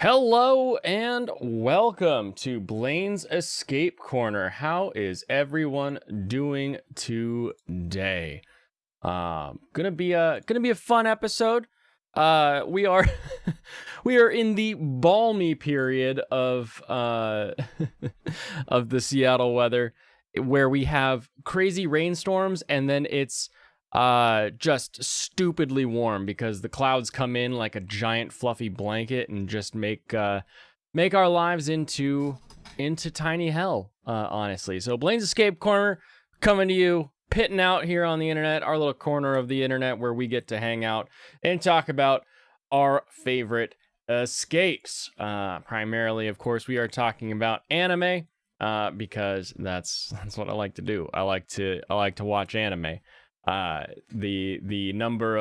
Hello and welcome to Blaine's Escape Corner. How is everyone doing today? Gonna be a fun episode. We are we are in the balmy period of of the Seattle weather, where we have crazy rainstorms and then it's just stupidly warm because the clouds come in like a giant fluffy blanket and just make our lives into tiny hell, honestly. So Blaine's Escape Corner coming to you, pitting out here on the internet, our little corner of the internet where we get to hang out and talk about our favorite escapes. Primarily, of course, we are talking about anime, because that's what I like to do. I like to watch anime. The number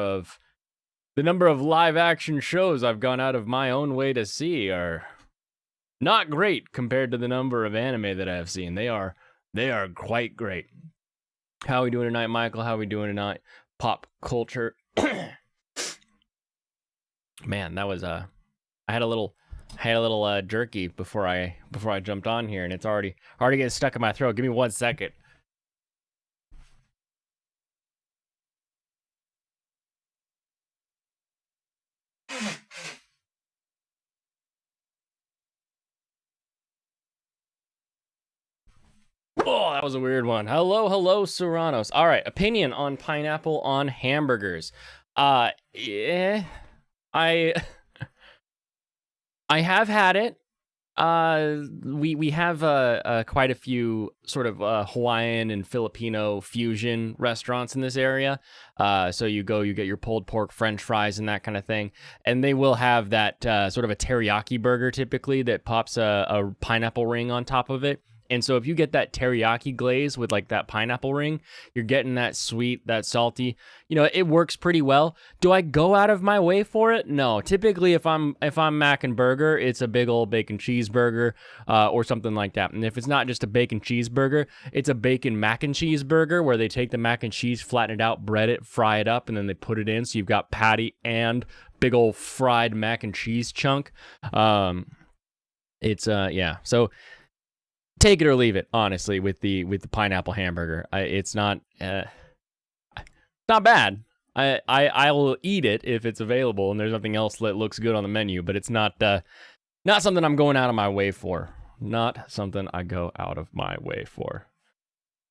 of live action shows I've gone out of my own way to see are not great compared to the number of anime that I have seen. They are quite great. How are we doing tonight, Michael? How are we doing tonight? Pop culture. Man, that was I had a little jerky before I jumped on here, and it's already getting stuck in my throat. Give me 1 second. Oh, that was a weird one. Hello, Serranos. All right, opinion on pineapple on hamburgers. Yeah, I have had it. We have quite a few sort of Hawaiian and Filipino fusion restaurants in this area. So you get your pulled pork French fries and that kind of thing, and they will have that sort of a teriyaki burger typically that pops a pineapple ring on top of it. And so if you get that teriyaki glaze with like that pineapple ring, you're getting that sweet, that salty. You know, it works pretty well. Do I go out of my way for it? No. Typically, if I'm macking burger, it's a big old bacon cheeseburger or something like that. And if it's not just a bacon cheeseburger, it's a bacon mac and cheese burger where they take the mac and cheese, flatten it out, bread it, fry it up, and then they put it in. So you've got patty and big old fried mac and cheese chunk. Yeah. So take it or leave it, honestly, with the pineapple hamburger. It's not bad. I will eat it if it's available and there's nothing else that looks good on the menu, but it's not something I'm going out of my way for. Not something I go out of my way for.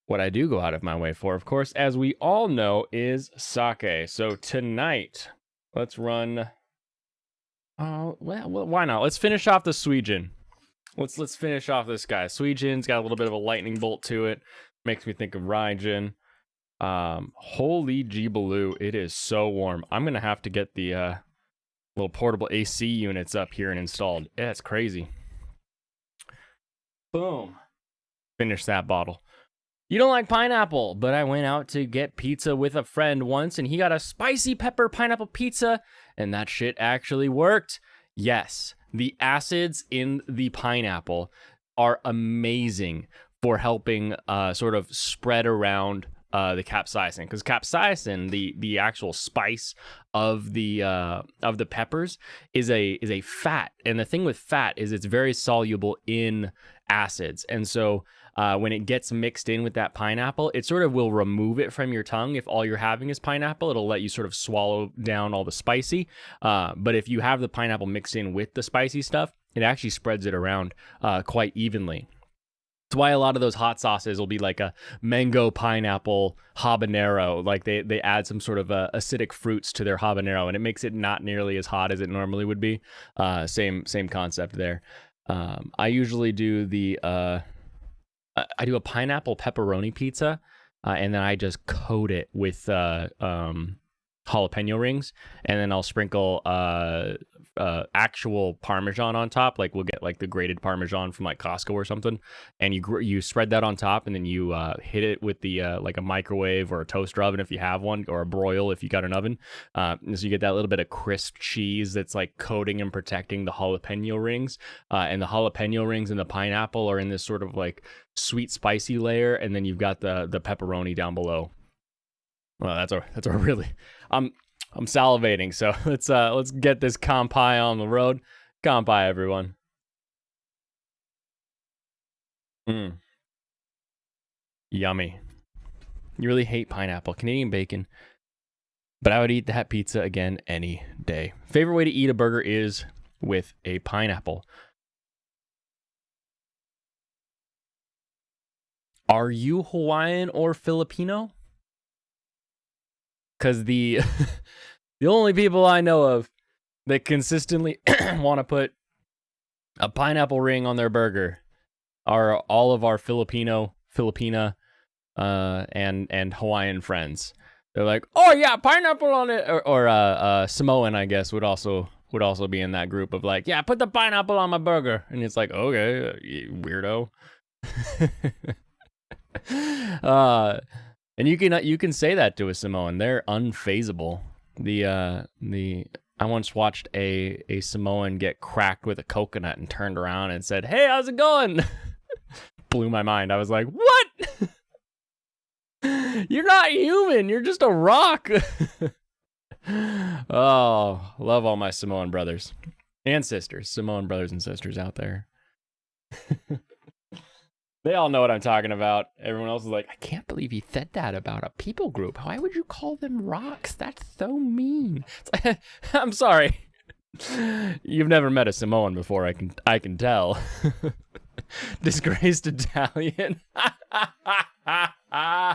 What I do go out of my way for, of course, as we all know, is sake. So tonight, let's run. Oh, well, why not? Let's finish off the Suijin. Let's finish off this guy. Suijin's got a little bit of a lightning bolt to it. Makes me think of Raijin. Holy G-Baloo, it is so warm. I'm gonna have to get the little portable AC units up here and installed. Yeah, it's crazy. Boom. Finish that bottle. You don't like pineapple, but I went out to get pizza with a friend once, and he got a spicy pepper pineapple pizza, and that shit actually worked. Yes. The acids in the pineapple are amazing for helping sort of spread around the capsaicin, because capsaicin, the actual spice of the peppers, is a fat, and the thing with fat is it's very soluble in acids, and so when it gets mixed in with that pineapple, it sort of will remove it from your tongue. If all you're having is pineapple, it'll let you sort of swallow down all the spicy. But if you have the pineapple mixed in with the spicy stuff, it actually spreads it around quite evenly. That's why a lot of those hot sauces will be like a mango pineapple habanero. Like they add some sort of acidic fruits to their habanero, and it makes it not nearly as hot as it normally would be. Same concept there. I usually do I do a pineapple pepperoni pizza, and then I just coat it with jalapeno rings, and then I'll sprinkle actual Parmesan on top. Like we'll get like the grated Parmesan from like Costco or something, and you spread that on top, and then you hit it with the like a microwave or a toaster oven if you have one, or a broil if you got an oven. So you get that little bit of crisp cheese that's like coating and protecting the jalapeno rings, and the jalapeno rings and the pineapple are in this sort of like sweet spicy layer, and then you've got the pepperoni down below. Well, that's a really I'm salivating, so let's get this kampai on the road. Kanpai, everyone. Yummy. You really hate pineapple. Canadian bacon. But I would eat that pizza again any day. Favorite way to eat a burger is with a pineapple. Are you Hawaiian or Filipino? Because the the only people I know of that consistently want to put a pineapple ring on their burger are all of our Filipina, and Hawaiian friends. They're like, oh yeah, pineapple on it, or Samoan, I guess, would also be in that group of like, yeah, put the pineapple on my burger, and it's like, okay, you weirdo. And you can say that to a Samoan, they're unfazable. I once watched a Samoan get cracked with a coconut and turned around and said, hey, how's it going? Blew my mind. I was like, what? You're not human. You're just a rock. Oh, love all my Samoan brothers and sisters. Samoan brothers and sisters out there. They all know what I'm talking about. Everyone else is like, I can't believe you said that about a people group. Why would you call them rocks? That's so mean. Like, I'm sorry. You've never met a Samoan before, I can tell. Disgraced Italian. But the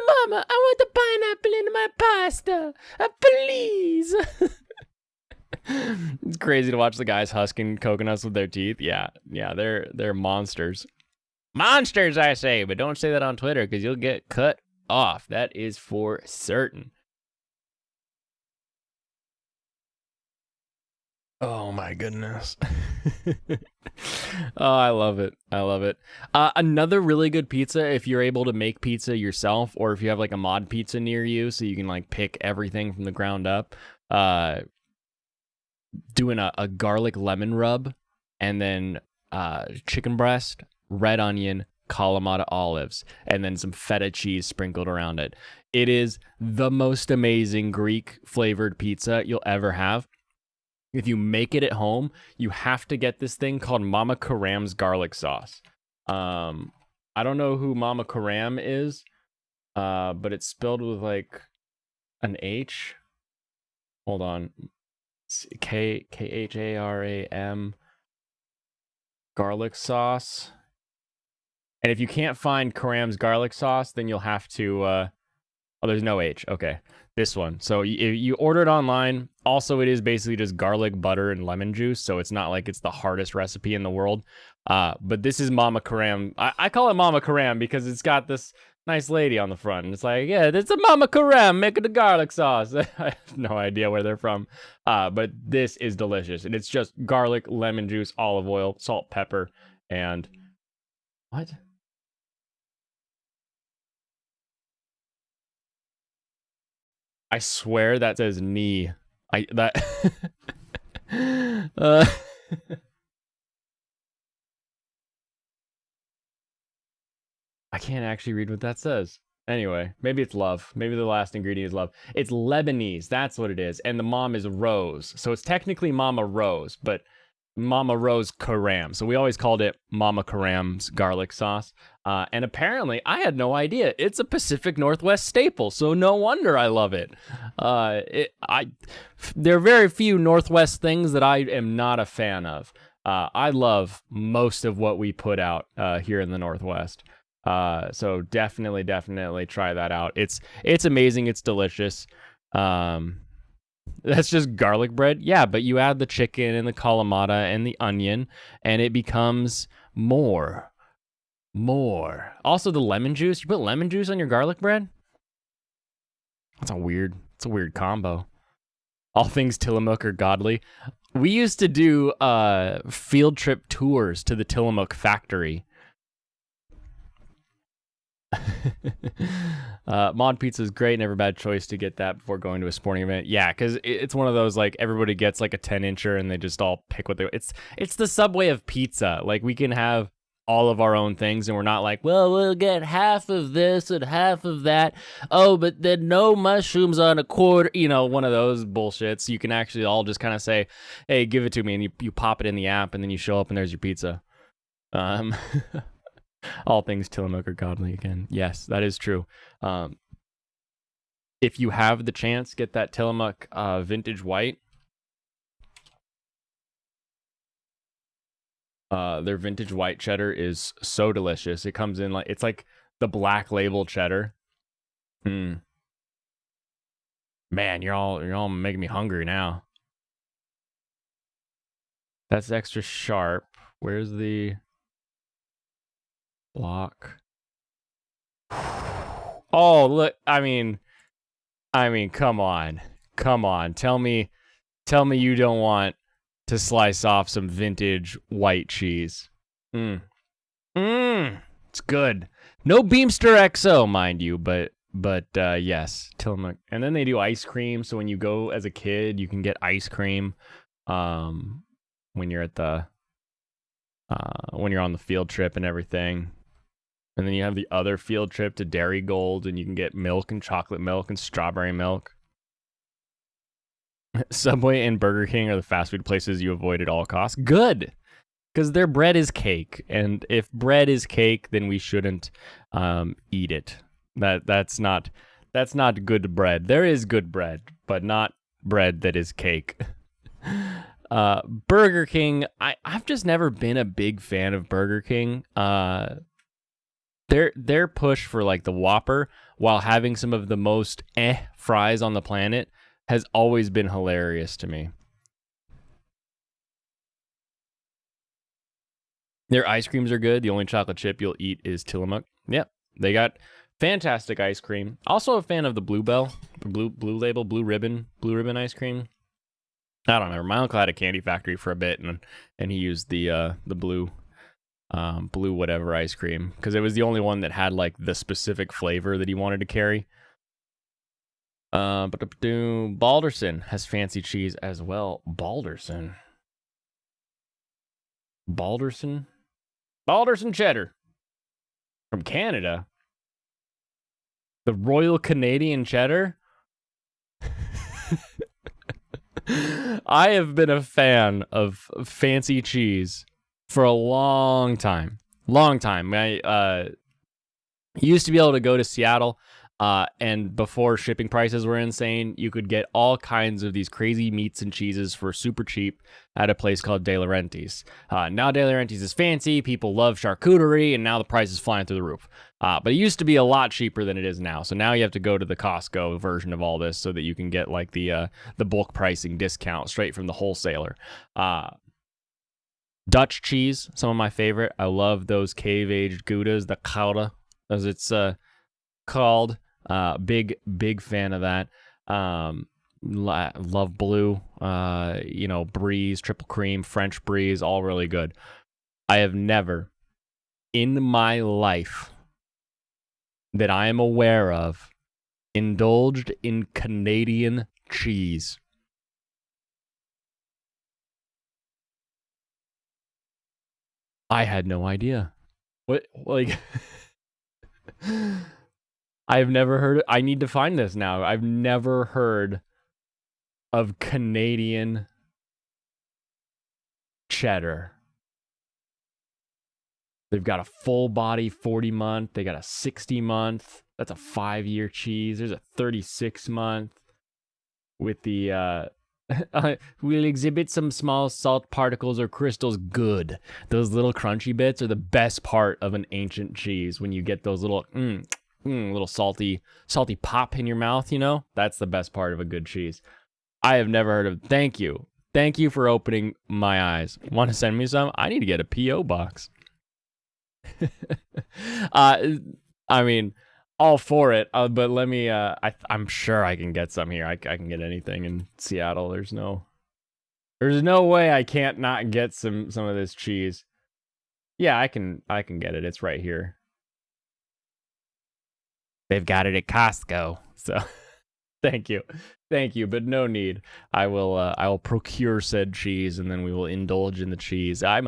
mama, I want the pineapple in my pasta. Please. It's crazy to watch the guys husking coconuts with their teeth. Yeah, they're monsters. Monsters, I say, but don't say that on Twitter because you'll get cut off. That is for certain. Oh my goodness. Oh, I love it. I love it. Another really good pizza, if you're able to make pizza yourself, or if you have like a mod pizza near you so you can like pick everything from the ground up, doing a garlic lemon rub, and then chicken breast, red onion, Kalamata olives, and then some feta cheese sprinkled around it. It is the most amazing Greek flavored pizza you'll ever have. If you make it at home, you have to get this thing called Mama Karam's garlic sauce. I don't know who Mama Karam is, but it's spelled with like an H. Hold on. Kharam garlic sauce. And if you can't find Karam's garlic sauce, then you'll have to oh, there's no H. Okay. This one. So you order it online. Also, it is basically just garlic, butter, and lemon juice. So it's not like it's the hardest recipe in the world. But this is Mama Karam. I call it Mama Karam because it's got this nice lady on the front. And it's like, yeah, it's a Mama Karam making the garlic sauce. I have no idea where they're from. But this is delicious. And it's just garlic, lemon juice, olive oil, salt, pepper, and what? I swear that says knee. I can't actually read what that says. Anyway, maybe it's love. Maybe the last ingredient is love. It's Lebanese. That's what it is. And the mom is Rose. So it's technically Mama Rose, but Mama Rose Karam. So we always called it Mama Karam's garlic sauce. And apparently, I had no idea. It's a Pacific Northwest staple, so no wonder I love it. There are very few Northwest things that I am not a fan of. I love most of what we put out here in the Northwest. So definitely try that out. It's amazing. It's delicious. That's just garlic bread. Yeah, but you add the chicken and the Kalamata and the onion, and it becomes more. Also, the lemon juice. You put lemon juice on your garlic bread? It's a weird combo. All things Tillamook are godly. We used to do field trip tours to the Tillamook factory. Mod pizza is great. Never bad choice to get that before going to a sporting event. Yeah, because it's one of those like everybody gets like a 10-incher and they just all pick what they. It's the Subway of pizza. Like we can have all of our own things, and we're not like, well, we'll get half of this and half of that. Oh, but then no mushrooms on a quarter, one of those bullshits. You can actually all just kind of say, hey, give it to me, and you pop it in the app, and then you show up and there's your pizza. All things Tillamook are godly again. Yes, that is true. If you have the chance, get that Tillamook vintage white. Their vintage white cheddar is so delicious. It comes in it's like the black label cheddar. Man, you're all making me hungry now. That's extra sharp. Where's the block? Oh, look, I mean, come on. Tell me you don't want to slice off some vintage white cheese. It's good. No Beamster XO, mind you, but yes, Tillamook. And then they do ice cream, so when you go as a kid, you can get ice cream when you're at the when you're on the field trip and everything. And then you have the other field trip to Dairy Gold, and you can get milk and chocolate milk and strawberry milk. Subway and Burger King are the fast food places you avoid at all costs. Good, because their bread is cake, and if bread is cake, then we shouldn't eat it. That's not good bread. There is good bread, but not bread that is cake. Burger King, I've just never been a big fan of Burger King. Their push for like the Whopper while having some of the most fries on the planet has always been hilarious to me. Their ice creams are good. The only chocolate chip you'll eat is Tillamook. Yep, they got fantastic ice cream. Also a fan of the Blue Label, Blue Ribbon ice cream. I don't know. My uncle had a candy factory for a bit, and he used the blue whatever ice cream because it was the only one that had like the specific flavor that he wanted to carry. Balderson has fancy cheese as well. Balderson cheddar from Canada. The Royal Canadian cheddar. I have been a fan of fancy cheese for a long time. I used to be able to go to Seattle, and before shipping prices were insane, you could get all kinds of these crazy meats and cheeses for super cheap at a place called De Laurentiis. Now De Laurentiis is fancy, people love charcuterie, and now the price is flying through the roof. But it used to be a lot cheaper than it is now. So now you have to go to the Costco version of all this so that you can get like the bulk pricing discount straight from the wholesaler. Dutch cheese, some of my favorite. I love those cave-aged Goudas, the Gouda, as it's called. Big fan of that. Love blue, Bries, triple cream, French Bries, all really good. I have never in my life that I am aware of indulged in Canadian cheese. I had no idea. What, like, I've never heard. I need to find this now. I've never heard of Canadian cheddar. They've got a full body 40 month. They got a 60 month. That's a 5-year cheese. There's a 36 month with the we'll exhibit some small salt particles or crystals. Good. Those little crunchy bits are the best part of an ancient cheese. When you get those little little salty pop in your mouth, that's the best part of a good cheese. I have never heard of. Thank you for opening my eyes. Want to send me some? I need to get a PO box. I mean, all for it, but let me I'm sure I can get some here. I can get anything in Seattle. There's no way I can't not get some of this cheese. Yeah, I can get it. It's right here. They've got it at Costco. So thank you, but no need. I will procure said cheese, and then we will indulge in the cheese. I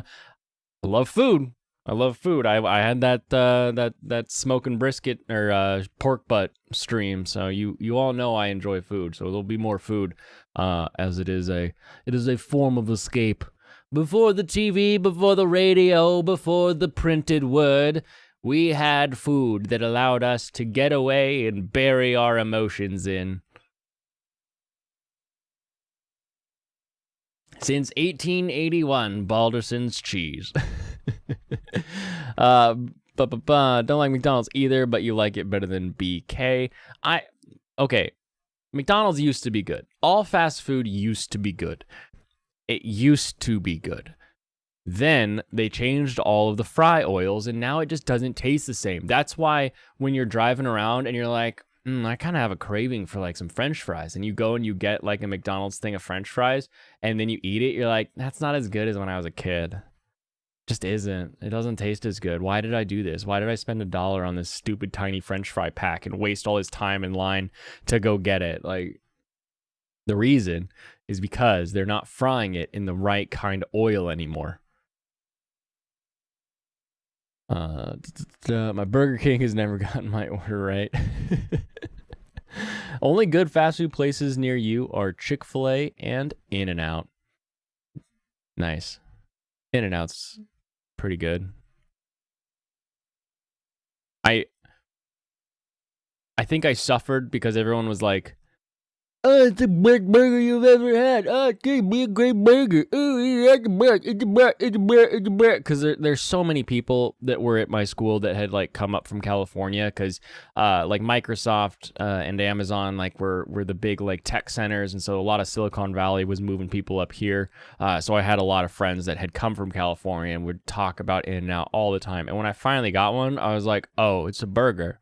love food. I love food. I had that smoking brisket or pork butt stream, so you all know I enjoy food. So there'll be more food, as it is a form of escape. Before the TV, before the radio, before the printed word, we had food that allowed us to get away and bury our emotions in. Since 1881, Balderson's cheese. Don't like McDonald's either, but you like it better than BK. Okay. McDonald's used to be good. All fast food used to be good. It used to be good. Then they changed all of the fry oils, and now it just doesn't taste the same. That's why when you're driving around and you're like, I kind of have a craving for like some French fries, and you go and you get like a McDonald's thing of French fries, and then you eat it, you're like, that's not as good as when I was a kid. Just isn't. It doesn't taste as good. Why did I do this? Why did I spend $1 on this stupid tiny French fry pack and waste all this time in line to go get it? Like, the reason is because they're not frying it in the right kind of oil anymore. My Burger King has never gotten my order right. Only good fast food places near you are Chick-fil-A and In-N-Out. Nice. In-N-Out's pretty good. I think I suffered because everyone was like, oh, it's the best burger you've ever had. Oh, it's gonna be a great burger. Oh, it's the best. It's the best. It's the best. It's the best. Because there's so many people that were at my school that had like come up from California because like Microsoft and Amazon like were the big like tech centers, and so a lot of Silicon Valley was moving people up here. So I had a lot of friends that had come from California and would talk about In-N-Out all the time. And when I finally got one, I was like, oh, it's a burger.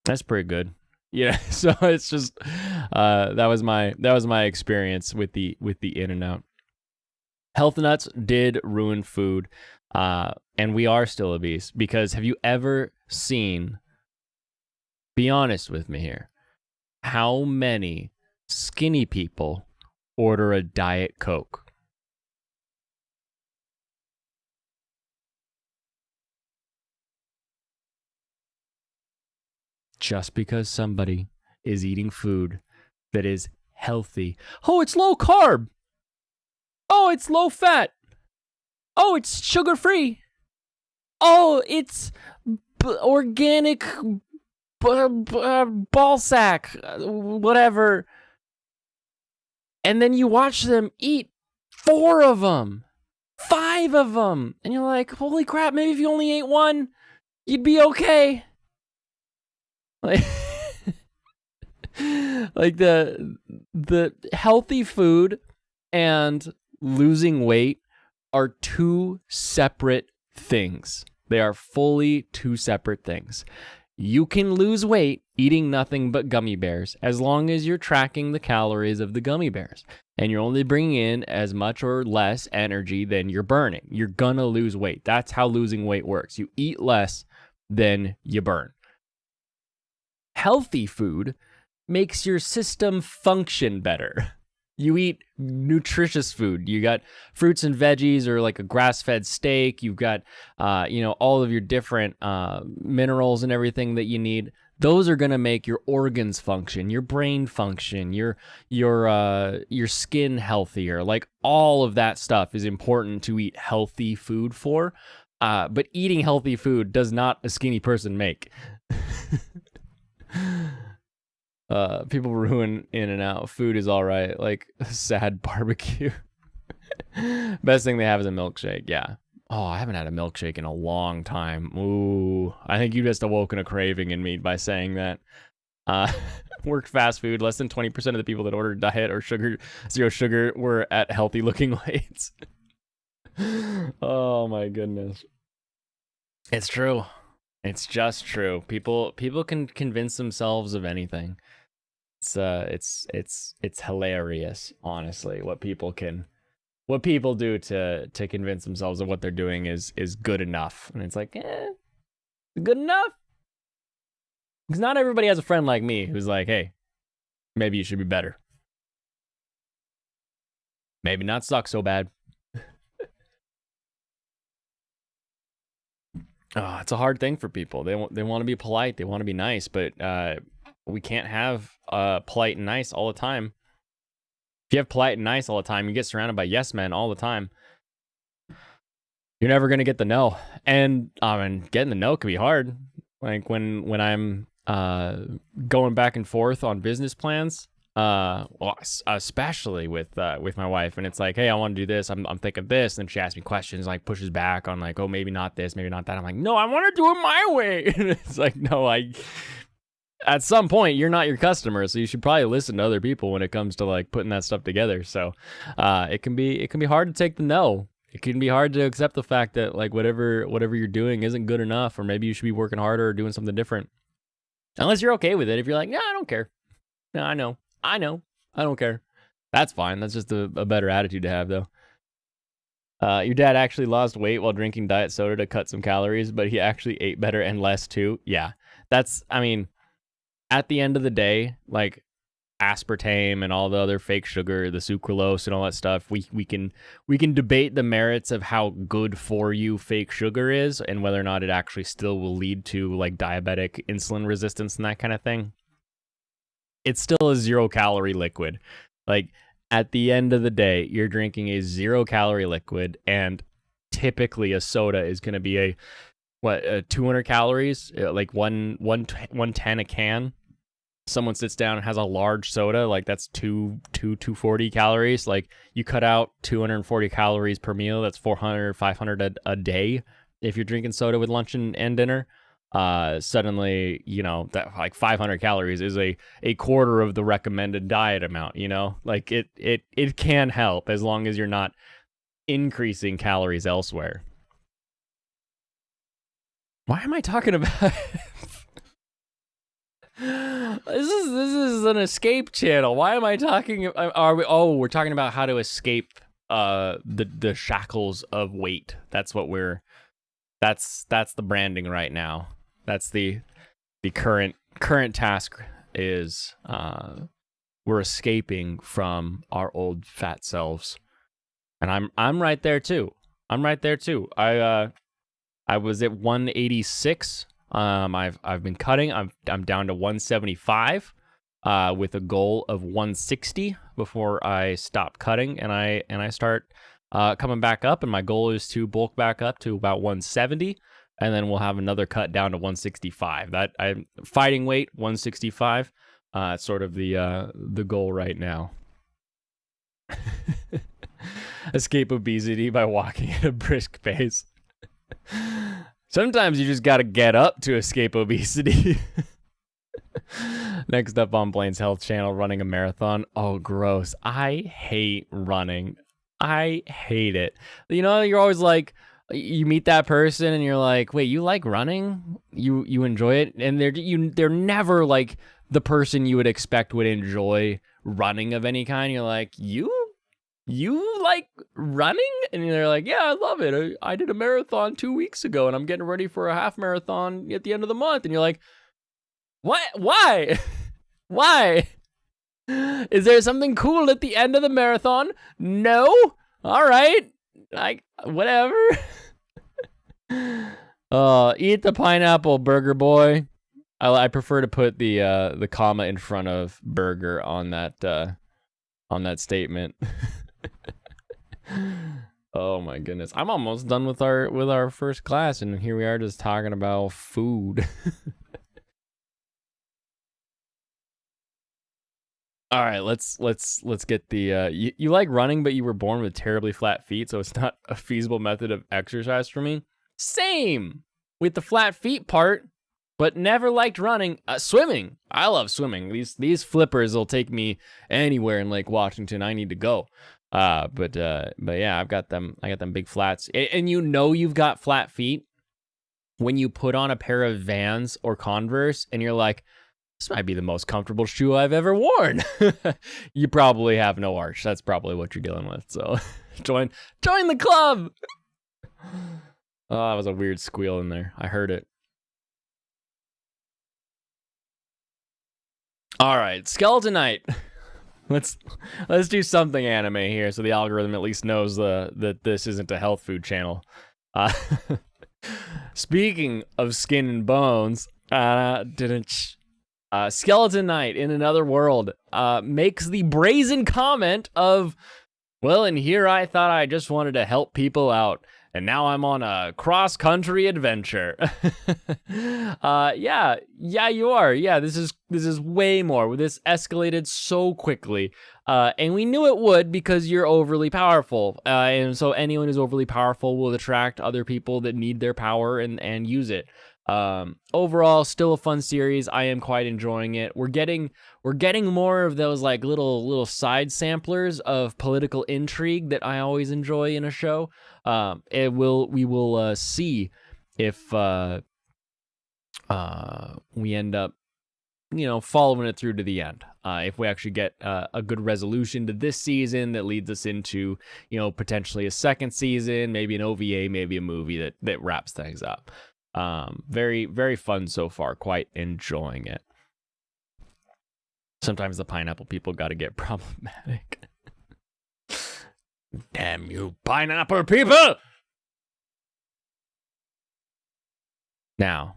That's pretty good. Yeah, so it's just that was my experience with the In-N-Out. Health nuts did ruin food, and we are still obese because have you ever seen? Be honest with me here. How many skinny people order a Diet Coke? Just because somebody is eating food that is healthy. Oh, it's low carb. Oh, it's low fat. Oh, it's sugar free. Oh, it's organic ball sack, whatever. And then you watch them eat 4 of them, 5 of them. And you're like, holy crap, maybe if you only ate one, you'd be okay. Like, like the healthy food and losing weight are 2 separate things. They are fully 2 separate things. You can lose weight eating nothing but gummy bears as long as you're tracking the calories of the gummy bears and you're only bringing in as much or less energy than you're burning. You're gonna lose weight. That's how losing weight works. You eat less than you burn. Healthy food makes your system function better. You eat nutritious food. You got fruits and veggies or like a grass-fed steak. You've got, all of your different minerals and everything that you need. Those are going to make your organs function, your brain function, your skin healthier. Like all of that stuff is important to eat healthy food for. But eating healthy food does not a skinny person make. People ruin In-N-Out. Food is all right. Like sad barbecue. Best thing they have is a milkshake. Yeah. Oh, I haven't had a milkshake in a long time. Ooh, I think you just awoken a craving in me by saying that. Worked fast food. Less than 20% of the people that ordered diet or zero sugar were at healthy looking weights. Oh my goodness. It's true. It's just true. People can convince themselves of anything. It's hilarious, honestly, what people do to convince themselves of what they're doing is good enough. And it's like, good enough? Because not everybody has a friend like me who's like, hey, maybe you should be better. Maybe not suck so bad. It's a hard thing for people. They want to be polite. They want to be nice, but we can't have polite and nice all the time. If you have polite and nice all the time, you get surrounded by yes men all the time. You're never gonna get the no, and getting the no can be hard. Like when I'm going back and forth on business plans, well, especially with my wife, and it's like, hey, I want to do this. I'm thinking this, and then she asks me questions, like pushes back on like, oh, maybe not this, maybe not that. I'm like, no, I want to do it my way. And it's like, no, at some point you're not your customer, so you should probably listen to other people when it comes to like putting that stuff together. So it can be hard to take the no. It can be hard to accept the fact that like whatever you're doing isn't good enough, or maybe you should be working harder or doing something different. Unless you're okay with it. If you're like, yeah, I don't care. No, I know, I don't care. That's fine. That's just a better attitude to have, though. Your dad actually lost weight while drinking diet soda to cut some calories, but he actually ate better and less too. Yeah, I mean, at the end of the day, like aspartame and all the other fake sugar, the sucralose and all that stuff, we can debate the merits of how good for you fake sugar is and whether or not it actually still will lead to like diabetic insulin resistance and that kind of thing. It's still a 0-calorie liquid. Like at the end of the day, you're drinking a 0-calorie liquid, and typically a soda is going to be a 200 calories, like 110 a can. Someone sits down and has a large soda, like that's 240 calories. Like you cut out 240 calories per meal, that's 400, 500 a day. If you're drinking soda with lunch and dinner, suddenly, you know, that like 500 calories is a quarter of the recommended diet amount, you know, like it can help as long as you're not increasing calories elsewhere. Why am I talking about this is an escape channel. Why am I talking? We're talking about how to escape the shackles of weight. That's what that's the branding right now. That's the current task is we're escaping from our old fat selves. And I'm right there too. I was at 186. I've been cutting. I'm down to 175 with a goal of 160 before I stop cutting and I start coming back up, and my goal is to bulk back up to about 170, and then we'll have another cut down to 165. That I'm fighting weight 165. It's sort of the goal right now. Escape obesity by walking at a brisk pace. Sometimes you just gotta get up to escape obesity. Next up on Blaine's Health Channel, running a marathon. Oh, gross. I hate running. I hate it. You know, you're always like, you meet that person and you're like, wait, you like running? You enjoy it? And they're never like the person you would expect would enjoy running of any kind. You're like, you like running? And they're like, yeah, I love it. I did a marathon 2 weeks ago and I'm getting ready for a half marathon at the end of the month. And you're like, what? Why? Why? Is there something cool at the end of the marathon? No? All right. Like, whatever. Eat the pineapple, burger boy. I prefer to put the comma in front of burger on that statement. Oh my goodness. I'm almost done with our first class, and here we are just talking about food. All right, let's get the you like running, but you were born with terribly flat feet, so it's not a feasible method of exercise for me. Same with the flat feet part, but never liked running. Swimming, I love swimming. These flippers will take me anywhere in Lake Washington. I need to go. But yeah, I got them big flats, and you know you've got flat feet when you put on a pair of Vans or Converse, and you're like, this might be the most comfortable shoe I've ever worn. You probably have no arch. That's probably what you're dealing with. So join the club. Oh, that was a weird squeal in there. I heard it. All right, Skeleton Knight. Let's do something anime here, so the algorithm at least knows that this isn't a health food channel. Speaking of skin and bones, Skeleton Knight in Another World makes the brazen comment of, well, and here I thought I just wanted to help people out, and now I'm on a cross-country adventure. Yeah, you are. Yeah, this is way more. This escalated so quickly, and we knew it would because you're overly powerful, and so anyone who's overly powerful will attract other people that need their power and use it. Overall, still a fun series. I am quite enjoying it. We're getting more of those like little side samplers of political intrigue that I always enjoy in a show. We will see if we end up, following it through to the end. If we actually get a good resolution to this season that leads us into, potentially a second season, maybe an OVA, maybe a movie that wraps things up. Very, very fun so far. Quite enjoying it. Sometimes the pineapple people got to get problematic. Damn you, pineapple people! Now,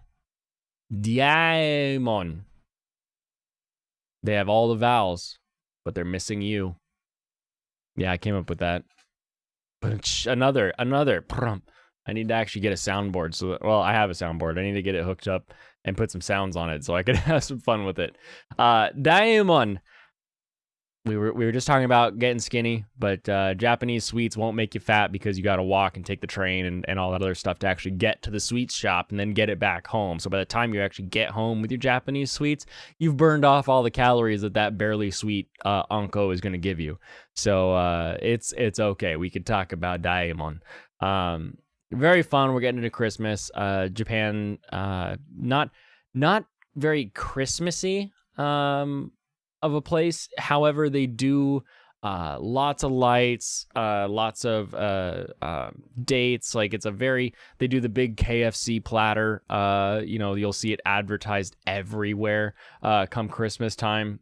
Diamond. They have all the vowels, but they're missing you. Yeah, I came up with that. But another. I need to actually get a soundboard. Well, I have a soundboard. I need to get it hooked up and put some sounds on it so I could have some fun with it. Diamond. We were just talking about getting skinny, but Japanese sweets won't make you fat because you got to walk and take the train and all that other stuff to actually get to the sweets shop and then get it back home. So by the time you actually get home with your Japanese sweets, you've burned off all the calories that barely sweet Anko is going to give you. So it's okay. We could talk about Diamond. Very fun. We're getting into Christmas. Japan, not very Christmassy of a place. However, they do lots of lights, lots of dates. Like they do the big KFC platter. You'll see it advertised everywhere come Christmas time.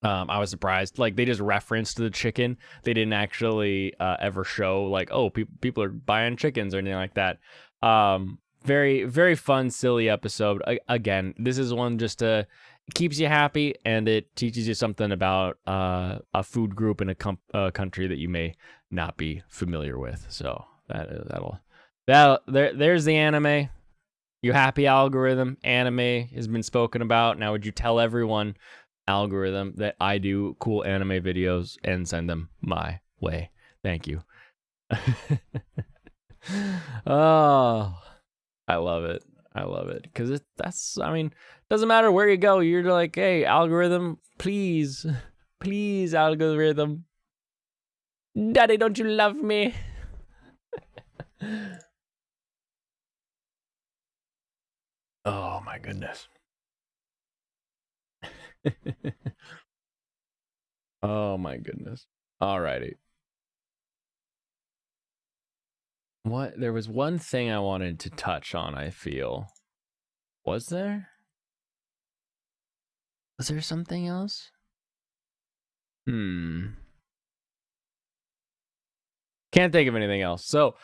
I was surprised. Like, they just referenced the chicken. They didn't actually ever show like, oh, people are buying chickens or anything like that. Very, very fun, silly episode. Again, this is one just to keeps you happy, and it teaches you something about a food group in a country that you may not be familiar with. So there's the anime. You happy, algorithm? Anime has been spoken about. Now, would you tell everyone, algorithm, that I do cool anime videos and send them my way? Thank you. Oh, I love it. Because doesn't matter where you go. You're like, hey, algorithm, please, algorithm. Daddy, don't you love me? Oh, my goodness. Oh, my goodness. Alrighty. There was one thing I wanted to touch on, I feel. Was there? Was there something else? Can't think of anything else. So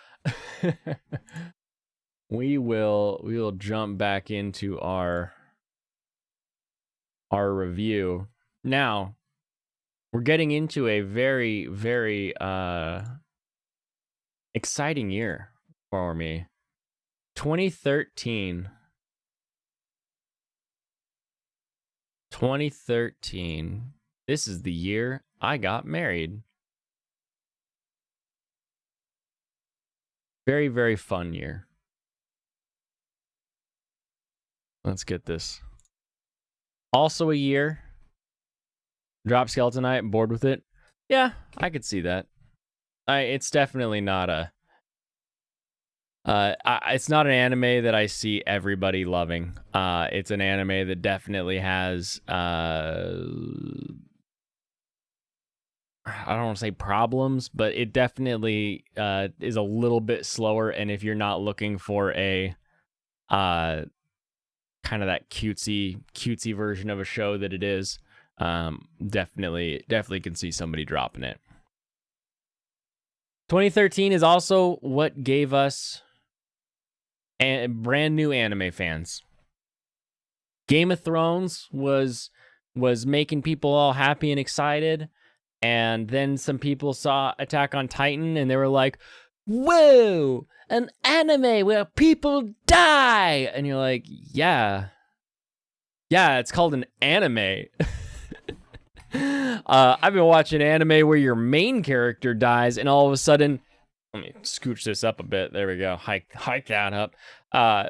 we will jump back into our review. Now, we're getting into a very, very exciting year for me. 2013. This is the year I got married. Very, very fun year. Let's get this. Also a year. Drop Skeleton Knight, bored with it. Yeah, I could see that. It's definitely not it's not an anime that I see everybody loving. It's an anime that definitely has I don't want to say problems, but it definitely is a little bit slower. And if you're not looking for a kind of that cutesy version of a show that it is, definitely can see somebody dropping it. 2013 is also what gave us and brand new anime fans. Game of Thrones was making people all happy and excited, and then some people saw Attack on Titan and they were like, whoa, an anime where people die. And you're like, yeah, it's called an anime. I've been watching anime where your main character dies and all of a sudden, let me scooch this up a bit. There we go. Hike that up.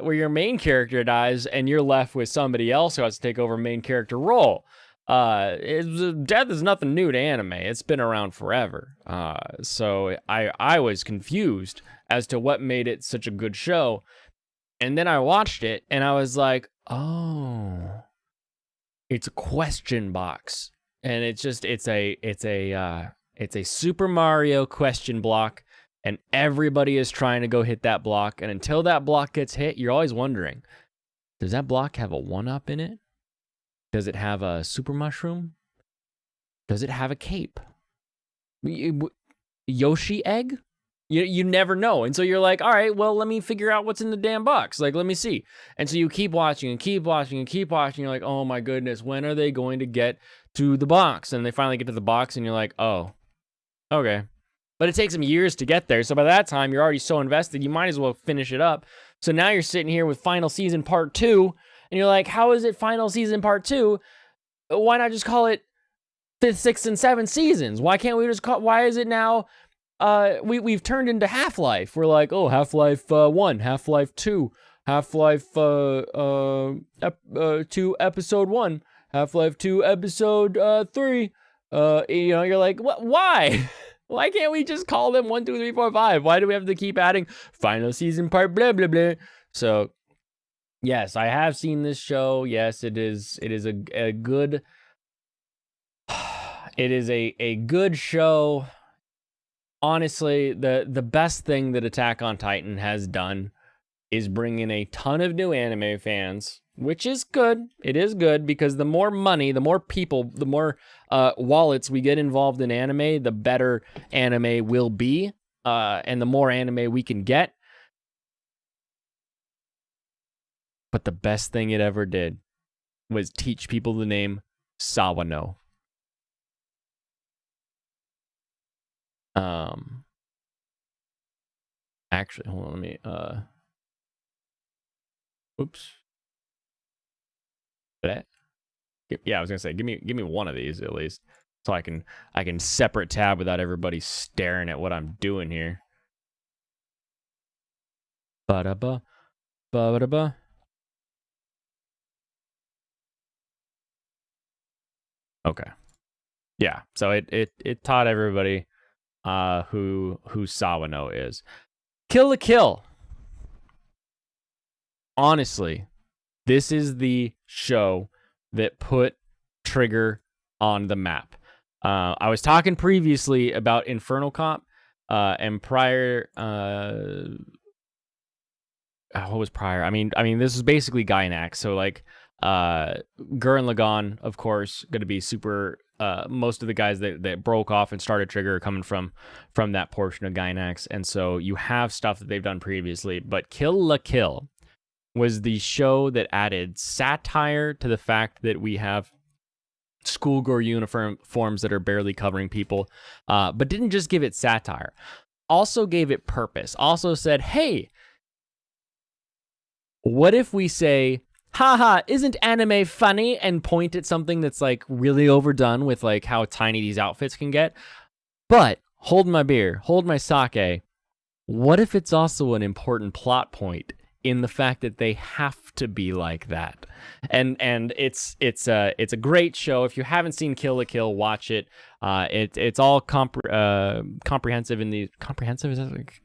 Where your main character dies and you're left with somebody else who has to take over main character role. Death is nothing new to anime. It's been around forever. So I was confused as to what made it such a good show. And then I watched it and I was like, oh, it's a question box. And it's a Super Mario question block. And everybody is trying to go hit that block. And until that block gets hit, you're always wondering, does that block have a 1-up in it? Does it have a super mushroom? Does it have a cape? Yoshi egg? You never know. And so you're like, all right, well, let me figure out what's in the damn box. Like, let me see. And so you keep watching and keep watching and keep watching. You're like, oh my goodness, when are they going to get to the box? And they finally get to the box and you're like, oh, okay. But it takes them years to get there. So by that time, you're already so invested, you might as well finish it up. So now you're sitting here with Final Season Part 2, and you're like, how is it Final Season Part 2? Why not just call it 5th, 6th, and 7th seasons? Why can't we just call, why is it now, we've turned into Half-Life. We're like, oh, Half-Life 1, Half-Life 2, Half-Life 2 Episode 1, Half-Life 2 Episode 3. You're like, what? Why? Why can't we just call them 1, 2, 3, 4, 5? Why do we have to keep adding Final Season Part blah blah blah? So, yes, I have seen this show. Yes, it is a good. It is a good show. Honestly, the best thing that Attack on Titan has done is bring in a ton of new anime fans, which is good. It is good because the more money, the more people, the more wallets we get involved in anime, the better anime will be, and the more anime we can get. But the best thing it ever did was teach people the name Sawano. Actually, hold on, let me oops. Yeah, I was gonna say, give me one of these at least, so I can separate tab without everybody staring at what I'm doing here. Ba-da-ba, ba-da-ba. Okay, yeah. So it taught everybody who Sawano is. Kill la Kill. Honestly, this is the show that put Trigger on the map. I was talking previously about Infernal Cop, and prior. What was prior? I mean, this is basically Gainax. So like, Gurren Lagann, of course, going to be super. Most of the guys that broke off and started Trigger are coming from that portion of Gainax, and so you have stuff that they've done previously. But Kill la Kill was the show that added satire to the fact that we have schoolgirl uniforms that are barely covering people, but didn't just give it satire, also gave it purpose, also said, hey, what if we say, haha, isn't anime funny, and point at something that's like really overdone with like how tiny these outfits can get, but hold my beer, hold my sake, what if it's also an important plot point in the fact that they have to be like that? And it's a great show. If you haven't seen Kill la Kill, watch it. It's all comprehensive in these is that like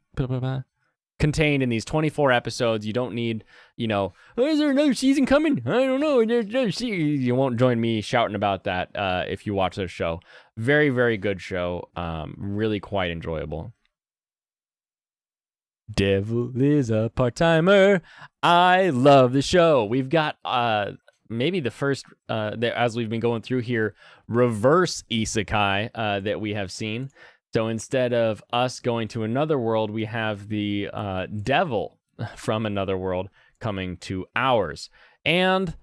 contained in these 24 episodes. You don't need, oh, is there another season coming? I don't know. You won't join me shouting about that if you watch this show. Very, very good show. Really quite enjoyable. Devil is a part-timer. I love the show. We've got maybe the first, as we've been going through here, reverse isekai that we have seen. So instead of us going to another world, we have the devil from another world coming to ours, and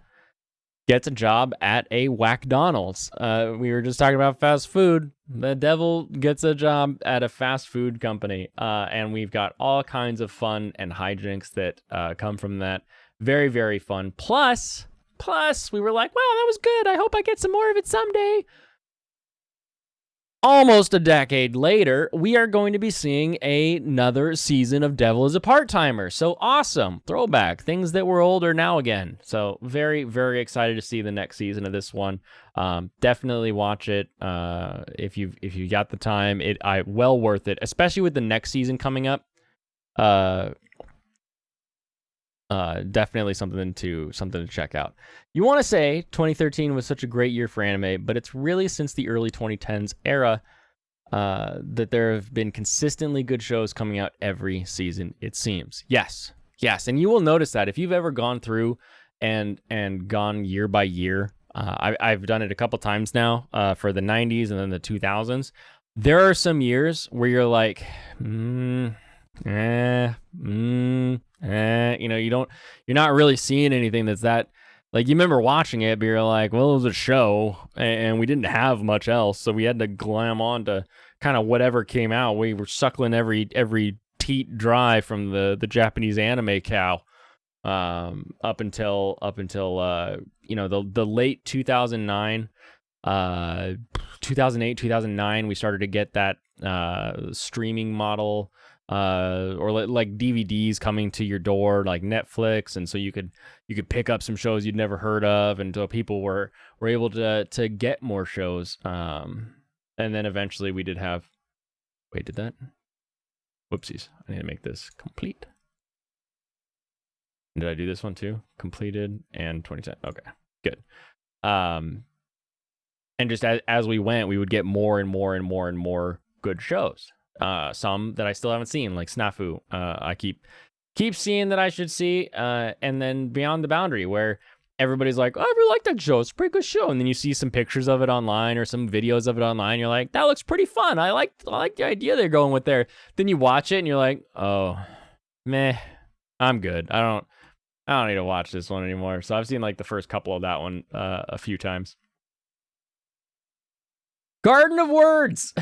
gets a job at a McDonald's. We were just talking about fast food. The devil gets a job at a fast food company, and we've got all kinds of fun and hijinks that come from that. Very, very fun. Plus, we were like, wow, that was good. I hope I get some more of it someday. Almost a decade later, we are going to be seeing another season of Devil is a Part-Timer. So awesome. Throwback. Things that were old are now again. So very, very excited to see the next season of this one. Definitely watch it if you got the time. Well worth it, especially with the next season coming up. Definitely something to check out. You want to say 2013 was such a great year for anime, but it's really since the early 2010s era that there have been consistently good shows coming out every season, it seems. Yes, and you will notice that if you've ever gone through and gone year by year. I've done it a couple times now for the 90s and then the 2000s. There are some years where you're like, you're not really seeing anything that's that, like, you remember watching it, but you're like, well, it was a show and we didn't have much else, so we had to glam on to kind of whatever came out. We were suckling every teat dry from the Japanese anime cow up until the late 2009, 2008, 2009. We started to get that streaming model, or like DVDs coming to your door, like Netflix, and so you could pick up some shows you'd never heard of, and so people were able to get more shows. And then eventually we did have. Wait, did that? Whoopsies! I need to make this complete. Did I do this one too? Completed and 2010. Okay, good. And just as we went, we would get more and more and more and more good shows. Some that I still haven't seen, like Snafu. I keep seeing that I should see. And then Beyond the Boundary, where everybody's like, oh, I really like that show. It's a pretty good show. And then you see some pictures of it online or some videos of it online. You're like, that looks pretty fun. I like the idea they're going with there. Then you watch it and you're like, oh, meh, I'm good. I don't need to watch this one anymore. So I've seen like the first couple of that one a few times. Garden of Words.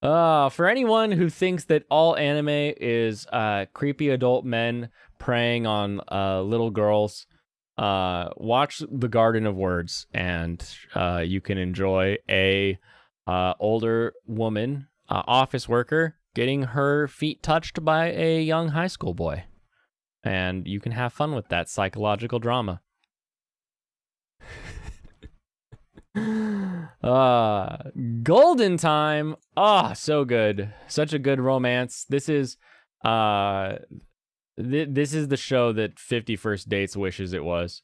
For anyone who thinks that all anime is creepy adult men preying on little girls, watch The Garden of Words, and you can enjoy a older woman, office worker, getting her feet touched by a young high school boy. And you can have fun with that psychological drama. Golden Time. So good. Such a good romance. This is this is the show that 50 First Dates wishes it was.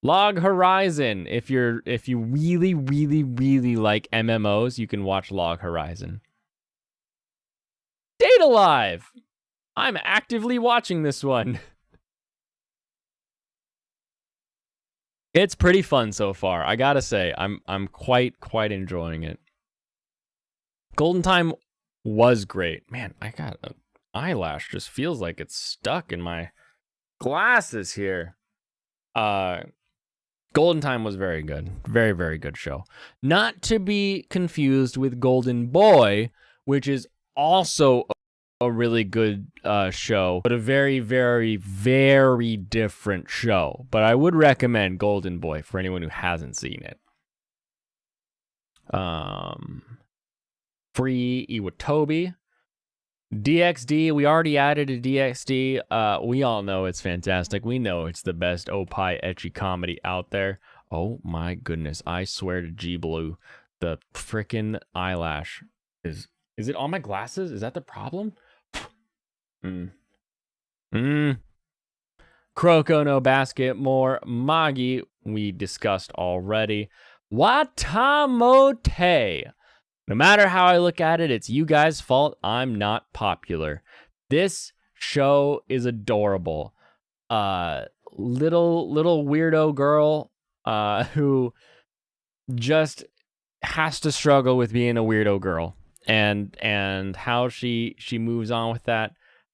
Log Horizon. If you really, really, really like MMOs, you can watch Log Horizon. Date Alive. I'm actively watching this one. It's pretty fun so far. I gotta say, I'm quite enjoying it. Golden Time was great. Man, I got an eyelash. Just feels like it's stuck in my glasses here. Golden Time was very good. Very, very good show. Not to be confused with Golden Boy, which is also a really good show, but a very, very, very different show. But I would recommend Golden Boy for anyone who hasn't seen it. Free Iwatobi. DxD, we already added a DxD. We all know it's fantastic. We know it's the best opie ecchi comedy out there. Oh my goodness, I swear to G Blue, the frickin' eyelash is it on my glasses? Is that the problem? Kroko no Basket, more Magi, we discussed already. Watamote. No matter how I look at it, it's you guys' fault I'm not popular. This show is adorable. Little weirdo girl who just has to struggle with being a weirdo girl, and how she moves on with that.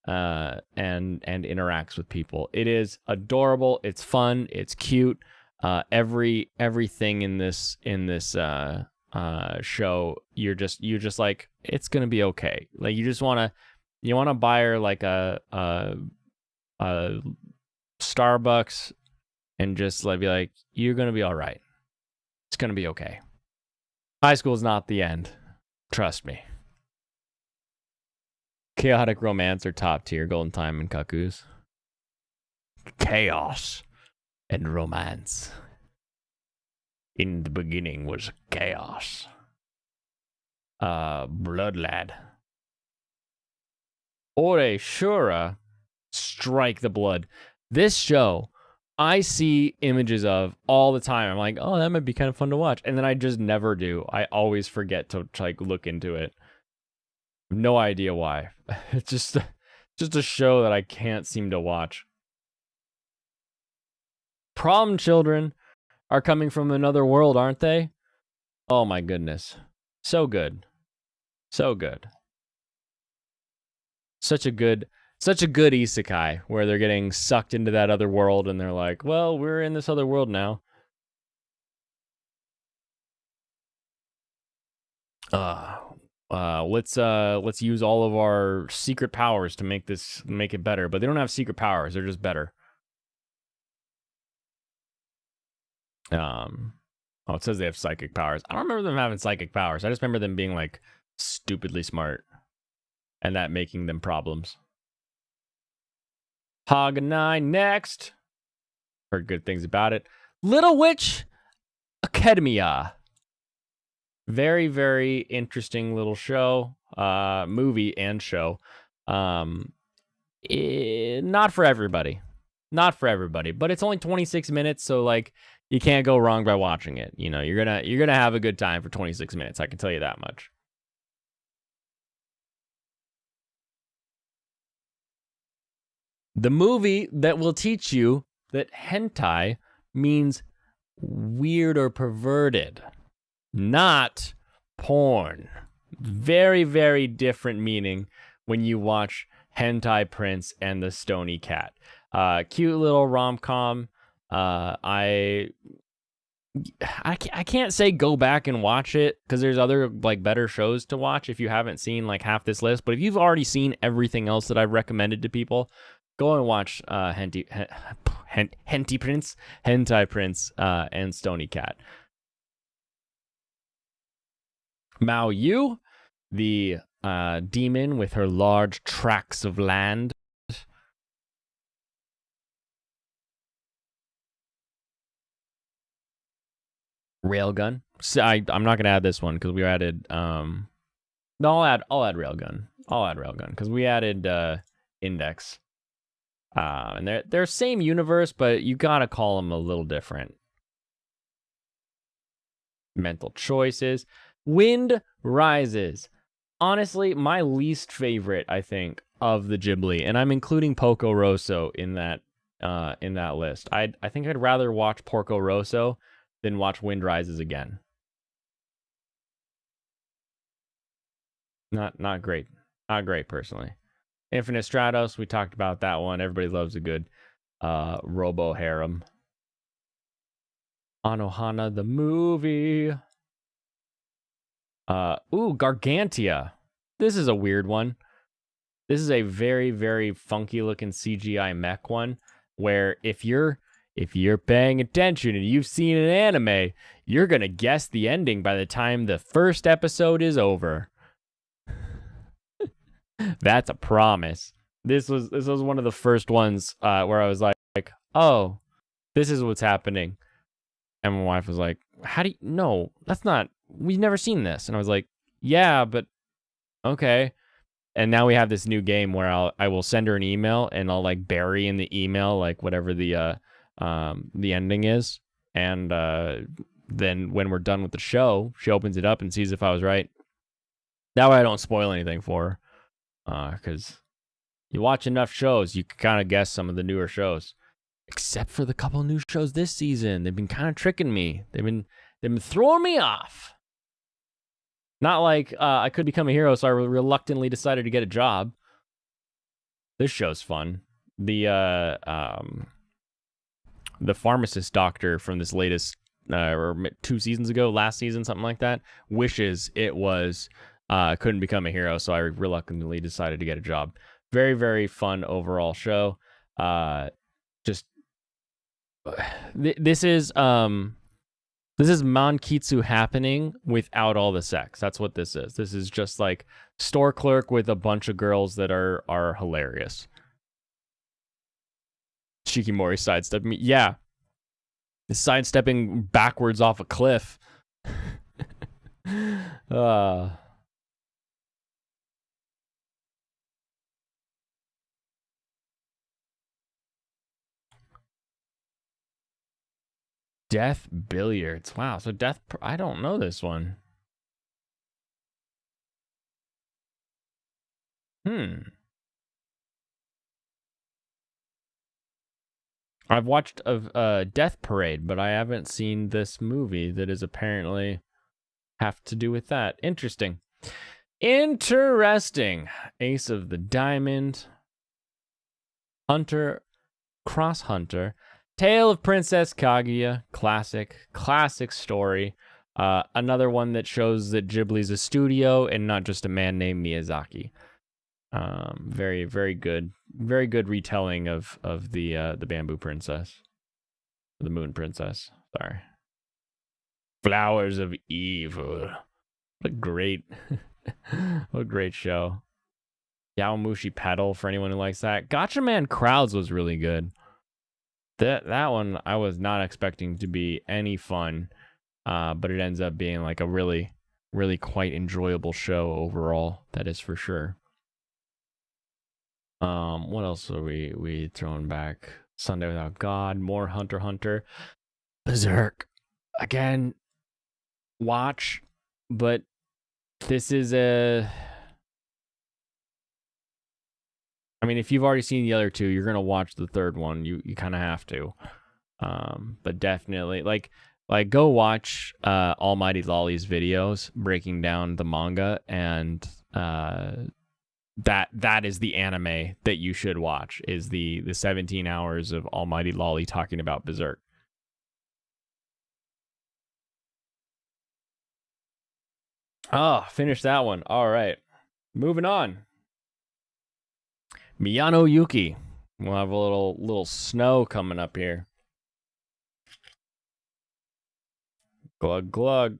and interacts with people. It is adorable. It's fun. It's cute. Everything in this show, you're just like, it's gonna be okay. Like you wanna buy her like a Starbucks and just like be like, you're gonna be all right. It's gonna be okay. High school is not the end. Trust me. Chaotic romance are top tier. Golden Time and Cuckoos. Chaos and romance. In the beginning was chaos. Blood Lad. Ore Shura. Strike the blood. This show, I see images of all the time. I'm like, oh, that might be kind of fun to watch. And then I just never do. I always forget to like look into it. No idea why. It's just a show that I can't seem to watch. Problem children are coming from another world, aren't they? Oh my goodness. So good. So good. Such a good isekai where they're getting sucked into that other world and they're like, well, we're in this other world now. Let's use all of our secret powers to make it better. But they don't have secret powers, they're just better. Oh, it says they have psychic powers. I don't remember them having psychic powers. I just remember them being like stupidly smart and that making them problems. Haganai next. Heard good things about it. Little Witch Academia. Very, very interesting little show. Movie and show. Not for everybody. Not for everybody. But it's only 26 minutes, so like you can't go wrong by watching it. You know, you're gonna have a good time for 26 minutes. I can tell you that much. The movie that will teach you that hentai means weird or perverted, not porn. Very, very different meaning when you watch Hentai Prince and the Stony Cat. Cute little rom-com. I can't say go back and watch it because there's other like better shows to watch if you haven't seen like half this list. But if you've already seen everything else that I've recommended to people, go and watch Hentai Prince, and Stony Cat. Mao Yu, the demon with her large tracts of land. Railgun. So I'm not gonna add this one because we added. No, I'll add Railgun. I'll add Railgun because we added Index. And they're same universe, but you gotta call them a little different. Mental Choices. Wind Rises. Honestly, my least favorite, I think, of the Ghibli, and I'm including Porco Rosso in that list. I think I'd rather watch Porco Rosso than watch Wind Rises again. Not great. Not great personally. Infinite Stratos, we talked about that one. Everybody loves a good Robo Harem. Anohana the movie. Gargantia. This is a weird one. This is a very, very funky looking CGI mech one where if you're paying attention and you've seen an anime, you're going to guess the ending by the time the first episode is over. That's a promise. This was one of the first ones where I was like, oh, this is what's happening. And my wife was like, how do you, no, that's not, we've never seen this. And I was like, yeah, but okay. And now we have this new game where I will send her an email and I'll like bury in the email, like whatever the ending is. And then when we're done with the show, she opens it up and sees if I was right. That way I don't spoil anything for her. Because you watch enough shows, you can kind of guess some of the newer shows. Except for the couple new shows this season. They've been kind of tricking me. They've been throwing me off. Not like I Could Become a Hero, so I reluctantly decided to get a job. This show's fun. The pharmacist doctor from this latest or 2 seasons ago, last season, something like that, wishes it was couldn't become a hero, so I reluctantly decided to get a job. Very, very fun overall show. Just this is Mankitsu happening without all the sex. That's what this is. This is just like store clerk with a bunch of girls that are hilarious. Shikimori sidestepping me. Yeah. Sidestepping backwards off a cliff. Death Billiards. Wow. So I don't know this one. I've watched a Death Parade, but I haven't seen this movie that is apparently have to do with that. Interesting. Ace of the Diamond. Hunter, Cross Hunter. Tale of Princess Kaguya. Classic story. Another one that shows that Ghibli's a studio and not just a man named Miyazaki. Very, very good retelling of the Bamboo Princess, the Moon Princess. Sorry. Flowers of Evil. What a great show. Yaomushi Pedal for anyone who likes that. Gotcha Man Crowds was really good. That one I was not expecting to be any fun, but it ends up being like a really, really quite enjoyable show overall. That is for sure. What else are we throwing back? Sunday Without God, more Hunter x Hunter. Berserk. Again, watch, but this is I mean, if you've already seen the other two, you're gonna watch the third one. You kind of have to. But definitely, like go watch Almighty Lolly's videos breaking down the manga, and that is the anime that you should watch, is the 17 hours of Almighty Lolly talking about Berserk. Oh, finish that one. All right. Moving on. Miyano Yuki. We'll have a little snow coming up here. Glug glug.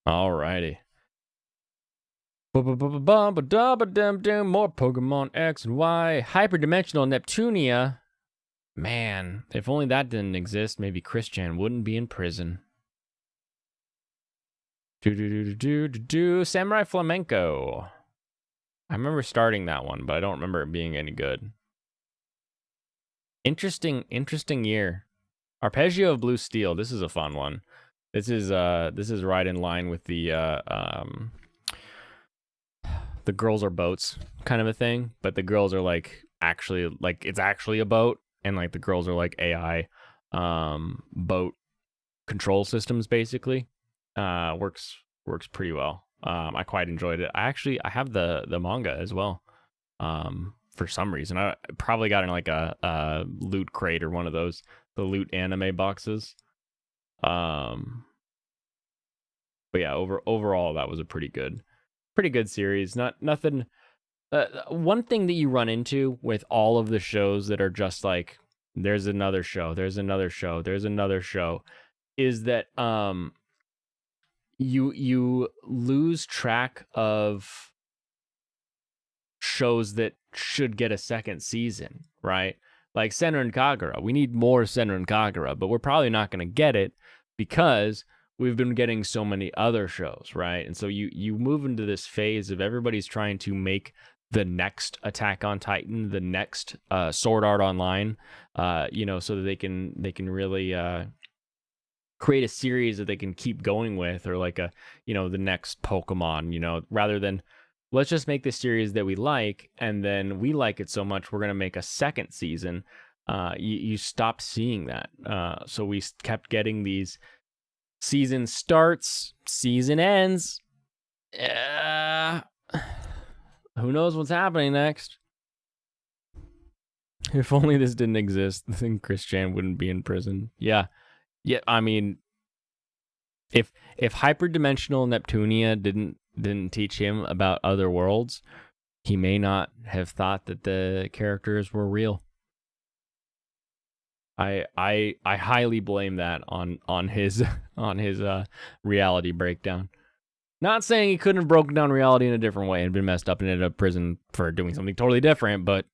Alrighty. More Pokemon X and Y. Hyperdimensional Neptunia. Man, if only that didn't exist, maybe Christian wouldn't be in prison. Samurai Flamenco. I remember starting that one, but I don't remember it being any good. Interesting year. Arpeggio of Blue Steel. This is a fun one. This is right in line with the girls are boats kind of a thing, but the girls are like actually like it's actually a boat, and like the girls are like AI boat control systems basically. Works pretty well. I quite enjoyed it. I have the manga as well. For some reason, I probably got in like a loot crate or one of those, the loot anime boxes. But yeah, overall that was a pretty good series. Nothing. One thing that you run into with all of the shows that are just like there's another show, is that you lose track of shows that should get a second season, right? Like Senran Kagura. We need more Senran Kagura, but we're probably not going to get it because we've been getting so many other shows, right? And so you move into this phase of everybody's trying to make the next Attack on Titan, the next Sword Art Online, so that they can really create a series that they can keep going with, or like the next Pokemon, rather than let's just make this series that we like, and then we like it so much we're going to make a second season. You stopped seeing that. So we kept getting these Season starts, season ends. Who knows what's happening next? If only this didn't exist, then Chris Chan wouldn't be in prison. Yeah. I mean, if hyperdimensional Neptunia didn't teach him about other worlds, he may not have thought that the characters were real. I highly blame that on his reality breakdown. Not saying he couldn't have broken down reality in a different way and been messed up and ended up in prison for doing something totally different, but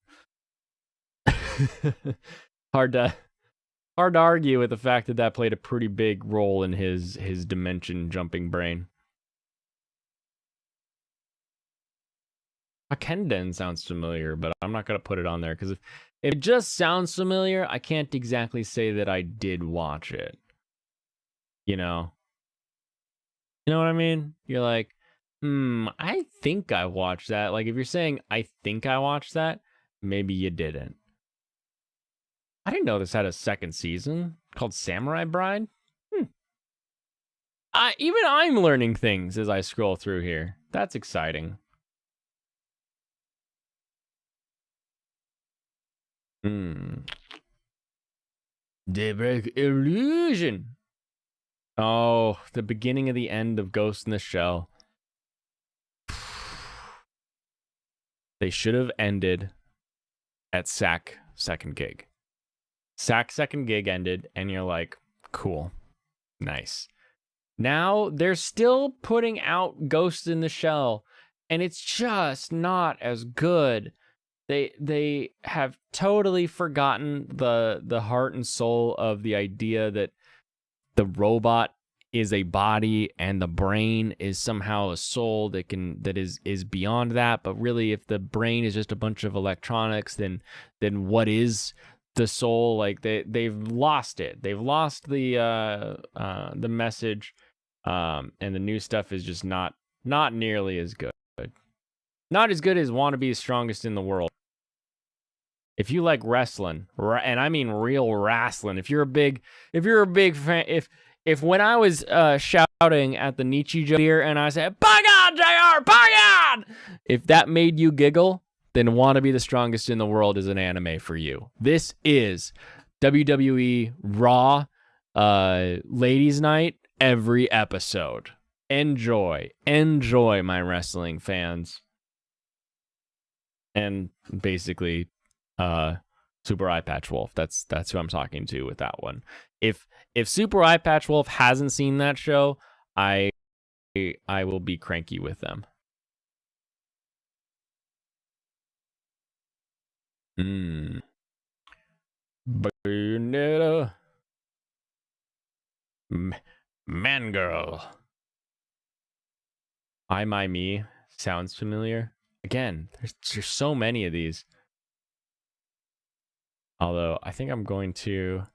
hard to argue with the fact that played a pretty big role in his dimension jumping brain. Akenden sounds familiar, but I'm not gonna put it on there because if it just sounds familiar, I can't exactly say that I did watch it. You know what I mean? You're like, I think I watched that. Like if you're saying I think I watched that, maybe you didn't. I didn't know this had a second season called Samurai Bride. Even I'm learning things as I scroll through here. That's exciting. Daybreak Illusion. Oh, the beginning of the end of Ghost in the Shell. They should have ended at Sack second gig. Sack second gig ended, and you're like, cool, nice. Now they're still putting out Ghost in the Shell, and it's just not as good. They have totally forgotten the heart and soul of the idea that the robot is a body and the brain is somehow a soul that is beyond that. But really, if the brain is just a bunch of electronics, then what is the soul? Like they've lost it. They've lost the message, and the new stuff is just not nearly as good. Not as good as Wannabe's Strongest in the World. If you like wrestling, and I mean real wrestling, if you're a big fan, if when I was shouting at the Nietzsche here and I said, "By God, JR, by God!" if that made you giggle, then Wannabe the Strongest in the World is an anime for you. This is WWE Raw Ladies Night every episode. Enjoy, my wrestling fans. And basically, Super Eye Patch Wolf. That's who I'm talking to with that one. If Super Eye Patch Wolf hasn't seen that show, I will be cranky with them. Bayonetta. Man Girl. I My Me sounds familiar. Again, there's so many of these. Although I think we're going to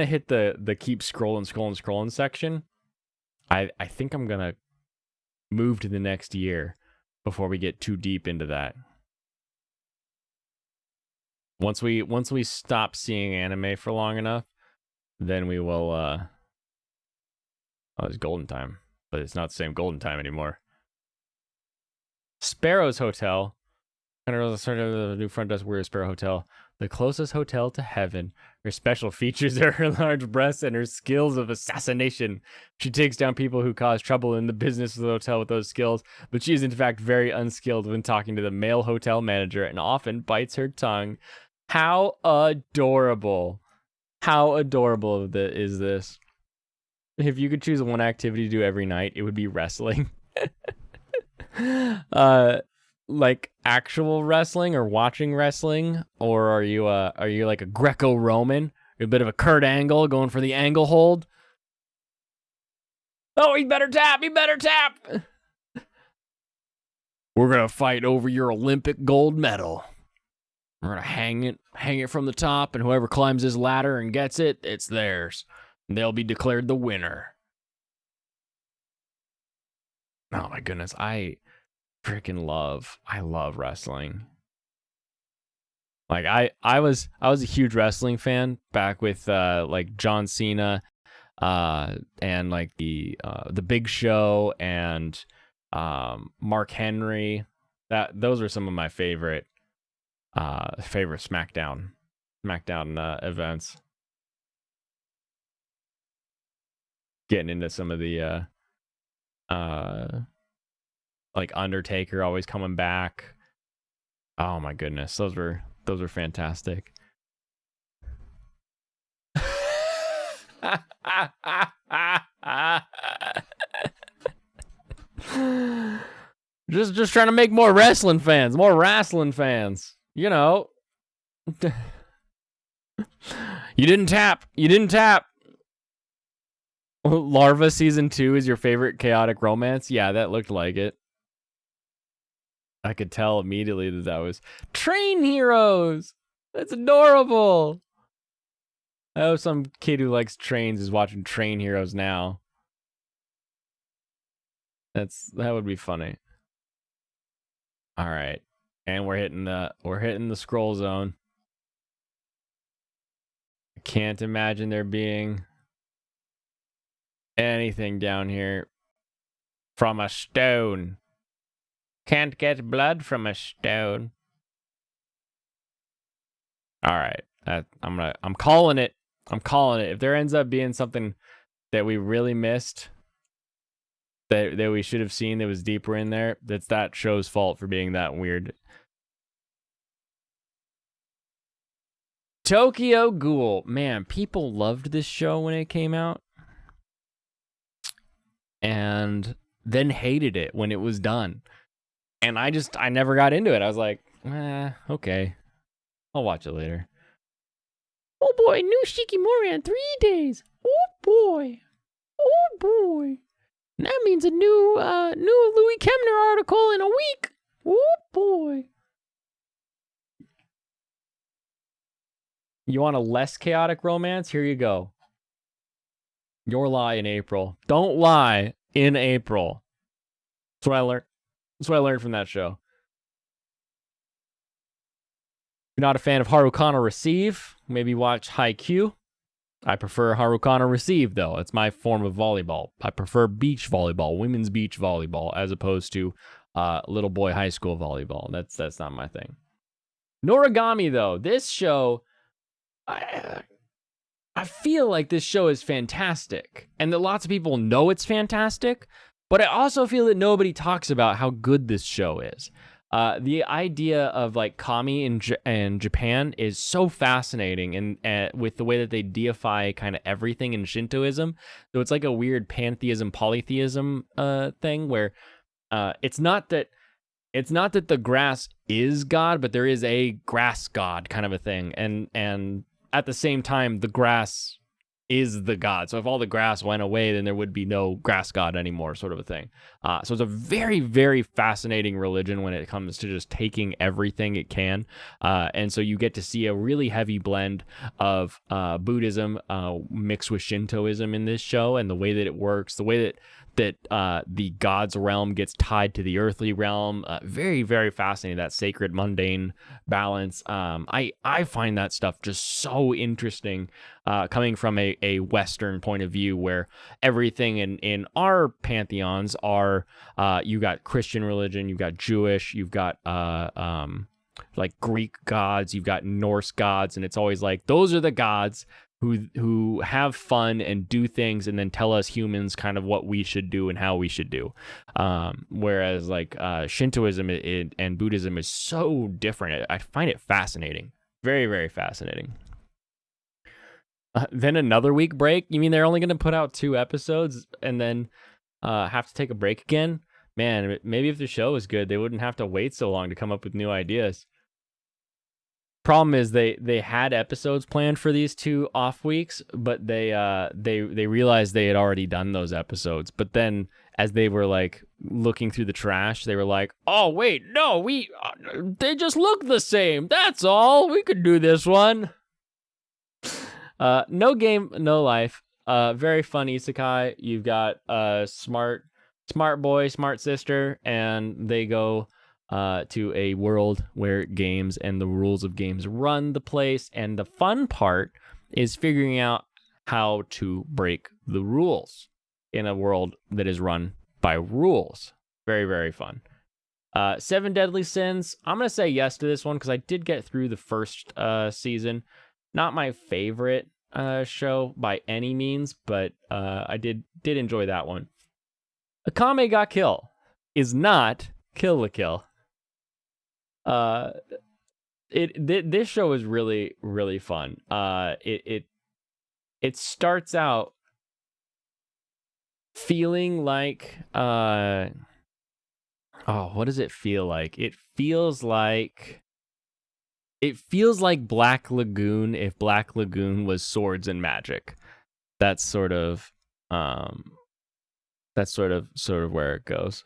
hit the keep scrolling section. I think I'm gonna move to the next year before we get too deep into that. Once we stop seeing anime for long enough, then we will oh, it's Golden Time, but it's not the same Golden Time anymore. Sparrow's Hotel. Kind of the new front desk Weird Sparrow Hotel. The closest hotel to heaven. Her special features are her large breasts and her skills of assassination. She takes down people who cause trouble in the business of the hotel with those skills, but she is in fact very unskilled when talking to the male hotel manager and often bites her tongue. How adorable. How adorable is this? If you could choose one activity to do every night, it would be wrestling. Like actual wrestling or watching wrestling, or are you like a Greco-Roman? You're a bit of a Kurt Angle going for the angle hold. Oh, he better tap! We're gonna fight over your Olympic gold medal. We're gonna hang it from the top, and whoever climbs this ladder and gets it, it's theirs. And they'll be declared the winner. Oh my goodness, I love wrestling. Like I was a huge wrestling fan back with like John Cena, and like the Big Show and Mark Henry. Those are some of my favorite SmackDown events. Getting into some of the like Undertaker always coming back. Oh my goodness, those were fantastic. just trying to make more wrestling fans. You know. You didn't tap. Larva season 2 is your favorite chaotic romance? Yeah, that looked like it. I could tell immediately that was Train Heroes. That's adorable. I hope some kid who likes trains is watching Train Heroes now. That would be funny. All right, and we're hitting the scroll zone. I can't imagine there being anything down here from a stone. Can't get blood from a stone. All right, I'm calling it. If there ends up being something that we really missed, that we should have seen that was deeper in there, that's that show's fault for being that weird. Tokyo Ghoul. Man, people loved this show when it came out. And then hated it when it was done. And I never got into it. I was like, okay. I'll watch it later. Oh boy, new Shikimori in 3 days. Oh boy. That means a new Louis Kemner article in a week. Oh boy. You want a less chaotic romance? Here you go. Your lie in April. Don't lie in April. That's what I learned. That's what I learned from that show. If you're not a fan of Harukana Receive, maybe watch Haikyuu. I prefer Harukana Receive, though. It's my form of volleyball. I prefer beach volleyball, women's beach volleyball, as opposed to little boy high school volleyball. That's not my thing. Noragami, though. This show, I feel like this show is fantastic, and that lots of people know it's fantastic, but I also feel that nobody talks about how good this show is. The idea of like kami in Japan is so fascinating, and with the way that they deify kind of everything in Shintoism. So it's like a weird pantheism, polytheism thing where it's not that the grass is God, but there is a grass god kind of a thing, and at the same time the grass is the god. So if all the grass went away, then there would be no grass god anymore, sort of a thing. So it's a very, very fascinating religion when it comes to just taking everything it can. And so you get to see a really heavy blend of Buddhism mixed with Shintoism in this show, and the way that it works, the way that the god's realm gets tied to the earthly realm. Very, very fascinating, that sacred mundane balance. I find that stuff just so interesting, coming from a Western point of view, where everything in our pantheons are, you got Christian religion, you've got Jewish, you've got like Greek gods, you've got Norse gods, and it's always like, those are the gods who have fun and do things and then tell us humans kind of what we should do and how we should do. Whereas like Shintoism and Buddhism is so different. I find it fascinating. Very, very fascinating. Then another week break? You mean they're only going to put out 2 episodes and then have to take a break again? Man, maybe if the show was good, they wouldn't have to wait so long to come up with new ideas. Problem is they had episodes planned for these 2 off weeks, but they realized they had already done those episodes. But then as they were like looking through the trash, they were like, "Oh wait, no, they just look the same. That's all. We could do this one." No game, no life. Very fun isekai. You've got smart boy, smart sister, and they go to a world where games and the rules of games run the place, and the fun part is figuring out how to break the rules in a world that is run by rules. Very, very fun. Seven Deadly Sins. I'm going to say yes to this one because I did get through the first season. Not my favorite show by any means, but I did enjoy that one. Akame ga Kill is not Kill la Kill. This show is really, really fun. It starts out feeling like what does it feel like? It feels like Black Lagoon if Black Lagoon was swords and magic. That's sort of where it goes.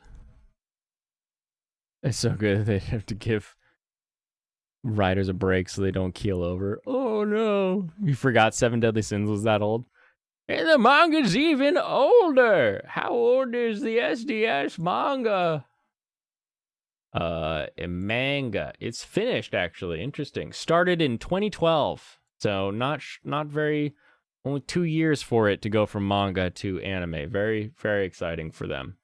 It's so good they have to give writers a break so they don't keel over. Oh no. You forgot Seven Deadly Sins was that old? And the manga's even older. How old is the SDS manga? A manga. It's finished actually. Interesting. Started in 2012. So not very, only 2 years for it to go from manga to anime. Very, very exciting for them.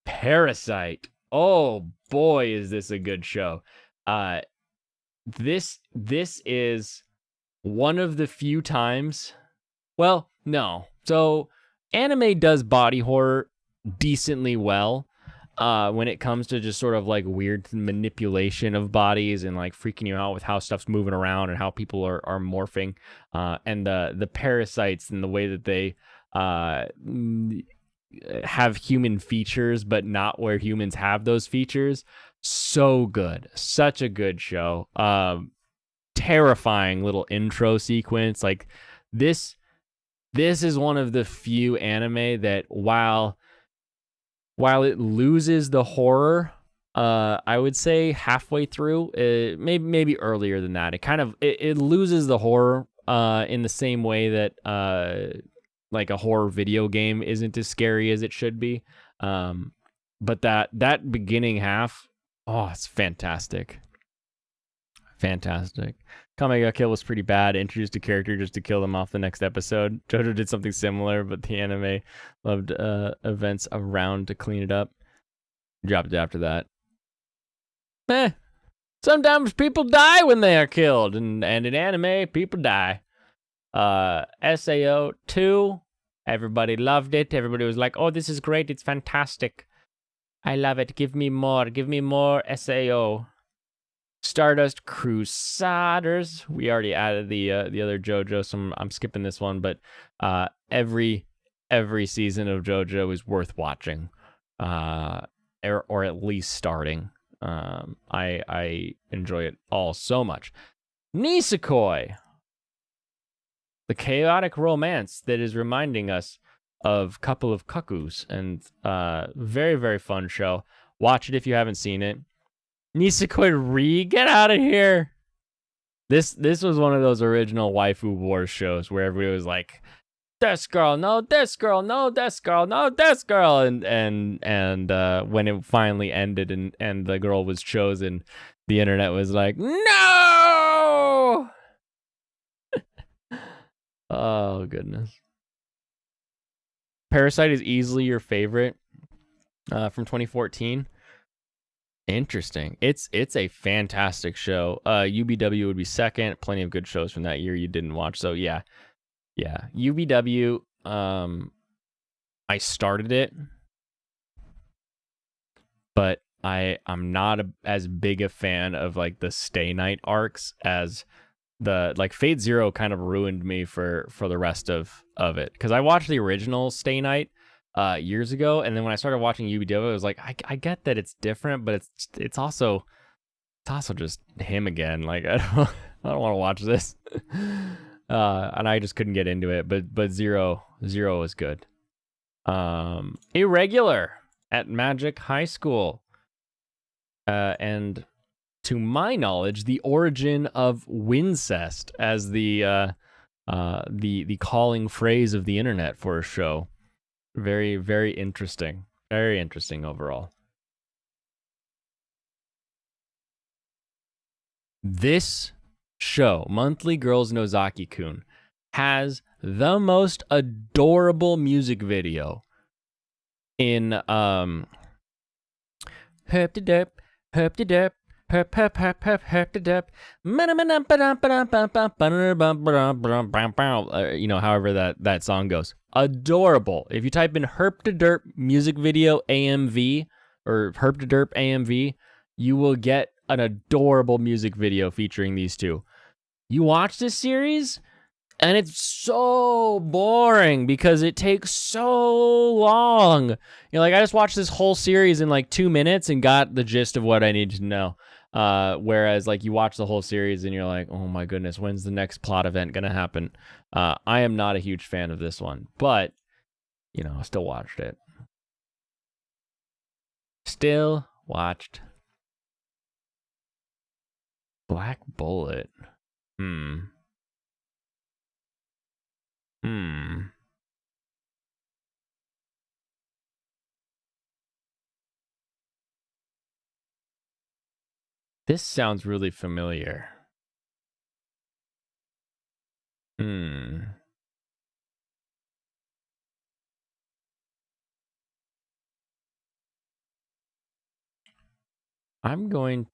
Parasite. Oh boy, is this a good show. This is one of the few times. Well, no. So anime does body horror decently well when it comes to just sort of like weird manipulation of bodies and like freaking you out with how stuff's moving around and how people are morphing, and the parasites and the way that they have human features but not where humans have those features. So good. Such a good show. Terrifying little intro sequence. Like this is one of the few anime that while it loses the horror, I would say halfway through, maybe earlier than that, it loses the horror in the same way that like a horror video game isn't as scary as it should be. But that beginning half, oh, it's fantastic. Fantastic. Kame ga Kill was pretty bad. Introduced a character just to kill them off the next episode. JoJo did something similar, but the anime loved events around to clean it up. Dropped it after that. Sometimes people die when they are killed, and in anime, people die. SAO 2, everybody loved it. Everybody was like, oh, this is great. It's fantastic. I love it. Give me more. Give me more SAO. Stardust Crusaders. We already added the other JoJo, so I'm skipping this one. But every season of JoJo is worth watching, or at least starting. I enjoy it all so much. Nisekoi, the chaotic romance that is reminding us of Couple of Cuckoos, and very, very fun show. Watch it if you haven't seen it. Nisekoi get out of here. This was one of those original waifu wars shows where everybody was like, this girl, no, this girl, no, this girl, no, this girl, and when it finally ended and the girl was chosen, the internet was like, no. Oh goodness. Parasite is easily your favorite from 2014. Interesting. It's a fantastic show. UBW would be second. Plenty of good shows from that year you didn't watch. So yeah. UBW. I started it, but I'm not as big a fan of like the Stay Night arcs as the like Fate Zero kind of ruined me for the rest of it, because I watched the original Stay Night years ago, and then when I started watching UBW, I was like, I get that it's different, but it's also just him again. Like I don't want to watch this, and I just couldn't get into it. But Zero was good. Irregular at Magic High School, and to my knowledge, the origin of Wincest as the calling phrase of the internet for a show. Very, very interesting. Very interesting overall. This show, Monthly Girls Nozaki-kun, has the most adorable music video in herp de derp, herp de derp, herp herp herp herp herp de derp, however that song goes. Adorable. If you type in herp de derp music video AMV or herp de derp AMV, you will get an adorable music video featuring these two. You watch this series, and it's so boring because it takes so long. I just watched this whole series in like 2 minutes and got the gist of what I needed to know. Whereas like you watch the whole series and you're like, oh my goodness, when's the next plot event going to happen? I am not a huge fan of this one, but I still watched it. Still watched. Black Bullet. This sounds really familiar. I'm going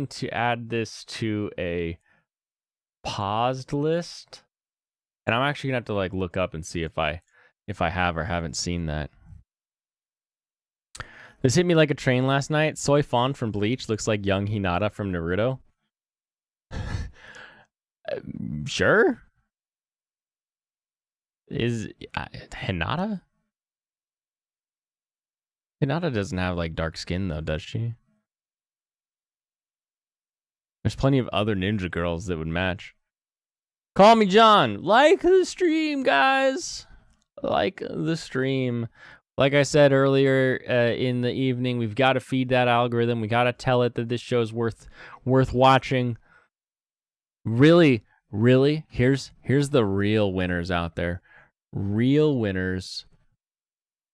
to add this to a paused list, and I'm actually gonna have to like look up and see if I have or haven't seen that. This hit me like a train last night. Soy Fawn from Bleach looks like young Hinata from Naruto. Sure. Is Hinata? Hinata doesn't have like dark skin though, does she? There's plenty of other ninja girls that would match. Call me John. Like the stream, guys. Like the stream. Like I said earlier in the evening, we've got to feed that algorithm. We got to tell it that this show's worth watching. Really, here's the real winners out there. Real winners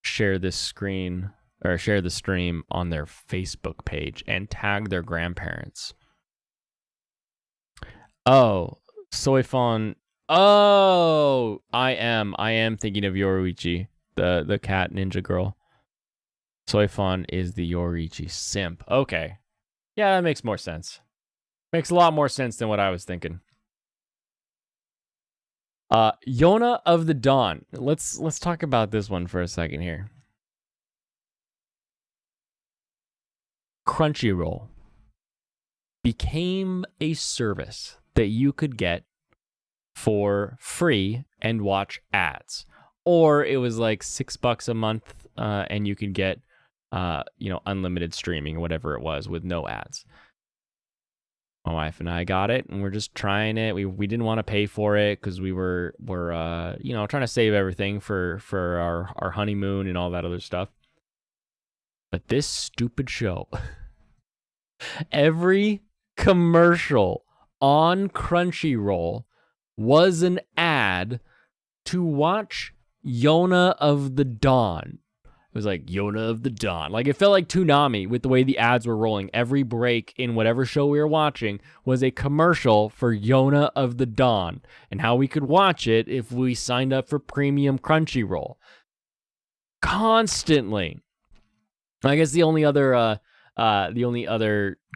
share this screen or share the stream on their Facebook page and tag their grandparents. Oh, Soy Fawn. Oh, I am thinking of Yoruichi, the cat ninja girl. Soy Fawn is the Yoruichi simp. Okay. Yeah, that makes more sense. Makes a lot more sense than what I was thinking. Yona of the Dawn. Let's talk about this one for a second here. Crunchyroll became a service that you could get for free and watch ads, or it was like $6 a month, and you could get, unlimited streaming or whatever it was with no ads. My wife and I got it, and we're just trying it. We didn't want to pay for it because we're trying to save everything for our honeymoon and all that other stuff. But this stupid show, every commercial on Crunchyroll was an ad to watch Yona of the Dawn. It was like Yona of the Dawn. Like it felt like Toonami with the way the ads were rolling. Every break in whatever show we were watching was a commercial for Yona of the Dawn and how we could watch it if we signed up for premium Crunchyroll. Constantly. I guess the only other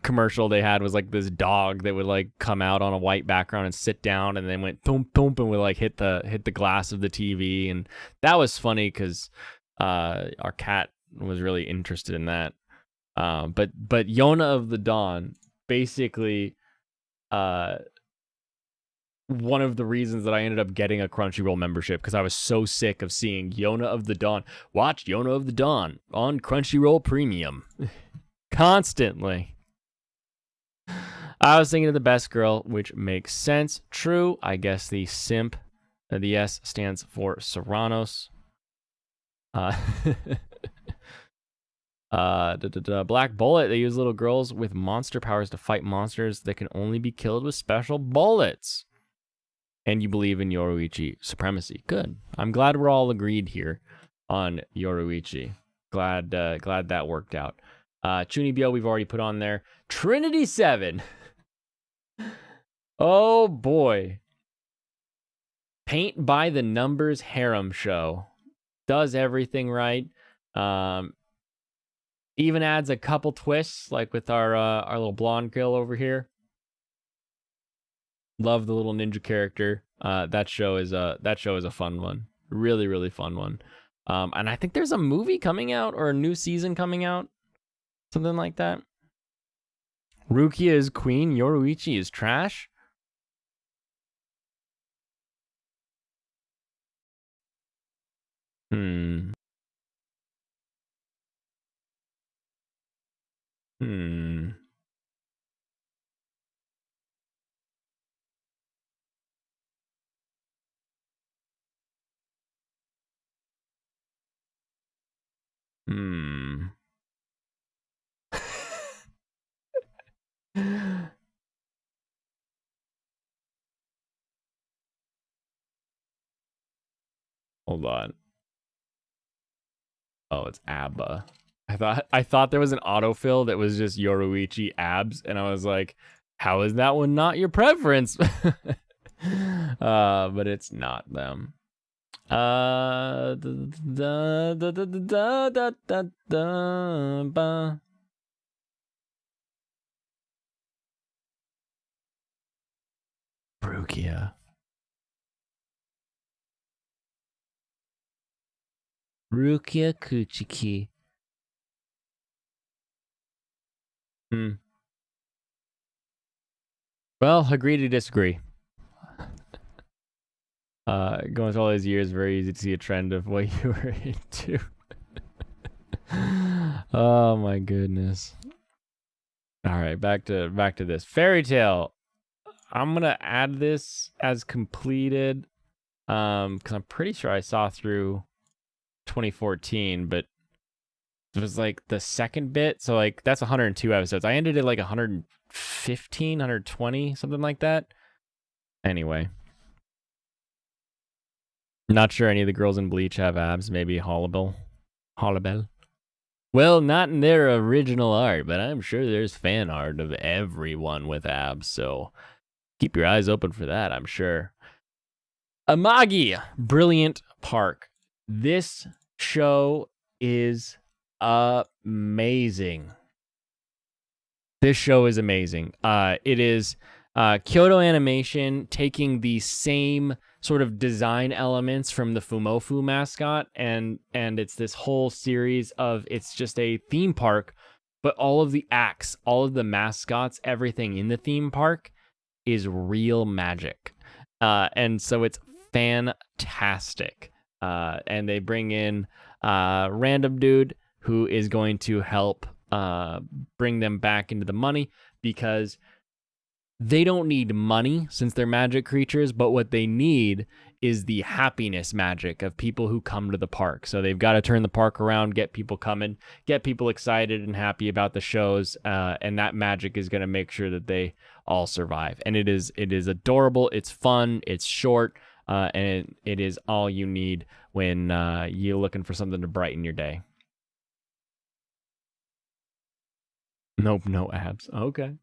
commercial they had was like this dog that would like come out on a white background and sit down and then went thump thump and would like hit the glass of the TV, and that was funny because our cat was really interested in that. But Yona of the Dawn, basically, one of the reasons that I ended up getting a Crunchyroll membership, because I was so sick of seeing Yona of the Dawn. Watch Yona of the Dawn on Crunchyroll Premium. Constantly. I was thinking of the best girl, which makes sense. True. I guess the simp, the S stands for Serranos. Black Bullet. They use little girls with monster powers to fight monsters that can only be killed with special bullets. And you believe in Yoruichi supremacy. Good. I'm glad we're all agreed here on Yoruichi. Glad that worked out. Chunibyo we've already put on there. Trinity 7. Oh boy. paint by the numbers harem show. Does everything right. Even adds a couple twists, like with our little blonde girl over here. Love the little ninja character. That show is a fun one. Really, really fun one. And I think there's a movie coming out or a new season coming out. Something like that. Rukia is queen, Yoruichi is trash. Hmm. Hmm. Hmm. Hold on. Oh, it's ABBA. I thought there was an autofill that was just Yoruichi abs, and I was like, how is that one not your preference? But it's not them. Rukia. Rukia Kuchiki. Well, agree to disagree. Going through all these years, very easy to see a trend of what you were into. Oh my goodness. All right, back to this fairy tale. I'm gonna add this as completed, because I'm pretty sure I saw through 2014, but it was like the second bit, so like that's 102 episodes. I ended at like 115, 120, something like that. Anyway, not sure any of the girls in Bleach have abs. Maybe Hollabell. Well, not in their original art, but I'm sure there's fan art of everyone with abs, so keep your eyes open for that, I'm sure. Amagi, Brilliant Park. This show is amazing. This show is amazing. It is Kyoto Animation taking the same sort of design elements from the Fumofu mascot, and it's this whole series of, it's just a theme park, but all of the acts, all of the mascots, everything in the theme park is real magic. And so it's fantastic. And they bring in random dude who is going to help bring them back into the money, because they don't need money since they're magic creatures, but what they need is the happiness magic of people who come to the park. So they've got to turn the park around, get people coming, get people excited and happy about the shows, and that magic is going to make sure that they all survive. And it is adorable, it's fun, it's short, and it is all you need when you're looking for something to brighten your day. Nope, no abs. Okay.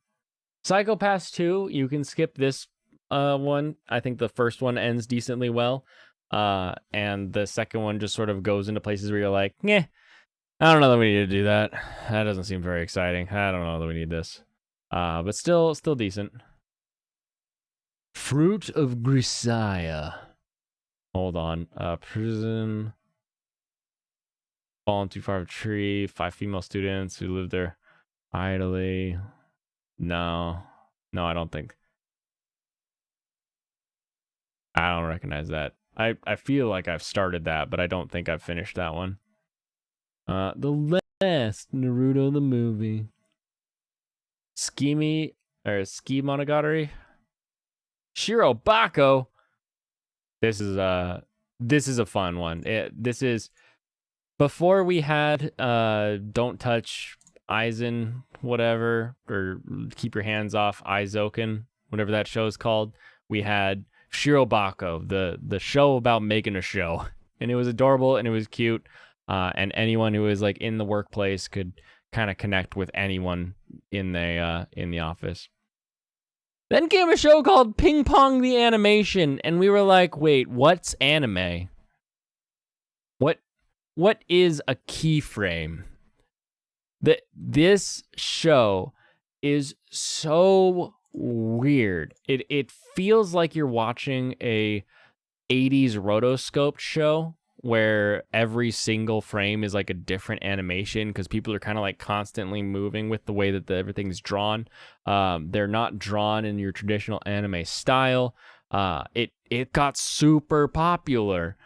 Psycho-Pass 2, you can skip this one. I think the first one ends decently well. And the second one just sort of goes into places where you're like, yeah, I don't know that we need to do that. That doesn't seem very exciting. I don't know that we need this. But still decent. Fruit of Grisaya. Hold on. Prison. Fallen too far of a tree. 5 female students who live there idly. No, I don't think. I don't recognize that. I feel like I've started that, but I don't think I've finished that one. The last Naruto the movie. Ski Monogatari. Shiro Bako. This is a fun one. This is before we had Don't Touch Aizen, whatever, or Keep Your Hands Off Aizoken, whatever that show is called. We had Shirobako, the show about making a show, and it was adorable and it was cute. And anyone who was like in the workplace could kind of connect with anyone in the office. Then came a show called Ping Pong the Animation, and we were like, wait, what's anime? What is a keyframe? This show is so weird. It feels like you're watching a 80s rotoscoped show where every single frame is like a different animation because people are kind of like constantly moving with the way that everything's drawn. They're not drawn in your traditional anime style. It got super popular,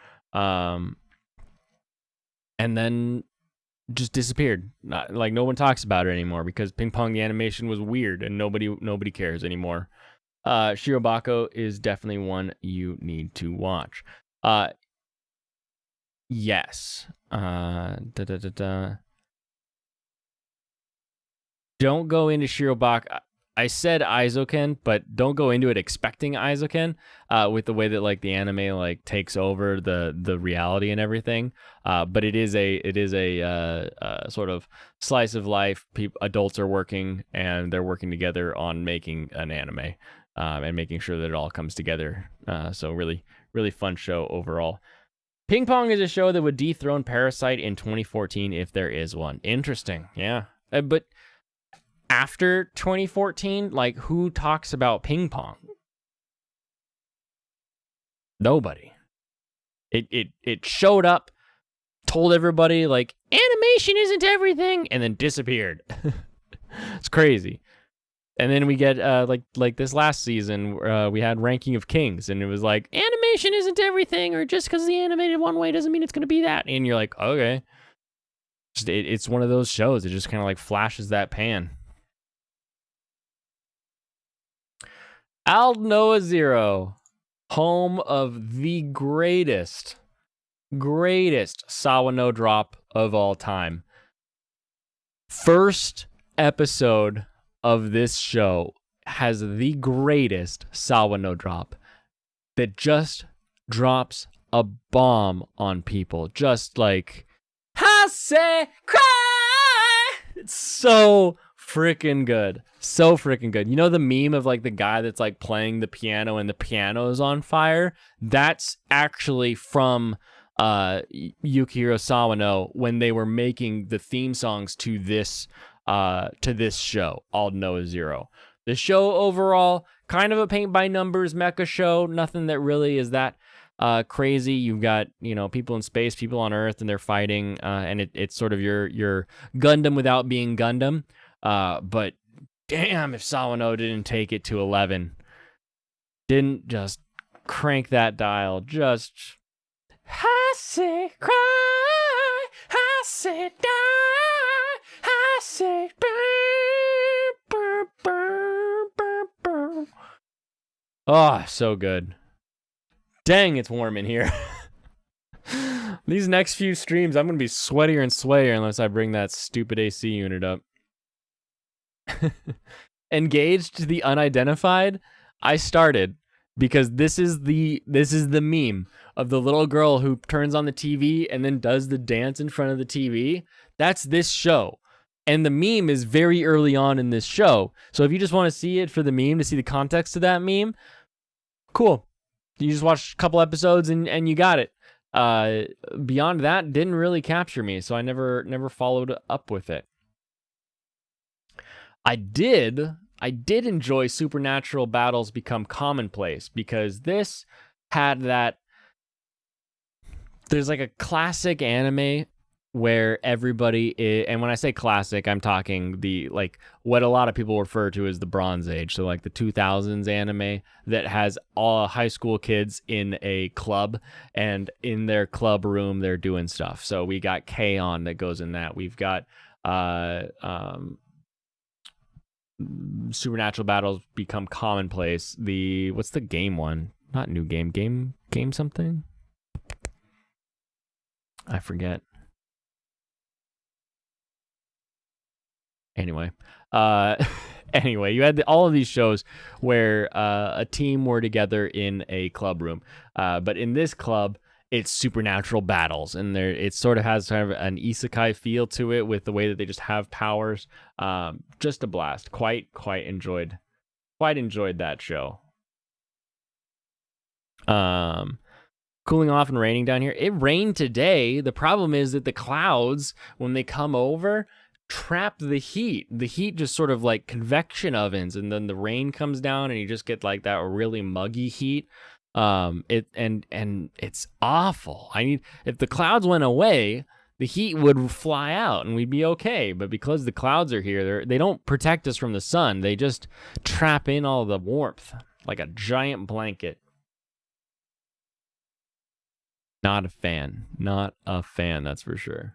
and then just disappeared. Like no one talks about it anymore because Ping Pong the Animation was weird and nobody cares anymore. Shirobako is definitely one you need to watch. Yes. Don't go into Shirobako. I said Aizoken, but don't go into it expecting Aizoken, with the way that like the anime like takes over the reality and everything. But it is a sort of slice of life. Adults are working and they're working together on making an anime, and making sure that it all comes together. So really, really fun show overall. Ping Pong is a show that would dethrone Parasite in 2014 if there is one. Interesting, yeah. But after 2014, like, who talks about ping pong? Nobody. It showed up, told everybody, like, animation isn't everything, and then disappeared. It's crazy. And then we get, like this last season, we had Ranking of Kings, and it was like, animation isn't everything, or just because the animated one way doesn't mean it's going to be that. And you're like, okay. It's one of those shows. It just kind of, like, flashes that pan. Aldnoah Zero, home of the greatest Sawano drop of all time. First episode of this show has the greatest Sawano drop that just drops a bomb on people. Just like, Hase cry! It's so freaking good. So freaking good. You know the meme of like the guy that's like playing the piano and the piano is on fire? That's actually from Yukihiro Sawano when they were making the theme songs to this show, Aldnoah Zero. The show overall, kind of a paint by numbers mecha show. Nothing that really is that crazy. You've got, you know, people in space, people on Earth, and they're fighting, and it's sort of your Gundam without being Gundam. But damn, if Sawano didn't take it to 11, didn't just crank that dial, just Hase cry, Hase die, Hase burn, burn, burn, burn. Oh, so good. Dang, it's warm in here. These next few streams, I'm going to be sweatier and sweatier unless I bring that stupid AC unit up. Engaged the unidentified. I started because this is the meme of the little girl who turns on the TV and then does the dance in front of the TV. That's this show. And the meme is very early on in this show. So if you just want to see it for the meme, to see the context of that meme, cool. You just watch a couple episodes and you got it. Beyond that, didn't really capture me, so I never followed up with it. I did enjoy Supernatural Battles Become Commonplace because this had that. There's like a classic anime where everybody is, and when I say classic, I'm talking the like what a lot of people refer to as the Bronze Age, so like the 2000s anime that has all high school kids in a club, and in their club room they're doing stuff. So we got K-On! That goes in that. We've got Supernatural Battles Become Commonplace. What's the game one? Not new game something? I forget. Anyway, you had all of these shows where a team were together in a club room, but in this club, it's supernatural battles, and it sort of has kind of an isekai feel to it with the way that they just have powers. Just a blast. Quite enjoyed quite enjoyed that show. Cooling off and raining down here. It rained today. The problem is that the clouds, when they come over, trap the heat. The heat just sort of like convection ovens, and then the rain comes down and you just get like that really muggy heat. It's awful. If the clouds went away, the heat would fly out and we'd be okay. But because the clouds are here, they don't protect us from the sun. They just trap in all the warmth like a giant blanket. Not a fan. Not a fan, that's for sure.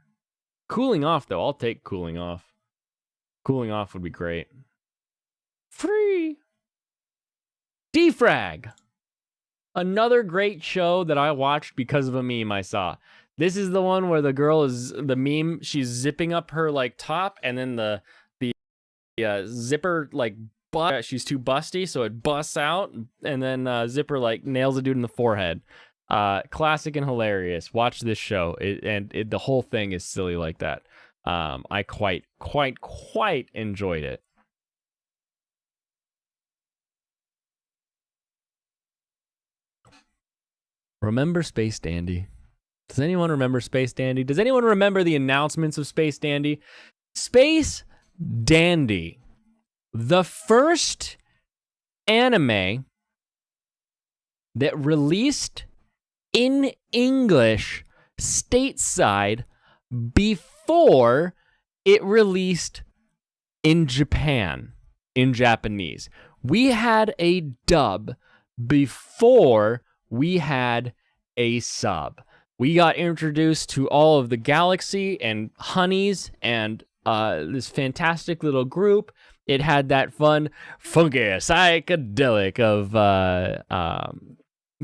Cooling off, though. I'll take cooling off. Cooling off would be great. Free. Defrag. Another great show that I watched because of a meme I saw. This is the one where the girl is, the meme, she's zipping up her like top, and then the zipper like butt, she's too busty, so it busts out, and then zipper like nails a dude in the forehead. Classic and hilarious. Watch this show. The whole thing is silly like that. I quite enjoyed it. Remember Space Dandy? Does anyone remember Space Dandy? Does anyone remember the announcements of Space Dandy? Space Dandy, the first anime that released in English stateside before it released in Japan, in Japanese. We had a dub before we had a sub. We got introduced to all of the galaxy and honeys and this fantastic little group. It had that fun, funky, psychedelic of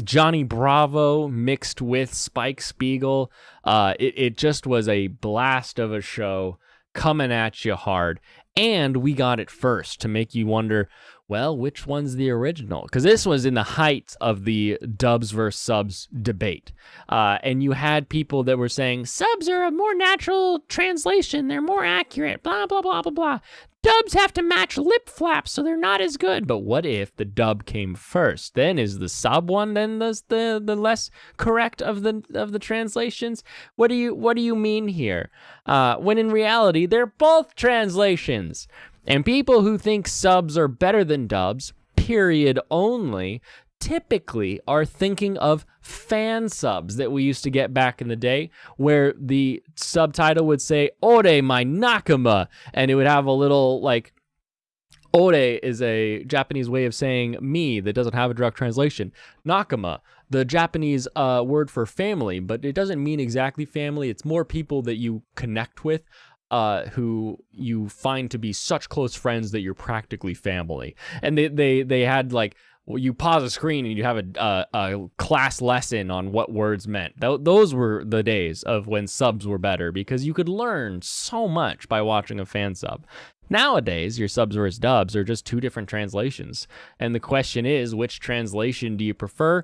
Johnny Bravo mixed with Spike Spiegel. It just was a blast of a show coming at you hard. And we got it first to make you wonder, well, which one's the original? Because this was in the height of the dubs versus subs debate. And you had people that were saying, subs are a more natural translation. They're more accurate, blah, blah, blah, blah, blah. Dubs have to match lip flaps, so they're not as good. But what if the dub came first? Then is the sub one then the less correct of the translations? What do you mean here? When in reality, they're both translations. And people who think subs are better than dubs, period only, typically are thinking of fan subs that we used to get back in the day, where the subtitle would say, Ore my nakama, and it would have a little, like, Ore is a Japanese way of saying me that doesn't have a direct translation. Nakama, the Japanese word for family, but it doesn't mean exactly family. It's more people that you connect with, who you find to be such close friends that you're practically family. And they had, like, well, you pause a screen and you have a class lesson on what words meant. Those were the days of when subs were better, because you could learn so much by watching a fan sub. Nowadays, your subs versus dubs are just two different translations. And the question is, which translation do you prefer,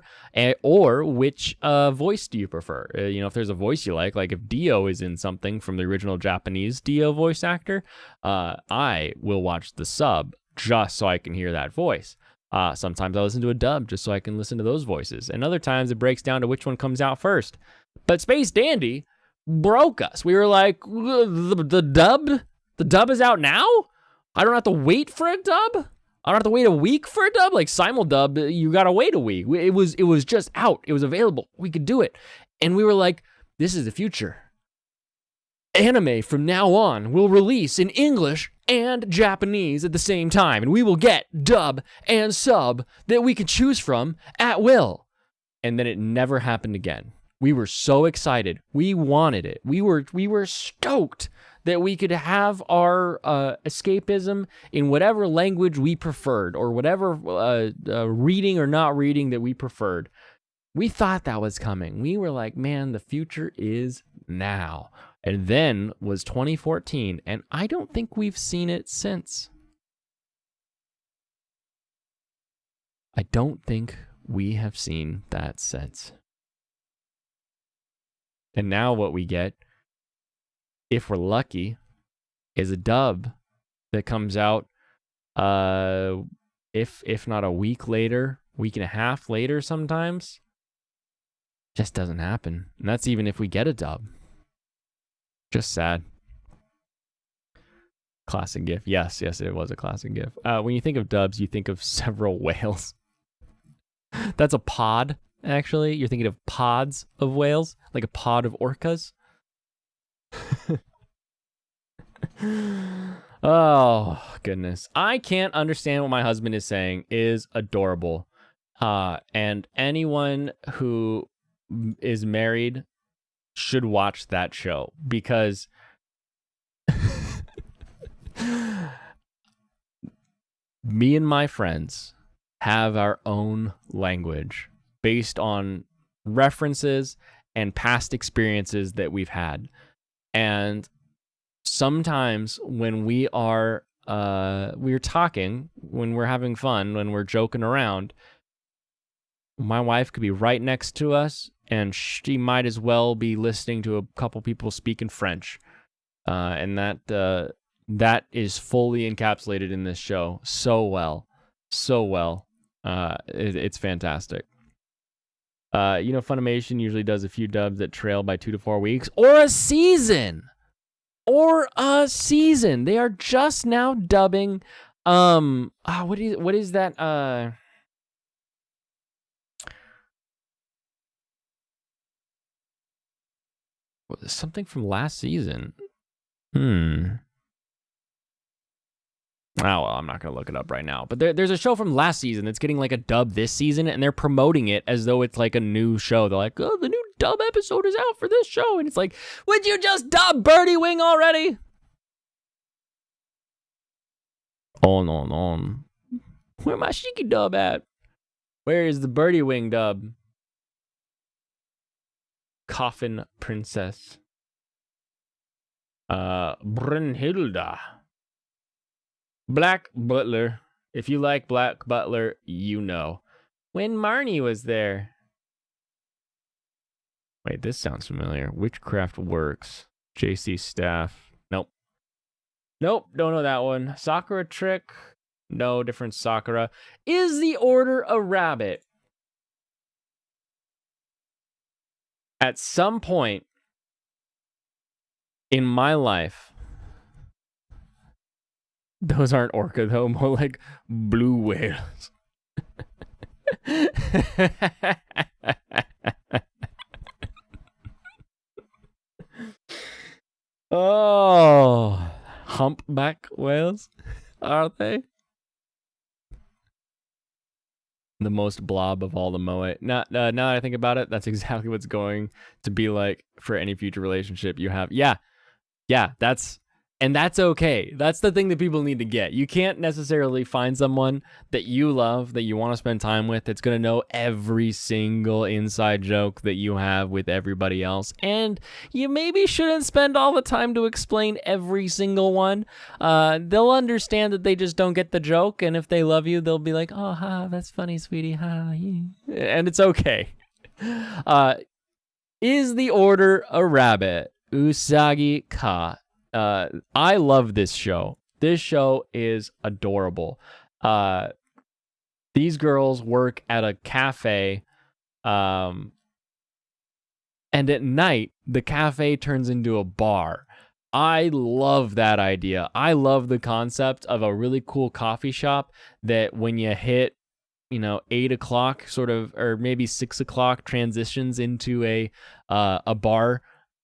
or which voice do you prefer? If there's a voice you like if Dio is in something from the original Japanese Dio voice actor, I will watch the sub just so I can hear that voice. Sometimes I listen to a dub just so I can listen to those voices. And other times it breaks down to which one comes out first. But Space Dandy broke us. We were like, the dub is out now? I don't have to wait for a dub? I don't have to wait a week for a dub? Like simuldub, you gotta wait a week. It was just out. It was available. We could do it. And we were like, this is the future. Anime from now on will release in English and Japanese at the same time, and we will get dub and sub that we can choose from at will. And then it never happened again. We were so excited. We wanted it. We were stoked that we could have our escapism in whatever language we preferred, or whatever reading or not reading that we preferred. We thought that was coming. We were like, man, the future is now. And then was 2014, and I don't think we've seen it since. I don't think we have seen that since. And now what we get, if we're lucky, is a dub that comes out if not a week later, week and a half later sometimes. Just doesn't happen. And that's even if we get a dub. Just sad. Classic GIF. Yes, it was a classic GIF. When you think of dubs, you think of several whales. That's a pod, actually. You're thinking of pods of whales, like a pod of orcas. Oh, goodness. I can't understand what my husband is saying is adorable. And anyone who is married should watch that show because me and my friends have our own language based on references and past experiences that we've had. And sometimes when we're talking, when we're having fun, when we're joking around, my wife could be right next to us and she might as well be listening to a couple people speak in French. And that is fully encapsulated in this show so well. It's fantastic. Funimation usually does a few dubs that trail by 2 to 4 weeks or a season. They are just now dubbing. What is that? Something from last season. Oh, well, I'm not going to look it up right now. But there's a show from last season that's getting like a dub this season, and they're promoting it as though it's like a new show. They're like, oh, the new dub episode is out for this show. And it's like, would you just dub Birdie Wing already? On. Where my Shiki dub at? Where is the Birdie Wing dub? Coffin Princess. Brunhilda. Black Butler. If you like Black Butler, you know. When Marnie was there. Wait, this sounds familiar. Witchcraft Works. JC Staff. Nope, don't know that one. Sakura Trick. No, different Sakura. Is the Order a Rabbit? At some point in my life, those aren't orca though, more like blue whales. Oh, humpback whales, are they? The most blob of all the moe. Now that I think about it, that's exactly what's going to be like for any future relationship you have. Yeah, that's okay. That's the thing that people need to get. You can't necessarily find someone that you love, that you want to spend time with, that's going to know every single inside joke that you have with everybody else. And you maybe shouldn't spend all the time to explain every single one. They'll understand that they just don't get the joke. And if they love you, they'll be like, oh, ha, that's funny, sweetie. Ha, yeah. And it's okay. Is the Order a Rabbit? Usagi Ka. I love this show. This show is adorable. These girls work at a cafe, and at night, the cafe turns into a bar. I love that idea. I love the concept of a really cool coffee shop that when you hit, 8 o'clock sort of, or maybe 6 o'clock transitions into a bar.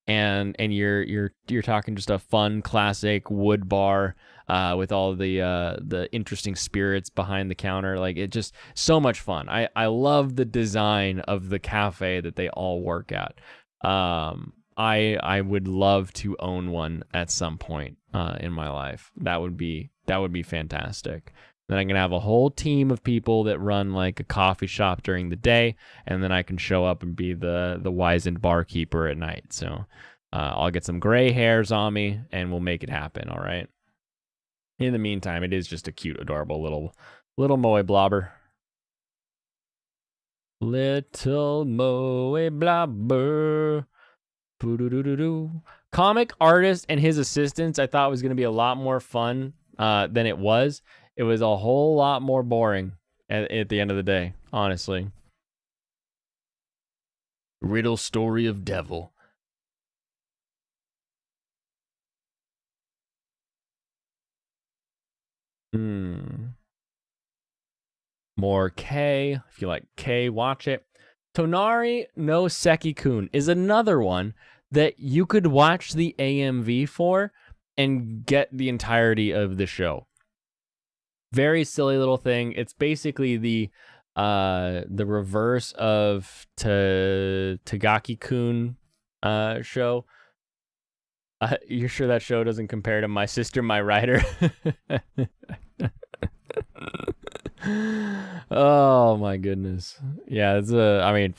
And you're talking just a fun classic wood bar with all the interesting spirits behind the counter. Like, it just so much fun. I love the design of the cafe that they all work at. I would love to own one at some point in my life. That would be fantastic. Then I'm going to have a whole team of people that run like a coffee shop during the day, and then I can show up and be the wizened barkeeper at night. So I'll get some gray hairs on me, and we'll make it happen, all right? In the meantime, it is just a cute, adorable little moe blobber. Little moe blobber. Comic artist and his assistants I thought was going to be a lot more fun than it was. it was a whole lot more boring at the end of the day, honestly. Riddle story of devil. More K. If you like K, watch it. Tonari no Seki-kun is another one that you could watch the AMV for and get the entirety of the show. Very silly little thing. It's basically the reverse of Tagaki-kun show. You're sure that show doesn't compare to My Sister, My Writer? Oh my goodness. Yeah, it's I mean,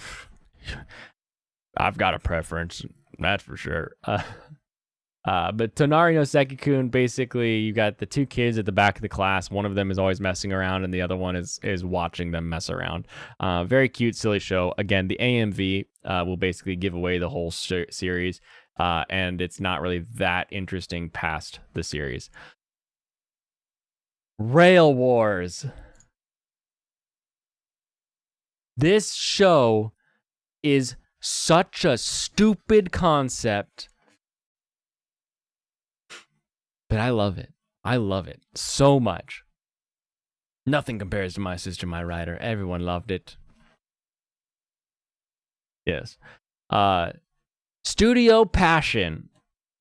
I've got a preference, that's for sure. But Tonari no Seki-kun, basically, you got the two kids at the back of the class. One of them is always messing around, and the other one is watching them mess around. Very cute, silly show. Again, the AMV will basically give away the whole series, and it's not really that interesting past the series. Rail Wars. This show is such a stupid concept, but I love it. I love it so much. Nothing compares to My Sister, My Writer. Everyone loved it. Yes. Studio Passion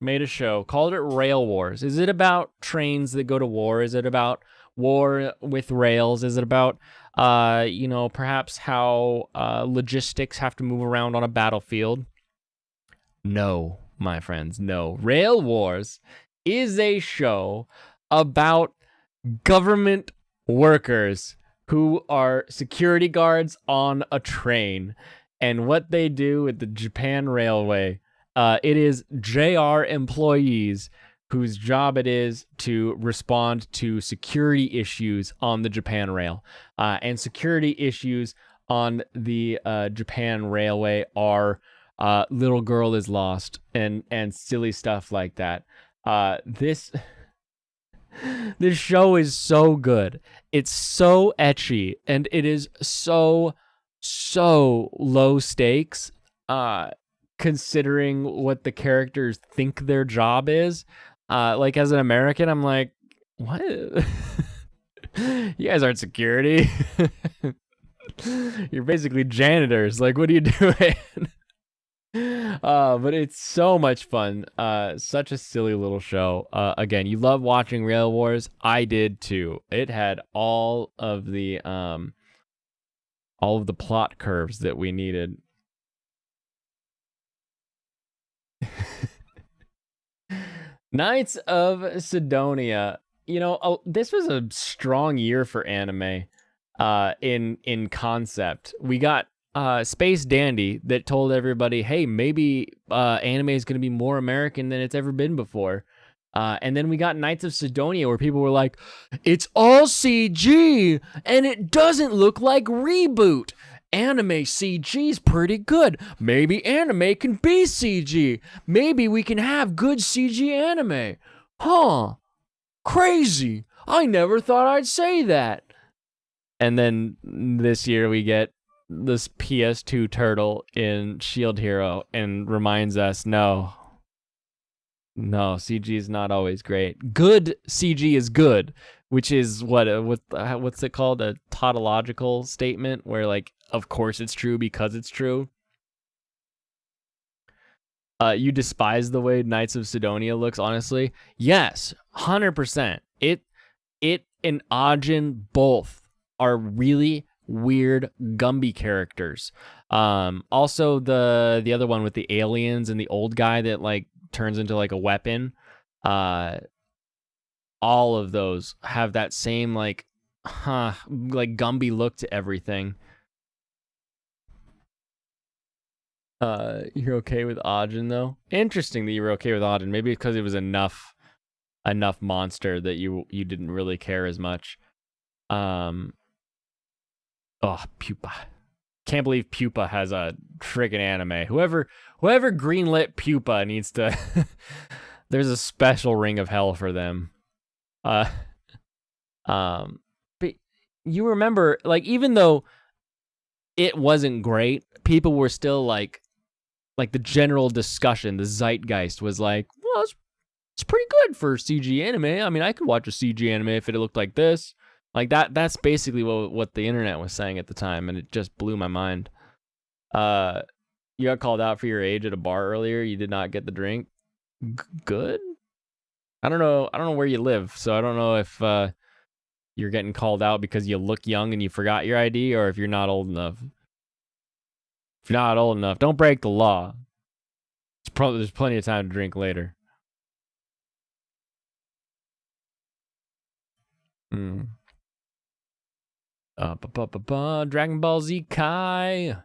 made a show, called it Rail Wars. Is it about trains that go to war? Is it about war with rails? Is it about, perhaps how logistics have to move around on a battlefield? No, my friends, no. Rail Wars is a show about government workers who are security guards on a train and what they do at the Japan Railway. It is JR employees whose job it is to respond to security issues on the Japan Rail. And security issues on the Japan Railway are little girl is lost and silly stuff like that. This show is so good. It's so ecchi, and it is so low stakes, considering what the characters think their job is. Like, as an American, I'm like, what? You guys aren't security. You're basically janitors. Like, what are you doing? But it's so much fun. Such a silly little show. Again, you love watching Rail Wars. I did too. It had all of the plot curves that we needed. Knights of Sidonia. This was a strong year for anime. In concept, we got Space Dandy that told everybody, hey, maybe anime is going to be more American than it's ever been before. And then we got Knights of Sidonia, where people were like, it's all CG and it doesn't look like Reboot. Anime CG's pretty good. Maybe anime can be CG. Maybe we can have good CG anime. Huh. Crazy. I never thought I'd say that. And then this year we get this PS2 turtle in Shield Hero and reminds us, no, CG is not always great. Good CG is good, which is what's it called? A tautological statement where, like, of course it's true because it's true. You despise the way Knights of Sidonia looks, honestly? Yes, 100%. It and Ajin both are really weird Gumby characters. Also the other one with the aliens and the old guy that like turns into like a weapon. All of those have that same like Gumby look to everything. You're okay with Ajin though? Interesting that you were okay with Ajin. Maybe because it was enough monster that you didn't really care as much. Oh, Pupa. Can't believe Pupa has a friggin' anime. Whoever greenlit Pupa needs to... There's a special ring of hell for them. But you remember, like, even though it wasn't great, people were still like the general discussion, the zeitgeist was like, well, it's pretty good for CG anime. I mean, I could watch a CG anime if it looked like this. Like that's basically what the internet was saying at the time, and it just blew my mind. You got called out for your age at a bar earlier. You did not get the drink. Good. I don't know where you live, so I don't know if you're getting called out because you look young and you forgot your ID, or if you're not old enough. If you're not old enough, don't break the law. There's plenty of time to drink later. Dragon Ball Z Kai.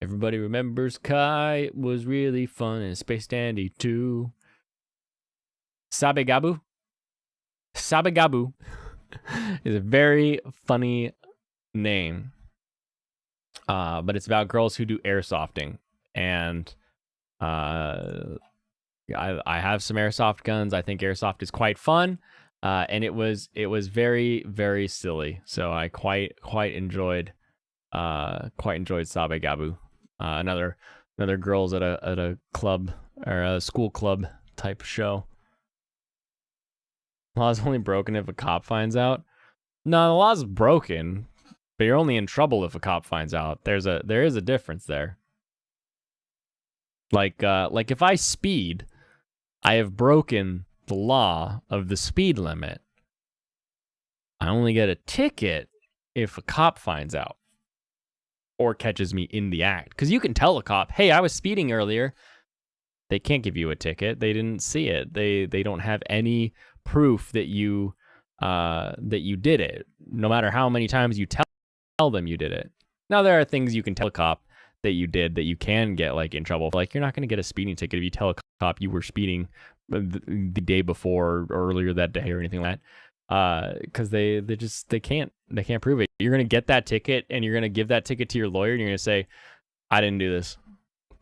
Everybody remembers Kai. It was really fun, and Space Dandy too. Sabegabu is a very funny name. But it's about girls who do airsofting, and I have some airsoft guns. I think airsoft is quite fun, and it was very, very silly. So I quite enjoyed Sabegabu. Another girls at a club or a school club type show. Law's only broken if a cop finds out. No, the law's broken, but you're only in trouble if a cop finds out. There is a difference there. Like if I speed, I have broken the law of the speed limit. I only get a ticket if a cop finds out or catches me in the act. Because you can tell a cop, hey, I was speeding earlier. They can't give you a ticket. They didn't see it. They don't have any proof that you did it, no matter how many times you tell them you did it. Now, there are things you can tell a cop that you did that you can get like in trouble. Like, you're not going to get a speeding ticket if you tell a cop you were speeding the day before or earlier that day or anything like that, because they can't prove it. You're going to get that ticket, and you're going to give that ticket to your lawyer, and you're going to say, I didn't do this.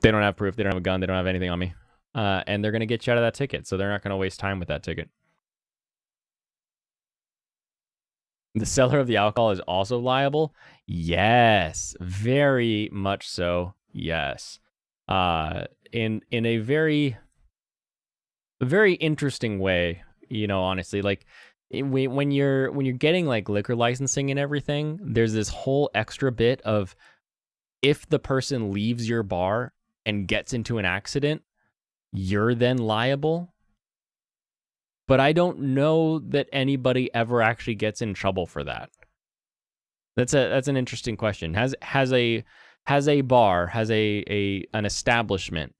They don't have proof. They don't have a gun. They don't have anything on me. And they're going to get you out of that ticket. So they're not going to waste time with that ticket. The seller of the alcohol is also liable. Yes, very much so. Yes. In a very interesting way, honestly, like when you're getting like liquor licensing and everything, there's this whole extra bit of, if the person leaves your bar and gets into an accident, you're then liable. But I don't know that anybody ever actually gets in trouble for that. That's an interesting question. Has an establishment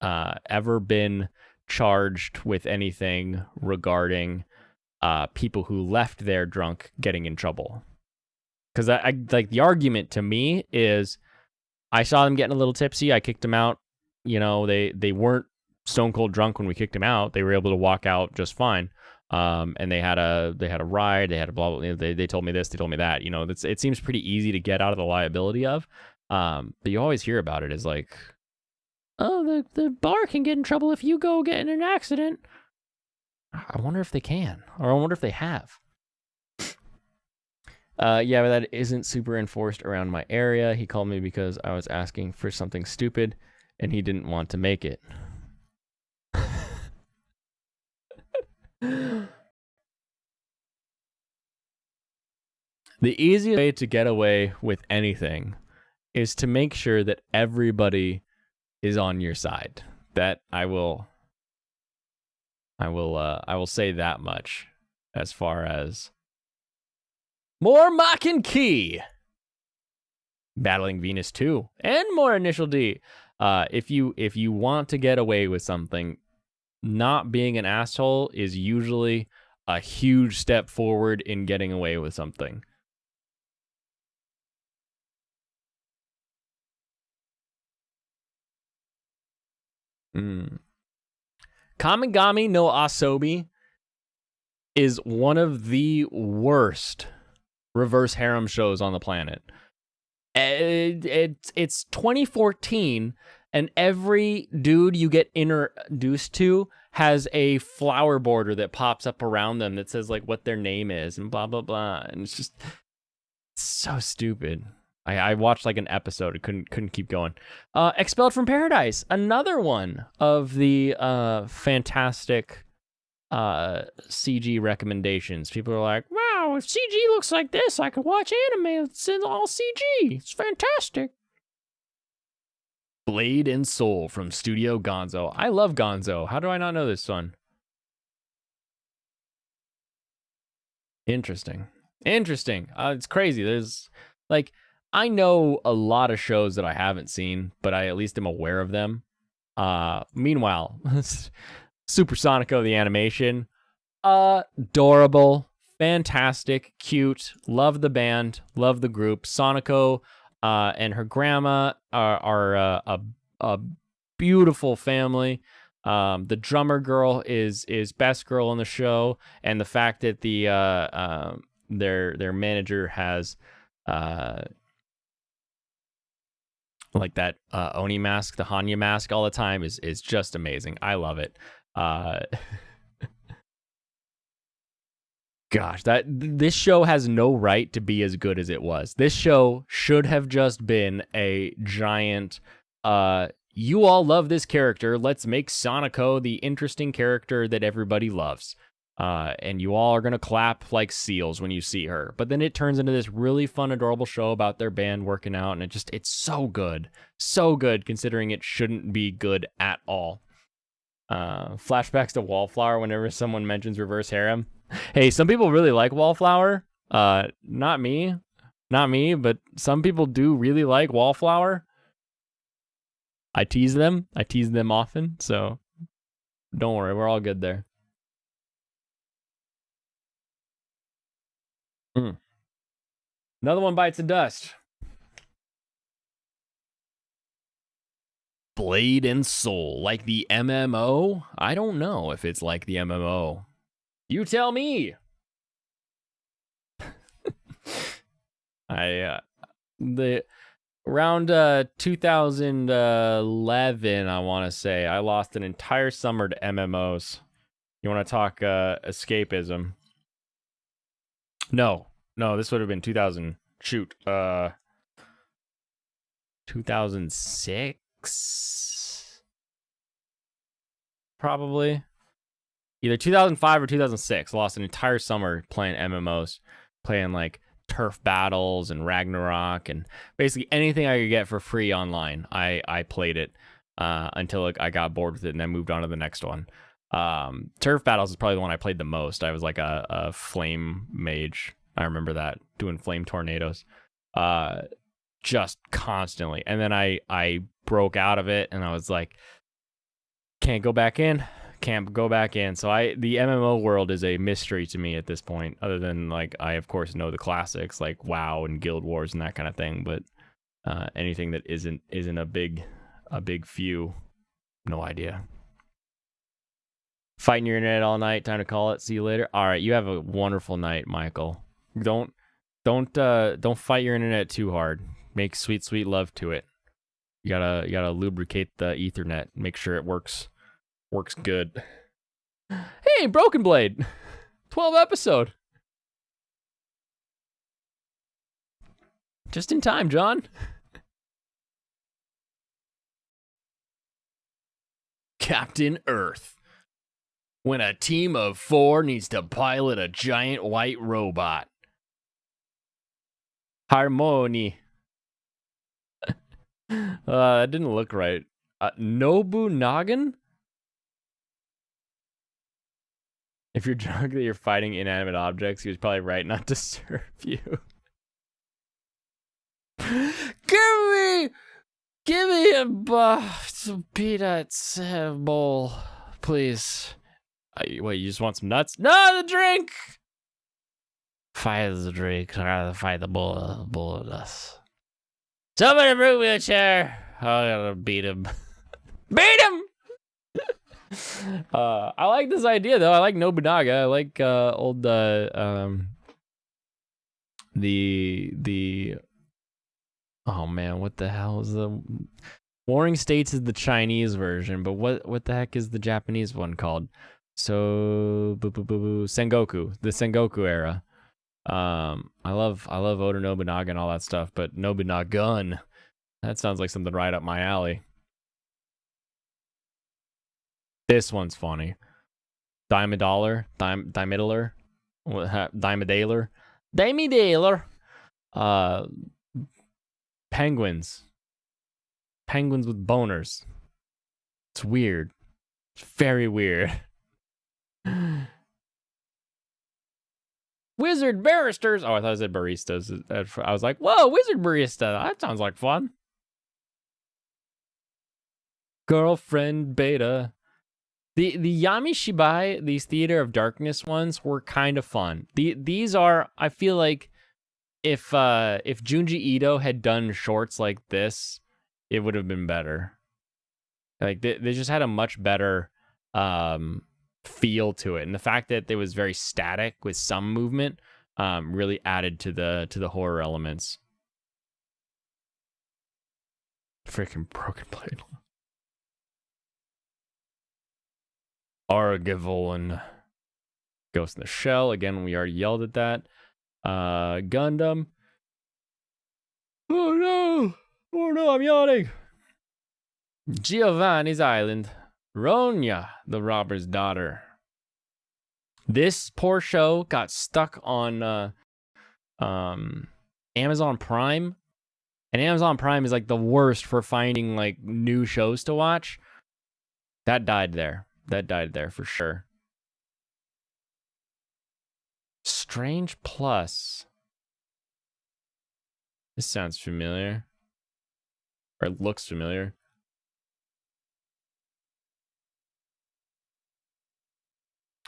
ever been charged with anything regarding people who left there drunk getting in trouble? Because I like, the argument to me is, I saw them getting a little tipsy. I kicked them out. They weren't stone cold drunk when we kicked them out. They were able to walk out just fine. And they had a ride. They had a blah blah. They told me this. They told me that. It seems pretty easy to get out of the liability of. But you always hear about it as like, oh, the bar can get in trouble if you go get in an accident. I wonder if they can, or I wonder if they have. Yeah, but that isn't super enforced around my area. He called me because I was asking for something stupid, and he didn't want to make it. The easiest way to get away with anything is to make sure that everybody is on your side. That I will say that much, as far as more Mach and Key, Battling Venus 2, and more Initial D. If you want to get away with something, not being an asshole is usually a huge step forward in getting away with something. Kamigami no Asobi is one of the worst reverse harem shows on the planet. It's 2014, And every dude you get introduced to has a flower border that pops up around them that says like what their name is and blah blah blah. And it's just so stupid. I watched like an episode. I couldn't keep going. Expelled from Paradise, another one of the fantastic CG recommendations. People are like, wow, if CG looks like this, I could watch anime. It's in all CG. It's fantastic. Blade and Soul from Studio Gonzo. I love Gonzo. How do I not know this one? Interesting. It's crazy. There's like, I know a lot of shows that I haven't seen, but I at least am aware of them. Meanwhile, Supersonico the animation, adorable, fantastic, cute. Love the band, love the group. Sonico and her grandma are a beautiful family. The drummer girl is best girl on the show, and the fact that the their manager has like that Oni mask, the Hanya mask all the time is just amazing. I love it. Gosh, this show has no right to be as good as it was. This show should have just been a giant you all love this character, let's make Sonico the interesting character that everybody loves. And you all are going to clap like seals when you see her. But then it turns into this really fun, adorable show about their band working out. And it's so good. So good, considering it shouldn't be good at all. Flashbacks to Wallflower whenever someone mentions reverse harem. Hey, some people really like Wallflower. Not me, but some people do really like Wallflower. I tease them often, so don't worry, we're all good there. Another one bites the dust. Blade and Soul, like the MMO? I don't know if it's like the MMO. You tell me. Around 2011, I want to say, I lost an entire summer to MMOs. You want to talk escapism? No, this would have been 2006? Probably. Either 2005 or 2006. I lost an entire summer playing MMOs, playing like turf battles and Ragnarok and basically anything I could get for free online. I played it until I got bored with it and then moved on to the next one. Turf battles is probably the one I played the most. I was like a flame mage. I remember that, doing flame tornadoes just constantly. And then I broke out of it and I was like, can't go back in. So the MMO world is a mystery to me at this point, other than like I of course know the classics like WoW and Guild Wars and that kind of thing, but anything that isn't a big few, no idea. Fighting your internet all night, time to call it. See you later. All right, you have a wonderful night, Michael. Don't fight your internet too hard. Make sweet love to it. You gotta lubricate the Ethernet. Make sure it works good. Hey, Broken Blade, 12 episode. Just in time, John. Captain Earth. When a team of 4 needs to pilot a giant white robot. Harmony. That didn't look right. Nobunagan? If you're drunk that you're fighting inanimate objects, he was probably right not to serve you. Give me some peanuts bowl, please. Wait, you just want some nuts? No, the drink! Fight the drink, I'd rather fight the bowl of nuts. Somebody bring me a chair. I gotta beat him. Beat him! I like this idea though. I like Nobunaga. I like old the oh man, what the hell is Warring States is the Chinese version, but what the heck is the Japanese one called? So Sengoku, the Sengoku era. I love Oda Nobunaga and all that stuff, but Nobunagun, that sounds like something right up my alley. This one's funny. Dimadaler. Penguins. Penguins with boners. It's weird. It's very weird. Wizard barristers. Oh, I thought I said baristas. I was like, whoa, wizard barista. That sounds like fun. Girlfriend beta. The Yami Shibai, these Theater of Darkness ones were kind of fun. These are, I feel like, if Junji Ito had done shorts like this, it would have been better. Like they just had a much better feel to it, and the fact that it was very static with some movement really added to the horror elements. Freaking broken blade. Argivolin. Ghost in the Shell. Again, we already yelled at that. Gundam. Oh no, I'm yawning. Giovanni's Island. Ronya, the robber's daughter. This poor show got stuck on Amazon Prime. And Amazon Prime is like the worst for finding like new shows to watch. That died there. That died there for sure. Strange Plus. This sounds familiar. Or it looks familiar.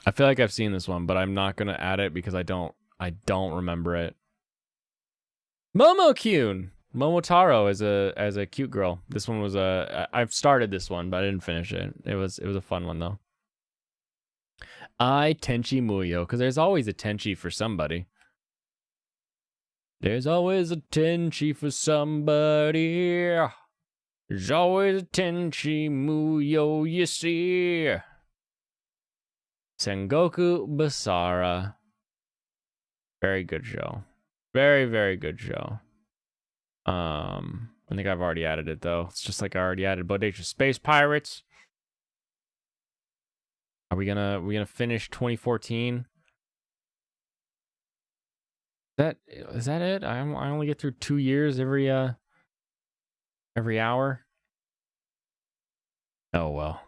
I feel like I've seen this one, but I'm not gonna add it because I don't remember it. Momo-kyun. Momotaro as a cute girl. This one was I've started this one, but I didn't finish it. It was a fun one though. Tenchi Muyo, because there's always a Tenchi for somebody. There's always a Tenchi for somebody. There's always a Tenchi Muyo, you see. Sengoku Basara. Very good show. Very, very good show. I think I've already added it though. It's just like I already added Bodacious Space Pirates. Are we gonna finish 2014? Is that it? I only get through 2 years every hour. Oh well.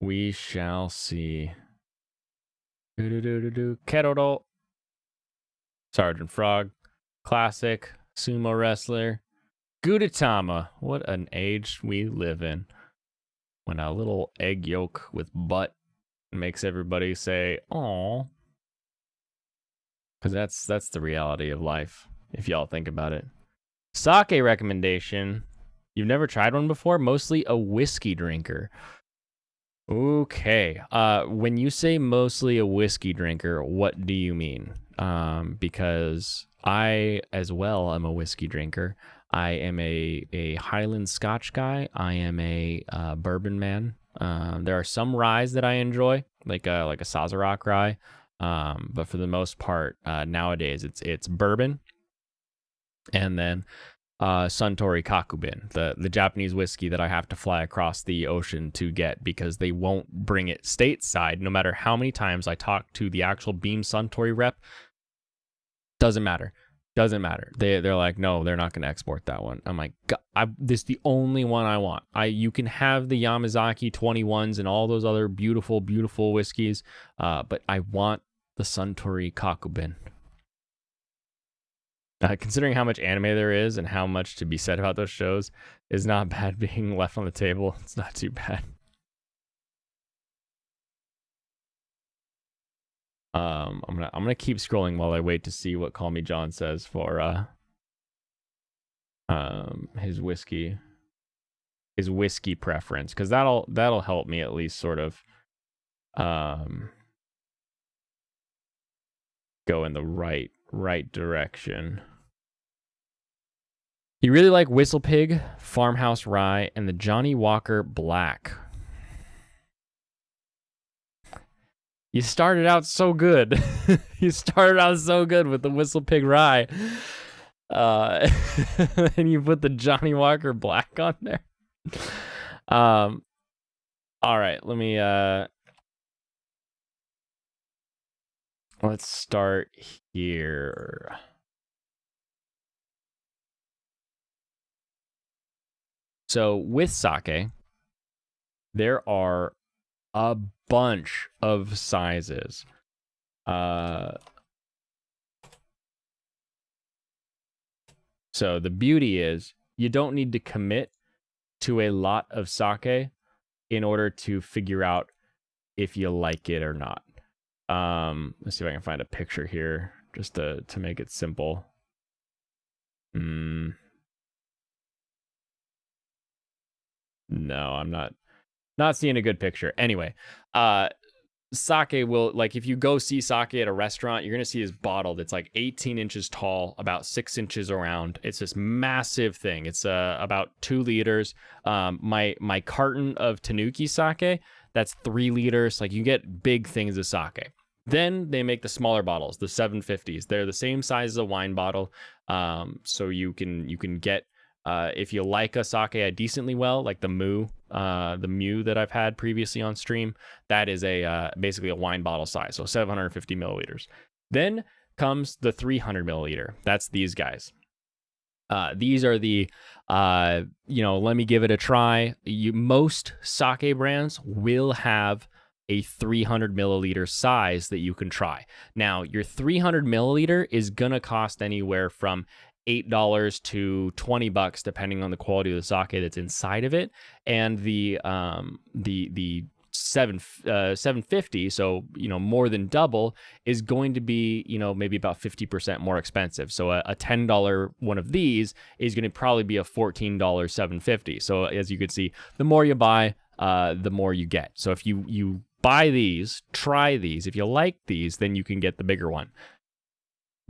We shall see. Kerodo. Sergeant Frog. Classic. Sumo wrestler. Gudetama. What an age we live in. When a little egg yolk with butt makes everybody say, "Aw." Because that's the reality of life, if y'all think about it. Sake recommendation. You've never tried one before? Mostly a whiskey drinker. Okay. When you say mostly a whiskey drinker, what do you mean? Because I, as well, am a whiskey drinker. I am a Highland Scotch guy. I am a bourbon man. There are some ryes that I enjoy, like a Sazerac rye. But for the most part, nowadays it's bourbon, and then Suntory Kakubin, the Japanese whiskey that I have to fly across the ocean to get because they won't bring it stateside. No matter how many times I talk to the actual Beam Suntory rep, doesn't matter. Doesn't matter. They're like, no, they're not going to export that one. I'm like, this is the only one I want. You can have the Yamazaki 21s and all those other beautiful, beautiful whiskeys, but I want the Suntory Kakubin. Considering how much anime there is and how much to be said about those shows, is not bad being left on the table. It's not too bad. I'm gonna keep scrolling while I wait to see what Call Me John says for his whiskey preference, because that'll help me at least sort of go in the right direction. You really like Whistle Pig, Farmhouse Rye, and the Johnny Walker Black. You started out so good. You started out so good with the Whistle Pig Rye. And you put the Johnny Walker Black on there. All right, let me let's start here. So with sake, there are a bunch of sizes. So the beauty is you don't need to commit to a lot of sake in order to figure out if you like it or not. Let's see if I can find a picture here just to make it simple. No, I'm not seeing a good picture. Anyway, sake will, like, if you go see sake at a restaurant, you're gonna see this bottle that's like 18 inches tall, about 6 inches around. It's this massive thing. It's about 2 liters. My carton of Tanuki sake, that's 3 liters. Like, you get big things of sake. Then they make the smaller bottles, the 750s. They're the same size as a wine bottle. So you can get, if you like a sake decently well, like the Mu that I've had previously on stream, that is a basically a wine bottle size, so 750 milliliters. Then comes the 300 milliliter. That's these guys. These are the, let me give it a try. Most sake brands will have a 300 milliliter size that you can try. Now, your 300 milliliter is gonna cost anywhere from $8 to $20, depending on the quality of the sake that's inside of it, and the 750, so more than double, is going to be maybe about 50% more expensive. So a $10 one of these is going to probably be a $14 750. So as you can see, the more you buy, the more you get. So if you buy these, try these. If you like these, then you can get the bigger one.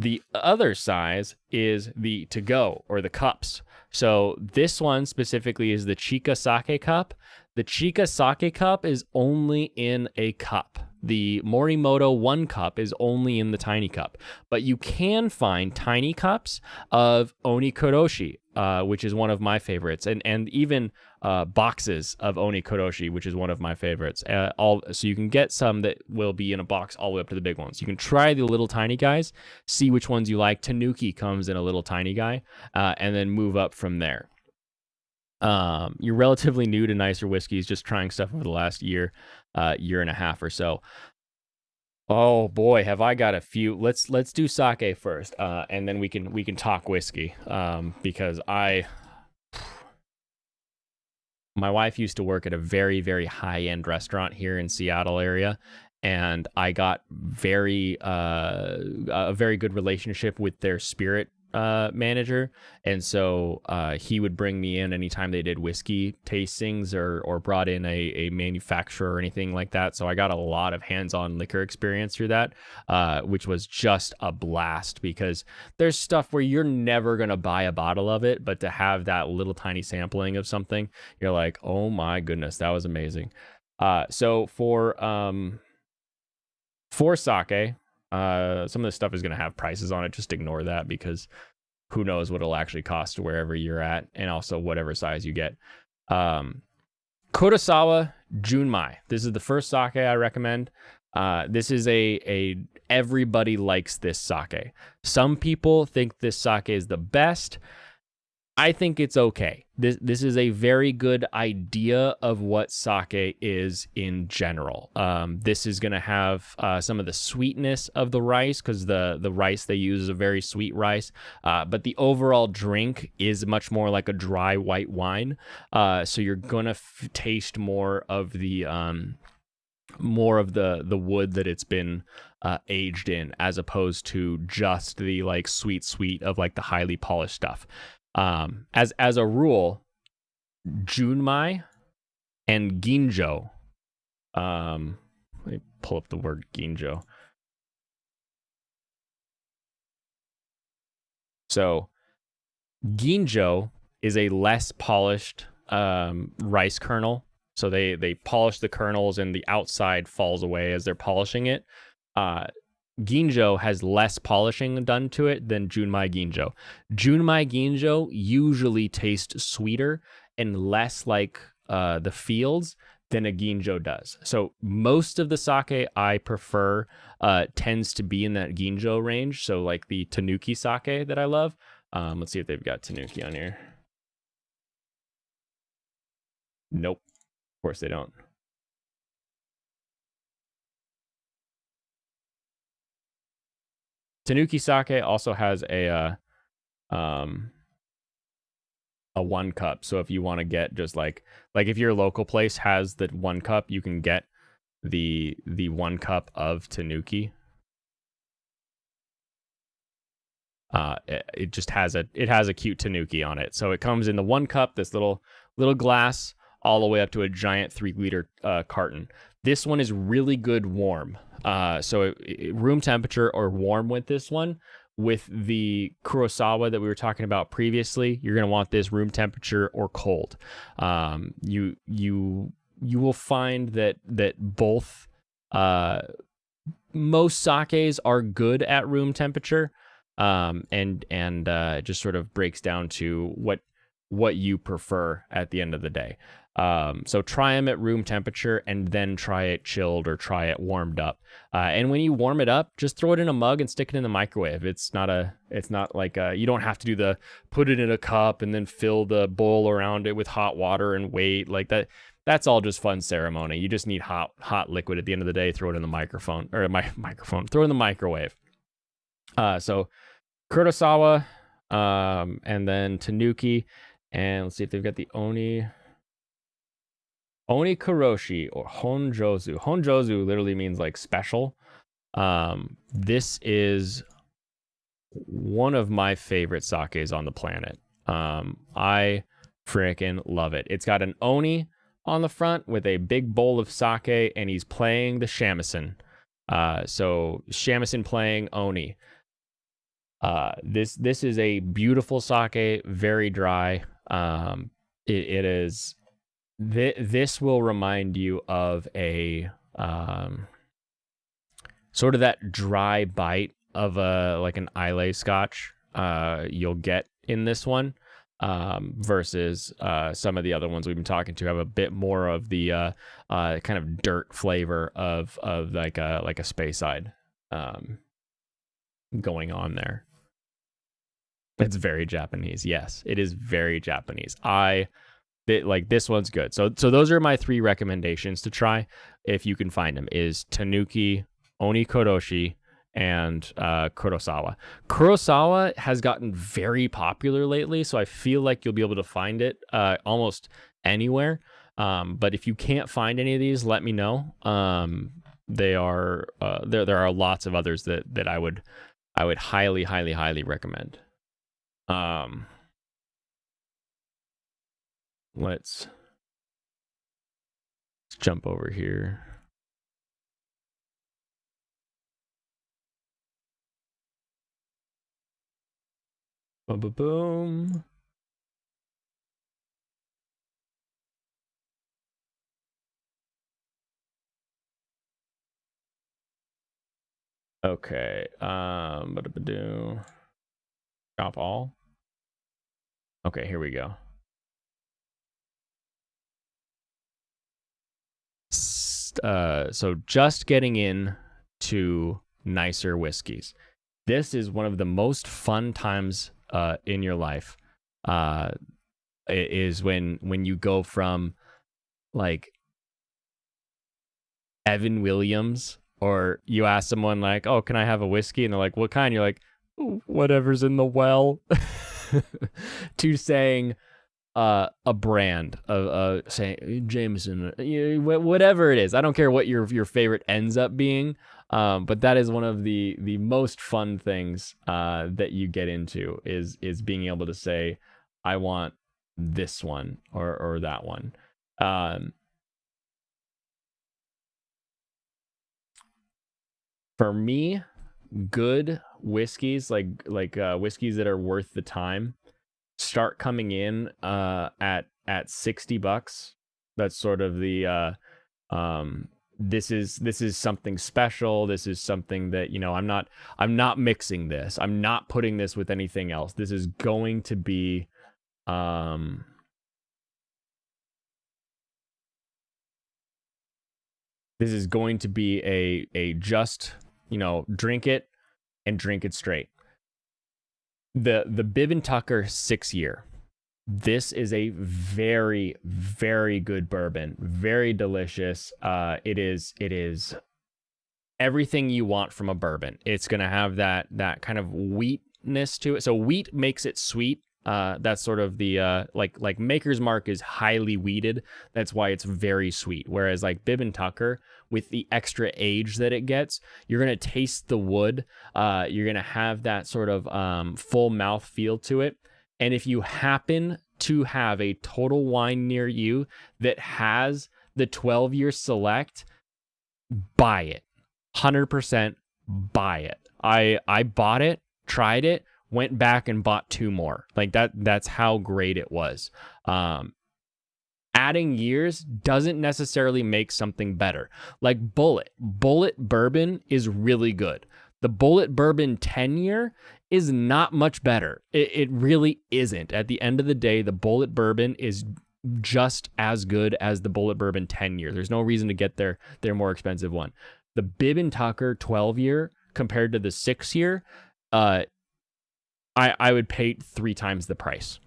The other size is the to-go, or the cups. So this one specifically is the Chika Sake Cup. The Chika Sake Cup is only in a cup. The Morimoto 1 cup is only in the tiny cup. But you can find tiny cups of Onikuroshi, which is one of my favorites, and even boxes of Onikuroshi, which is one of my favorites. So you can get some that will be in a box all the way up to the big ones. You can try the little tiny guys, see which ones you like. Tanuki comes in a little tiny guy, and then move up from there. You're relatively new to nicer whiskeys, just trying stuff over the last year and a half or so. Oh boy, have I got a few. Let's do sake first, and then we can talk whiskey. Because my wife used to work at a very, very high end restaurant here in Seattle area, and I got a very good relationship with their spirit manager, and so he would bring me in anytime they did whiskey tastings or brought in a manufacturer or anything like that. So I got a lot of hands-on liquor experience through that, which was just a blast, because there's stuff where you're never gonna buy a bottle of it, but to have that little tiny sampling of something, you're like, oh my goodness, that was amazing. So for sake, some of this stuff is going to have prices on it. Just ignore that, because who knows what it'll actually cost wherever you're at, and also whatever size you get. Kurosawa Junmai. This is the first sake I recommend. This is a everybody likes this sake. Some people think this sake is the best. I think it's okay. This is a very good idea of what sake is in general. This is going to have some of the sweetness of the rice, because the rice they use is a very sweet rice. But the overall drink is much more like a dry white wine. So you're going to taste more of the wood that it's been aged in, as opposed to just the like sweet of like the highly polished stuff. As a rule, Junmai and Ginjo, let me pull up the word Ginjo. So Ginjo is a less polished rice kernel. So they polish the kernels and the outside falls away as they're polishing it. Uh, Ginjo has less polishing done to it than Junmai Ginjo. Junmai Ginjo usually tastes sweeter and less like the fields than a Ginjo does. So most of the sake I prefer tends to be in that Ginjo range. So like the Tanuki sake that I love. Let's see if they've got Tanuki on here. Nope. Of course they don't. Tanuki sake also has a 1 cup. So if you want to get just like if your local place has the 1 cup, you can get the 1 cup of Tanuki. It just has a cute Tanuki on it. So it comes in the 1 cup, this little glass, all the way up to a giant 3-liter carton. This one is really good warm. So room temperature or warm with this one. With the Kurosawa that we were talking about previously, you're gonna want this room temperature or cold. You will find that both most sakes are good at room temperature, and it just sort of breaks down to what you prefer at the end of the day. So try them at room temperature and then try it chilled or try it warmed up. And when you warm it up, just throw it in a mug and stick it in the microwave. It's not like you don't have to do put it in a cup and then fill the bowl around it with hot water and wait like that. That's all just fun ceremony. You just need hot liquid at the end of the day. Throw it in the microphone or microphone. Throw it in the microwave. So Kurosawa, and then Tanuki, and let's see if they've got the Oni Kuroshi or Honjozu. Honjozu literally means like special. This is one of my favorite sakes on the planet. I freaking love it. It's got an Oni on the front with a big bowl of sake, and he's playing the shamisen. So shamisen playing Oni. This is a beautiful sake, very dry. It is. This will remind you of a sort of that dry bite of like an Islay Scotch you'll get in this one, versus some of the other ones we've been talking to have a bit more of the kind of dirt flavor of like a Speyside going on there. It's very Japanese. Yes, it is very Japanese. Like this one's good. So those are my 3 recommendations to try if you can find them: is Tanuki, Oni Koroshi, and Kurosawa. Kurosawa has gotten very popular lately, so I feel like you'll be able to find it almost anywhere. But if you can't find any of these, let me know. They are there are lots of others that I would highly recommend. Let's jump over here. Boom, boom, boom. Okay. Stop all. Okay, here we go. So just getting in to nicer whiskeys. This is one of the most fun times in your life. Is when you go from like Evan Williams, or you ask someone like, "Oh, can I have a whiskey?" and they're like, "What kind?" You're like, "Whatever's in the well," to saying a brand of say Jameson, whatever it is. I don't care what your favorite ends up being, but that is one of the most fun things that you get into is being able to say, I want this one or that one. For me, good whiskeys like whiskeys that are worth the time. start coming in at $60. That's sort of the this is something special. This is something that, you know, I'm not mixing this. I'm not putting this with anything else. This is going to be this is going to be a just, you know, drink it and drink it straight. The Bib and Tucker 6-year. This is a very, very good bourbon. Very delicious. It is everything you want from a bourbon. It's gonna have that kind of wheatness to it. So wheat makes it sweet. That's sort of the like Maker's Mark is highly wheated. That's why it's very sweet. Whereas like Bib and Tucker, with the extra age that it gets, you're gonna taste the wood. You're gonna have that sort of full mouth feel to it. And if you happen to have a Total Wine near you that has the 12-year select, buy it. 100% buy it. I bought it, tried it, went back and bought 2 more. Like that's how great it was. Adding years doesn't necessarily make something better. Like Bullet bourbon is really good. The Bullet bourbon 10-year is not much better. It really isn't. At the end of the day, the Bullet bourbon is just as good as the Bullet bourbon 10-year. There's no reason to get their more expensive one. The Bib and Tucker 12-year compared to the 6-year, I would pay 3 times the price.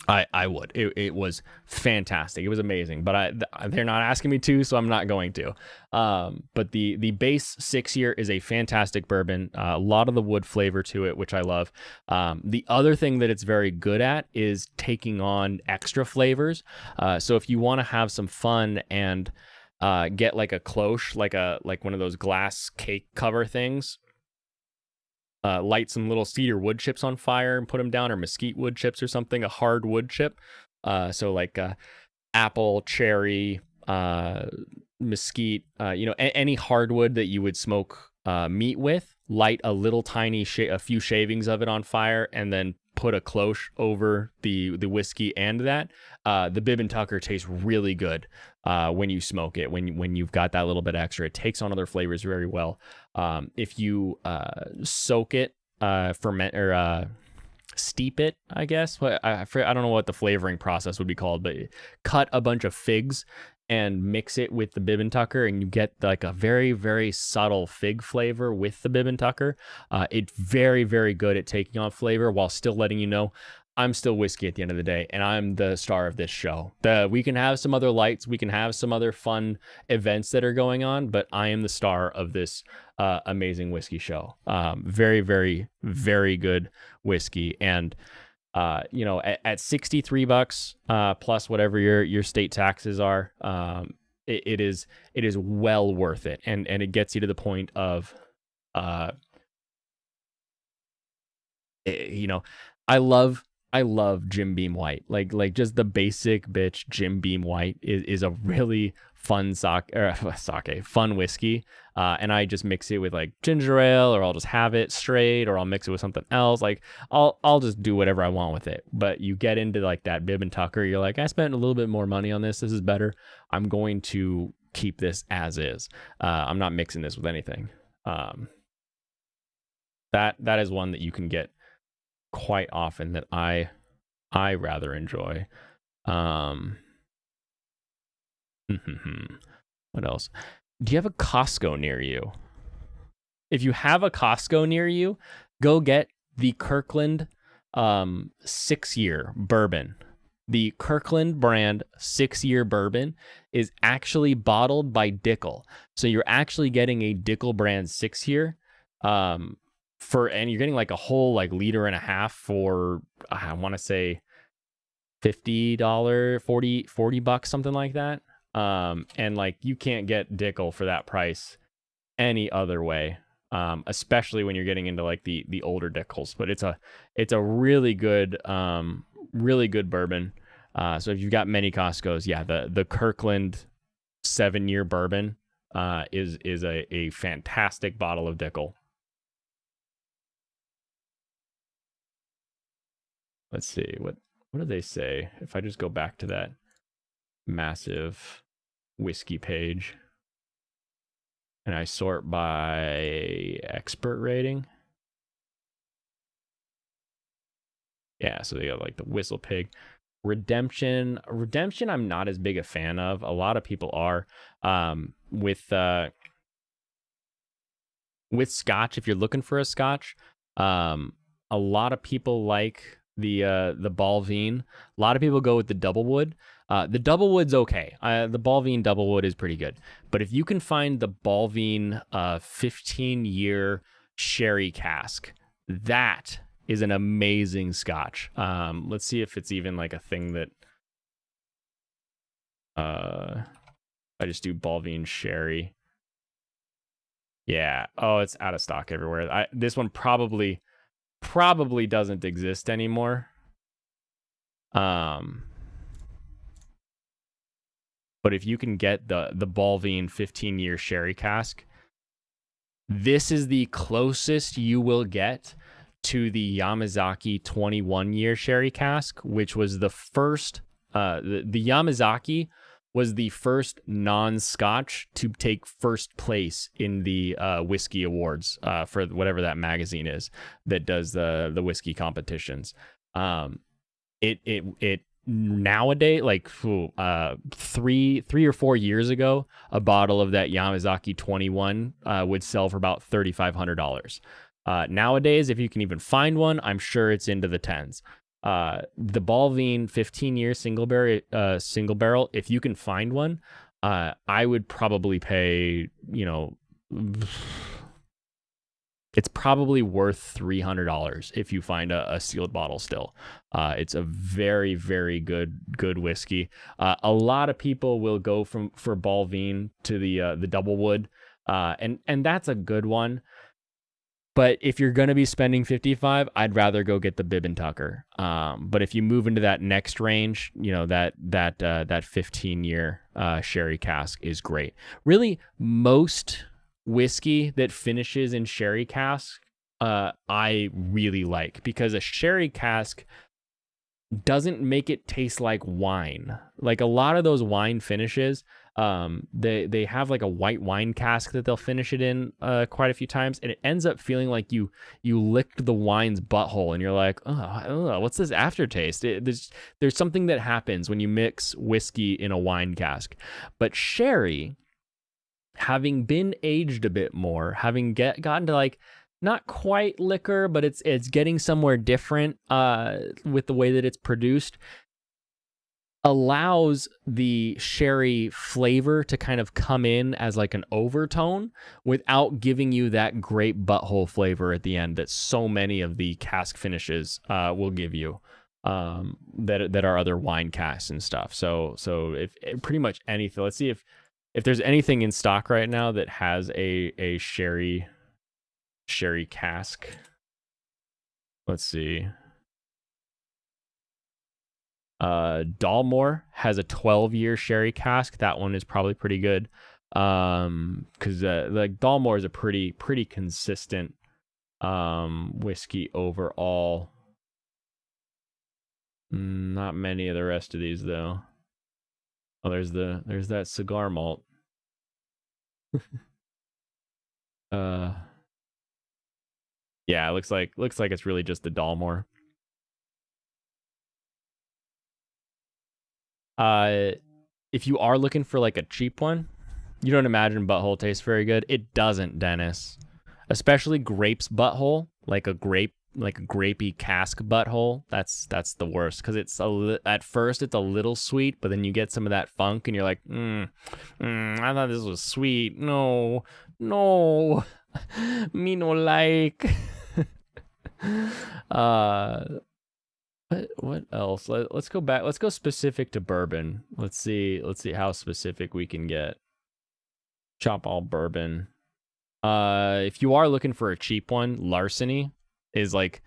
I would. It was fantastic. It was amazing. But they're not asking me to, so I'm not going to. But the base 6-year is a fantastic bourbon. A lot of the wood flavor to it, which I love. The other thing that it's very good at is taking on extra flavors. So if you want to have some fun and get like a cloche, like one of those glass cake cover things. Light some little cedar wood chips on fire and put them down, or mesquite wood chips or something, a hard wood chip. So like apple, cherry, mesquite, any hardwood that you would smoke meat with. Light a little tiny, a few shavings of it on fire, and then put a cloche over the whiskey and that. The Bib and Tucker tastes really good when you smoke it. When you've got that little bit extra, it takes on other flavors very well. If you soak it, ferment or steep it, I guess. I don't know what the flavoring process would be called, but cut a bunch of figs and mix it with the Bib and Tucker, and you get like a very, very subtle fig flavor with the Bib and Tucker. It's very, very good at taking on flavor while still letting you know I'm still whiskey at the end of the day, and I'm the star of this show. We can have some other lights, we can have some other fun events that are going on, but I am the star of this amazing whiskey show. Very, very, very good whiskey. And at $63 plus whatever your state taxes are, it is well worth it, and it gets you to the point of I love Jim Beam White. Like just the basic bitch Jim Beam White is a really fun fun whiskey. And I just mix it with like ginger ale, or I'll just have it straight, or I'll mix it with something else. Like I'll just do whatever I want with it. But you get into like that Bib and Tucker, you're like, I spent a little bit more money on this. This is better. I'm going to keep this as is. I'm not mixing this with anything. That is one that you can get quite often that I rather enjoy. What else? Do you have a Costco near you? If you have a Costco near you, go get the Kirkland 6-year bourbon. The Kirkland brand 6-year bourbon is actually bottled by Dickel. So you're actually getting a Dickel brand 6-year. And you're getting like a whole like liter and a half for, I want to say $50, $40, something like that. And like you can't get Dickel for that price any other way. Especially when you're getting into like the older Dickels, but it's a really good bourbon. So if you've got many Costco's, yeah, the Kirkland 7-year bourbon is a fantastic bottle of Dickel. let's see, what do they say? If I just go back to that massive whiskey page and I sort by expert rating. Yeah, so they got like the Whistle Pig. Redemption, I'm not as big a fan of. A lot of people are. With Scotch, if you're looking for a Scotch, a lot of people like the Balvenie. A lot of people go with the Doublewood. The Doublewood's okay. The Balvenie Doublewood is pretty good. But if you can find the Balvenie 15-year sherry cask, that is an amazing Scotch. Let's see if it's even like a thing that I just do Balvenie sherry. Yeah. Oh, it's out of stock everywhere. This one probably doesn't exist anymore. But if you can get the Balvenie 15-year sherry cask, this is the closest you will get to the Yamazaki 21-year sherry cask, which was the first. The Yamazaki was the first non-Scotch to take first place in the whiskey awards for whatever that magazine is that does the whiskey competitions. It nowadays, like 3 or 4 years ago, a bottle of that Yamazaki 21 would sell for about $3,500. Nowadays, if you can even find one, I'm sure it's into the tens. The Balvenie 15-year single barrel, if you can find one, I would probably pay, it's probably worth $300 if you find a sealed bottle still. It's a very, very good whiskey. A lot of people will go for Balvenie to the Doublewood, and that's a good one. But if you're going to be spending $55, I'd rather go get the Bib and Tucker. But if you move into that next range, that 15-year sherry cask is great. Really, most whiskey that finishes in sherry cask, I really like, because a sherry cask doesn't make it taste like wine. Like a lot of those wine finishes, they have like a white wine cask that they'll finish it in quite a few times, and it ends up feeling like you licked the wine's butthole, and you're like, oh, what's this aftertaste? There's something that happens when you mix whiskey in a wine cask. But sherry, having been aged a bit more, having gotten to like not quite liquor, but it's getting somewhere different with the way that it's produced, allows the sherry flavor to kind of come in as like an overtone without giving you that great butthole flavor at the end that so many of the cask finishes will give you, that are other wine casks and stuff. So if pretty much anything, let's see if there's anything in stock right now that has a sherry cask. Let's see. Dalmore has a 12-year sherry cask. That one is probably pretty good. Because like Dalmore is a pretty consistent whiskey overall. Not many of the rest of these though. Oh, there's that cigar malt. Yeah, it looks like it's really just the Dalmore. If you are looking for like a cheap one, you don't imagine butthole tastes very good. It doesn't, Dennis. Especially grapes butthole, like a grapey cask butthole. That's the worst, because it's at first it's a little sweet, but then you get some of that funk, and you're like, I thought this was sweet. No, me no like. What else? Let's go back. Let's go specific to bourbon. Let's see how specific we can get. Chop all bourbon. If you are looking for a cheap one, Larceny is like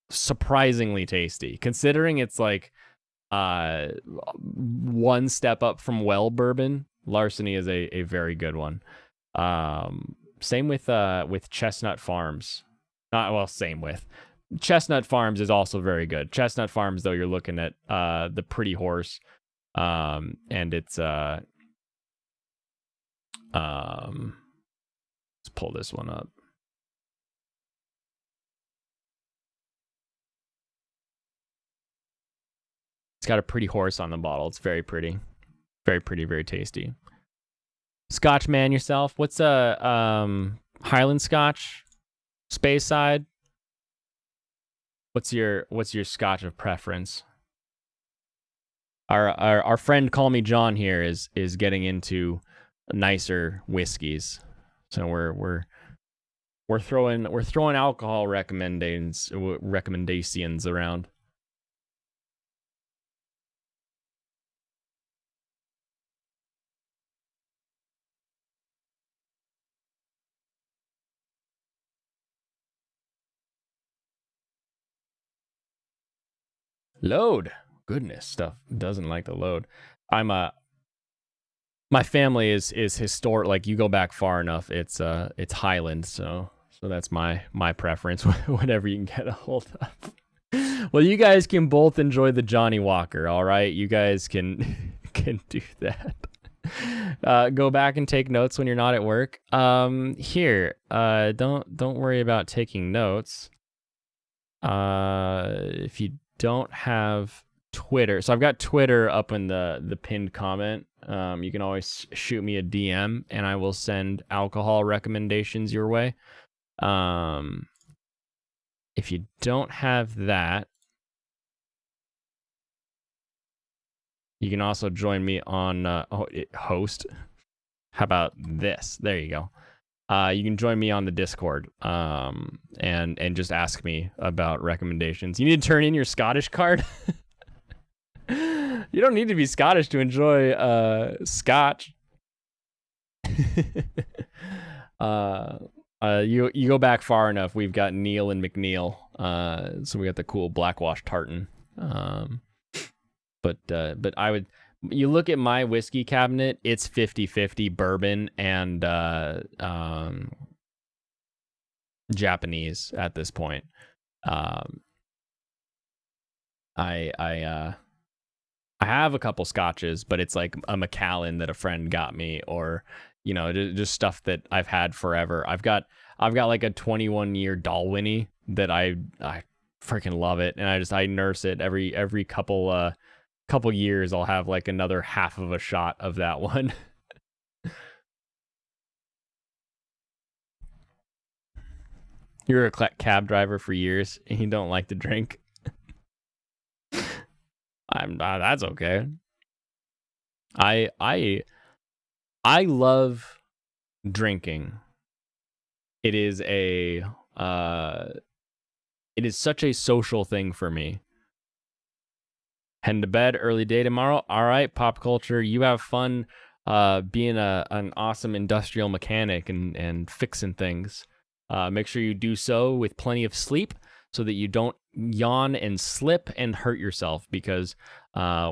surprisingly tasty, considering it's like one step up from well bourbon. Larceny is a very good one. Same with Chestnut Farms. Same with. Chestnut Farms is also very good. Chestnut Farms, though, you're looking at the Pretty Horse, and it's let's pull this one up. It's got a pretty horse on the bottle. It's very pretty, very tasty. Scotch man yourself. What's a Highland Scotch? Speyside. What's your Scotch of preference? Our friend Call Me John here is getting into nicer whiskeys, so we're throwing alcohol recommendations around. Load. Goodness, stuff doesn't like to load. My family is historic. Like, you go back far enough, it's Highland, so that's my preference. Whatever you can get a hold of. Well, you guys can both enjoy the Johnny Walker. All right, you guys can do that. Go back and take notes when you're not at work. Here, don't worry about taking notes. If you don't have Twitter, so I've got Twitter up in the pinned comment. You can always shoot me a DM and I will send alcohol recommendations your way. If you don't have that, you can also join me on host. How about this? There you go. You can join me on the Discord, and just ask me about recommendations. You need to turn in your Scottish card. You don't need to be Scottish to enjoy Scotch. You go back far enough, we've got Neil and McNeil. So we got the cool Blackwash Tartan. But I would. You look at my whiskey cabinet, it's 50-50 bourbon and Japanese at this point. I have a couple scotches, but it's like a Macallan that a friend got me, or just stuff that I've had forever. I've got like a 21-year Dalwhinnie that I freaking love it, and I nurse it every couple years. I'll have like another half of a shot of that one. You're a cab driver for years and you don't like to drink. That's okay. I love drinking. It is such a social thing for me. Heading to bed, early day tomorrow. All right, pop culture, you have fun being an awesome industrial mechanic and fixing things. Make sure you do so with plenty of sleep so that you don't yawn and slip and hurt yourself, because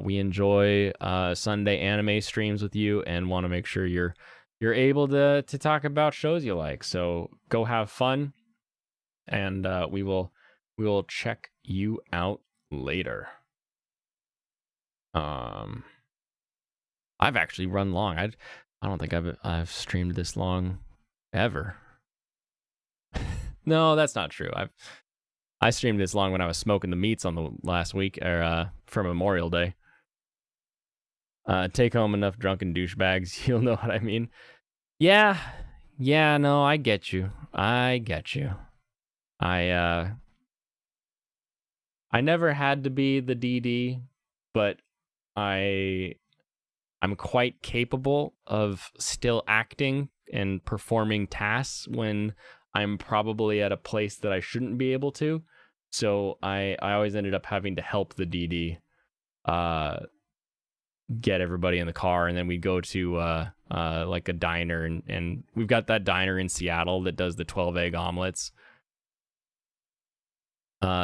we enjoy Sunday anime streams with you and want to make sure you're able to talk about shows you like. So go have fun, and we will check you out later. I've actually run long. I don't think I've streamed this long ever. No, that's not true. I streamed this long when I was smoking the meats on the last week, or for Memorial Day. Take home enough drunken douchebags, you'll know what I mean. Yeah, no, I get you. I never had to be the DD, but I'm quite capable of still acting and performing tasks when I'm probably at a place that I shouldn't be able to. So I always ended up having to help the DD get everybody in the car, and then we go to like a diner, and we've got that diner in Seattle that does the 12 egg omelets.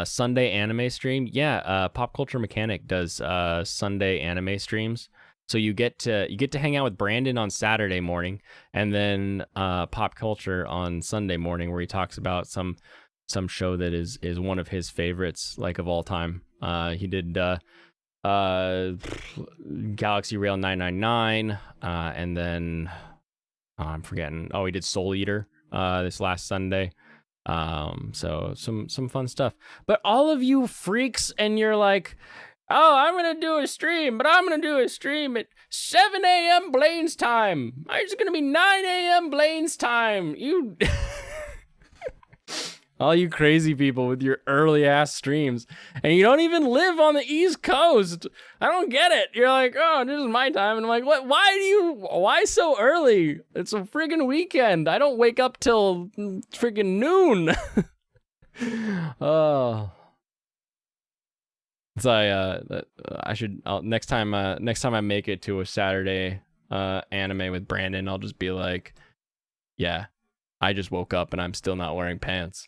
Sunday anime stream. Yeah, Pop Culture Mechanic does Sunday anime streams. So you get to hang out with Brandon on Saturday morning, and then Pop Culture on Sunday morning, where he talks about some some show that is one of his favorites, like, of all time. He did Galaxy Rail 999, and then I'm forgetting. Oh, he did Soul Eater this last Sunday. So some fun stuff. But all of you freaks, and you're like, oh, I'm gonna do a stream, but I'm gonna do a stream at 7 a.m. Blaine's time. It's gonna be 9 a.m. Blaine's time. You all you crazy people with your early ass streams, and you don't even live on the East Coast. I don't get it. You're like, oh, this is my time, and I'm like, what? Why so early? It's a friggin' weekend. I don't wake up till friggin' noon. Oh. So next time I make it to a Saturday anime with Brandon, I'll just be like, yeah, I just woke up and I'm still not wearing pants.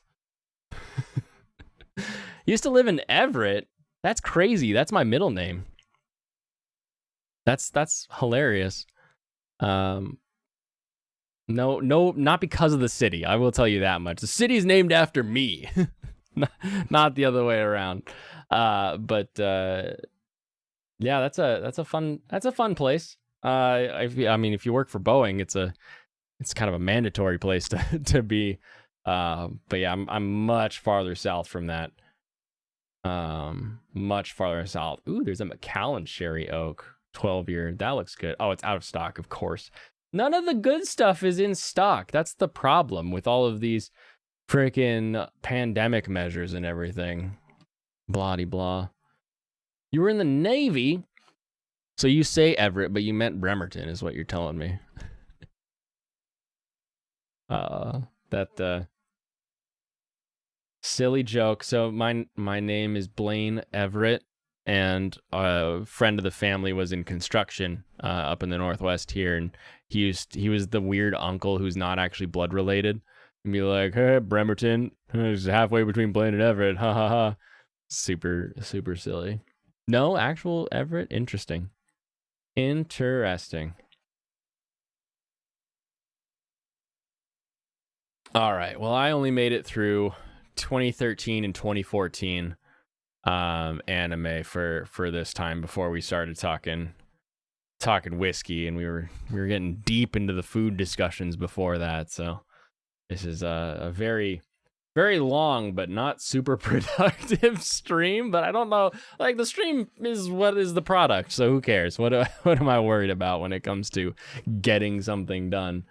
Used to live in Everett. That's crazy. That's my middle name. That's hilarious. No, not because of the city. I will tell you that much. The city's named after me, not the other way around. But yeah, that's a fun place. I mean, if you work for Boeing, it's kind of a mandatory place to be. But yeah, I'm much farther south from that. Much farther south. Ooh, there's a Macallan Sherry Oak 12-year. That looks good. Oh, it's out of stock, of course. None of the good stuff is in stock. That's the problem with all of these freaking pandemic measures and everything. Blah de blah. You were in the Navy, so you say Everett, but you meant Bremerton, is what you're telling me. That silly joke. So my name is Blaine Everett, and a friend of the family was in construction up in the Northwest here, and he was the weird uncle who's not actually blood related, and be like, hey, Bremerton, it's halfway between Blaine and Everett, ha ha ha. Super silly. No, actual Everett. Interesting. All right. Well, I only made it through 2013 and 2014 anime for this time before we started talking whiskey, and we were getting deep into the food discussions before that. So this is a very, very long but not super productive stream. But I don't know, like, the stream is what is the product, so who cares? What am I worried about when it comes to getting something done?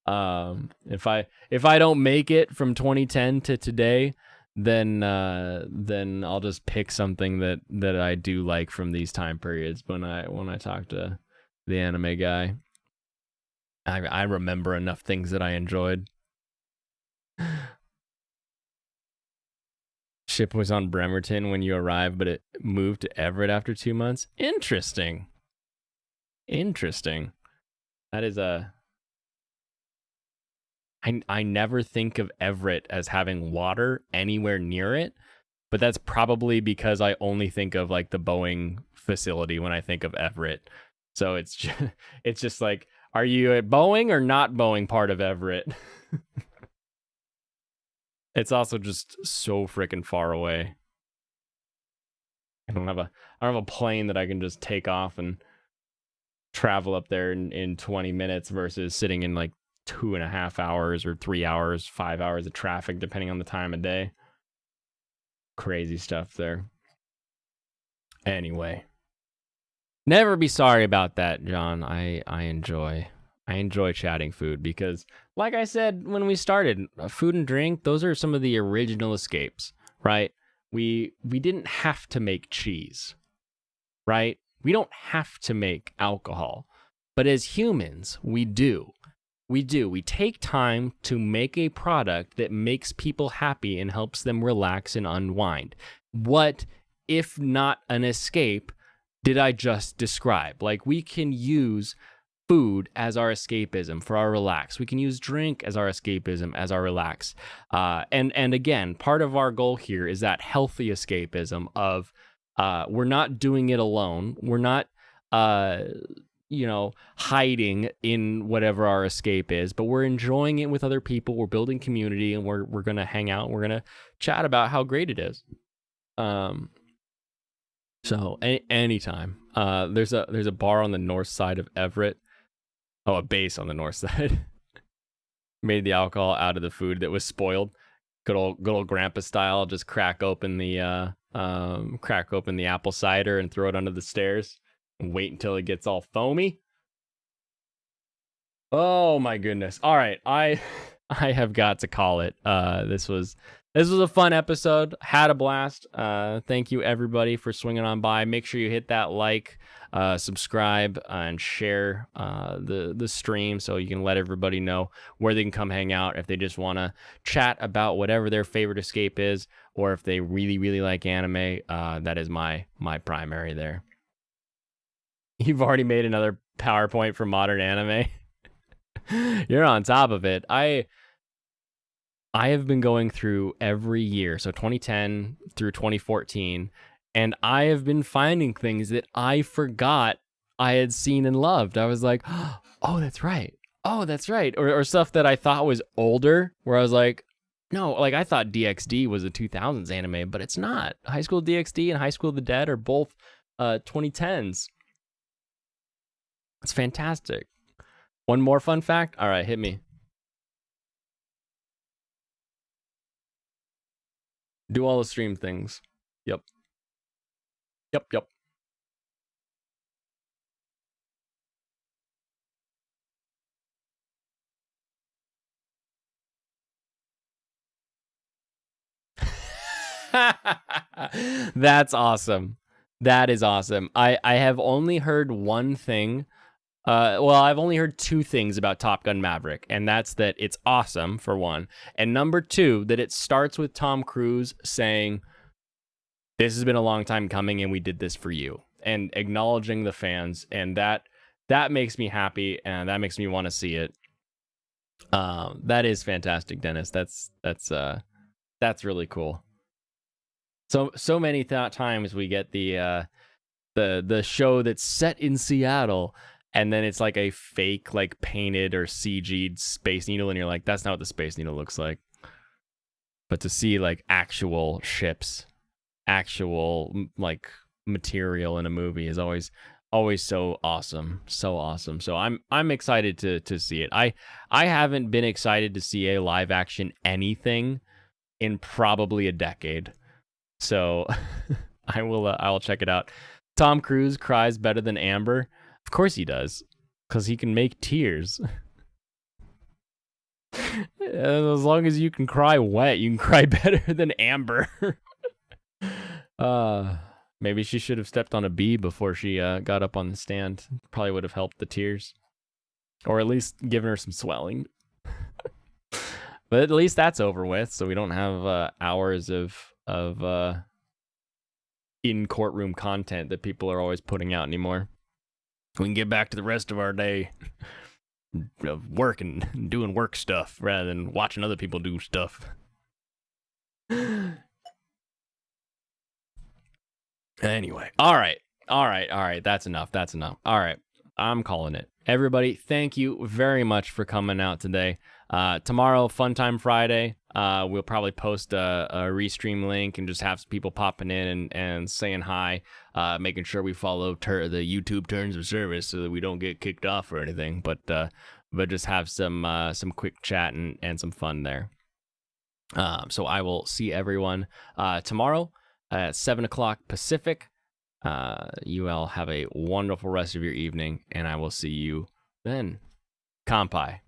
If I don't make it from 2010 to today, then I'll just pick something that I do like from these time periods. When I talk to the anime guy, I remember enough things that I enjoyed. Ship was on Bremerton when you arrived, but it moved to Everett after 2 months. Interesting. That is I never think of Everett as having water anywhere near it, but that's probably because I only think of, like, the Boeing facility when I think of Everett. So it's just like, are you at Boeing or not Boeing part of Everett? It's also just so freaking far away. I don't have a plane that I can just take off and travel up there in 20 minutes versus sitting in, like, 2.5 hours or 3 hours, 5 hours of traffic, depending on the time of day. Crazy stuff there. Anyway, never be sorry about that, John. I enjoy chatting food because, like I said when we started, food and drink, those are some of the original escapes, right? We didn't have to make cheese, right? We don't have to make alcohol, but as humans, we do. We take time to make a product that makes people happy and helps them relax and unwind. What, if not an escape, did I just describe? Like, we can use food as our escapism for our relax. We can use drink as our escapism, as our relax. And again, part of our goal here is that healthy escapism of we're not doing it alone. We're not hiding in whatever our escape is, but we're enjoying it with other people. We're building community, and we're going to hang out. And we're going to chat about how great it is. So anytime. There's a bar on the north side of Everett. Oh, a base on the north side. Made the alcohol out of the food that was spoiled. Good old grandpa style. Just crack open the apple cider and throw it under the stairs and wait until it gets all foamy. Oh my goodness. All right. I have got to call it. This was a fun episode. Had a blast. Thank you everybody for swinging on by. Make sure you hit that like, subscribe, and share the stream so you can let everybody know where they can come hang out if they just want to chat about whatever their favorite escape is, or if they really, really like anime. That is my primary there. You've already made another PowerPoint for modern anime. You're on top of it. I have been going through every year, so 2010 through 2014, and I have been finding things that I forgot I had seen and loved. I was like, oh, that's right. Oh, that's right. Or stuff that I thought was older, where I was like, no, like I thought DxD was a 2000s anime, but it's not. High School DxD and High School of the Dead are both 2010s. It's fantastic. One more fun fact? All right, hit me. Do all the stream things. Yep. That's awesome. That is awesome. I have only heard one thing. I've only heard two things about Top Gun Maverick, and that's that it's awesome, for one, and number two, that it starts with Tom Cruise saying, this has been a long time coming, and we did this for you, and acknowledging the fans, and that makes me happy, and that makes me want to see it. That is fantastic, Dennis. That's really cool. So many times we get the show that's set in Seattle, and then it's like a fake, like painted or CG'd Space Needle, and you're like, that's not what the Space Needle looks like. But to see like actual ships, actual like material in a movie is always so awesome, so awesome. So I'm excited to see it. I haven't been excited to see a live action anything in probably a decade. So I will check it out. Tom Cruise cries better than Amber. Of course he does, because he can make tears. As long as you can cry wet, you can cry better than Amber. Maybe she should have stepped on a bee before she got up on the stand. Probably would have helped the tears, or at least given her some swelling. But at least that's over with, so we don't have hours of in courtroom content that people are always putting out anymore. We can get back to the rest of our day of work and doing work stuff rather than watching other people do stuff. Anyway, all right. That's enough. All right, I'm calling it. Everybody, thank you very much for coming out today. Tomorrow, Fun Time Friday, we'll probably post a restream link and just have some people popping in and saying hi, making sure we follow the YouTube terms of service so that we don't get kicked off or anything, but just have some quick chat and some fun there. So I will see everyone tomorrow at 7 o'clock Pacific. You all have a wonderful rest of your evening, and I will see you then. Kampai.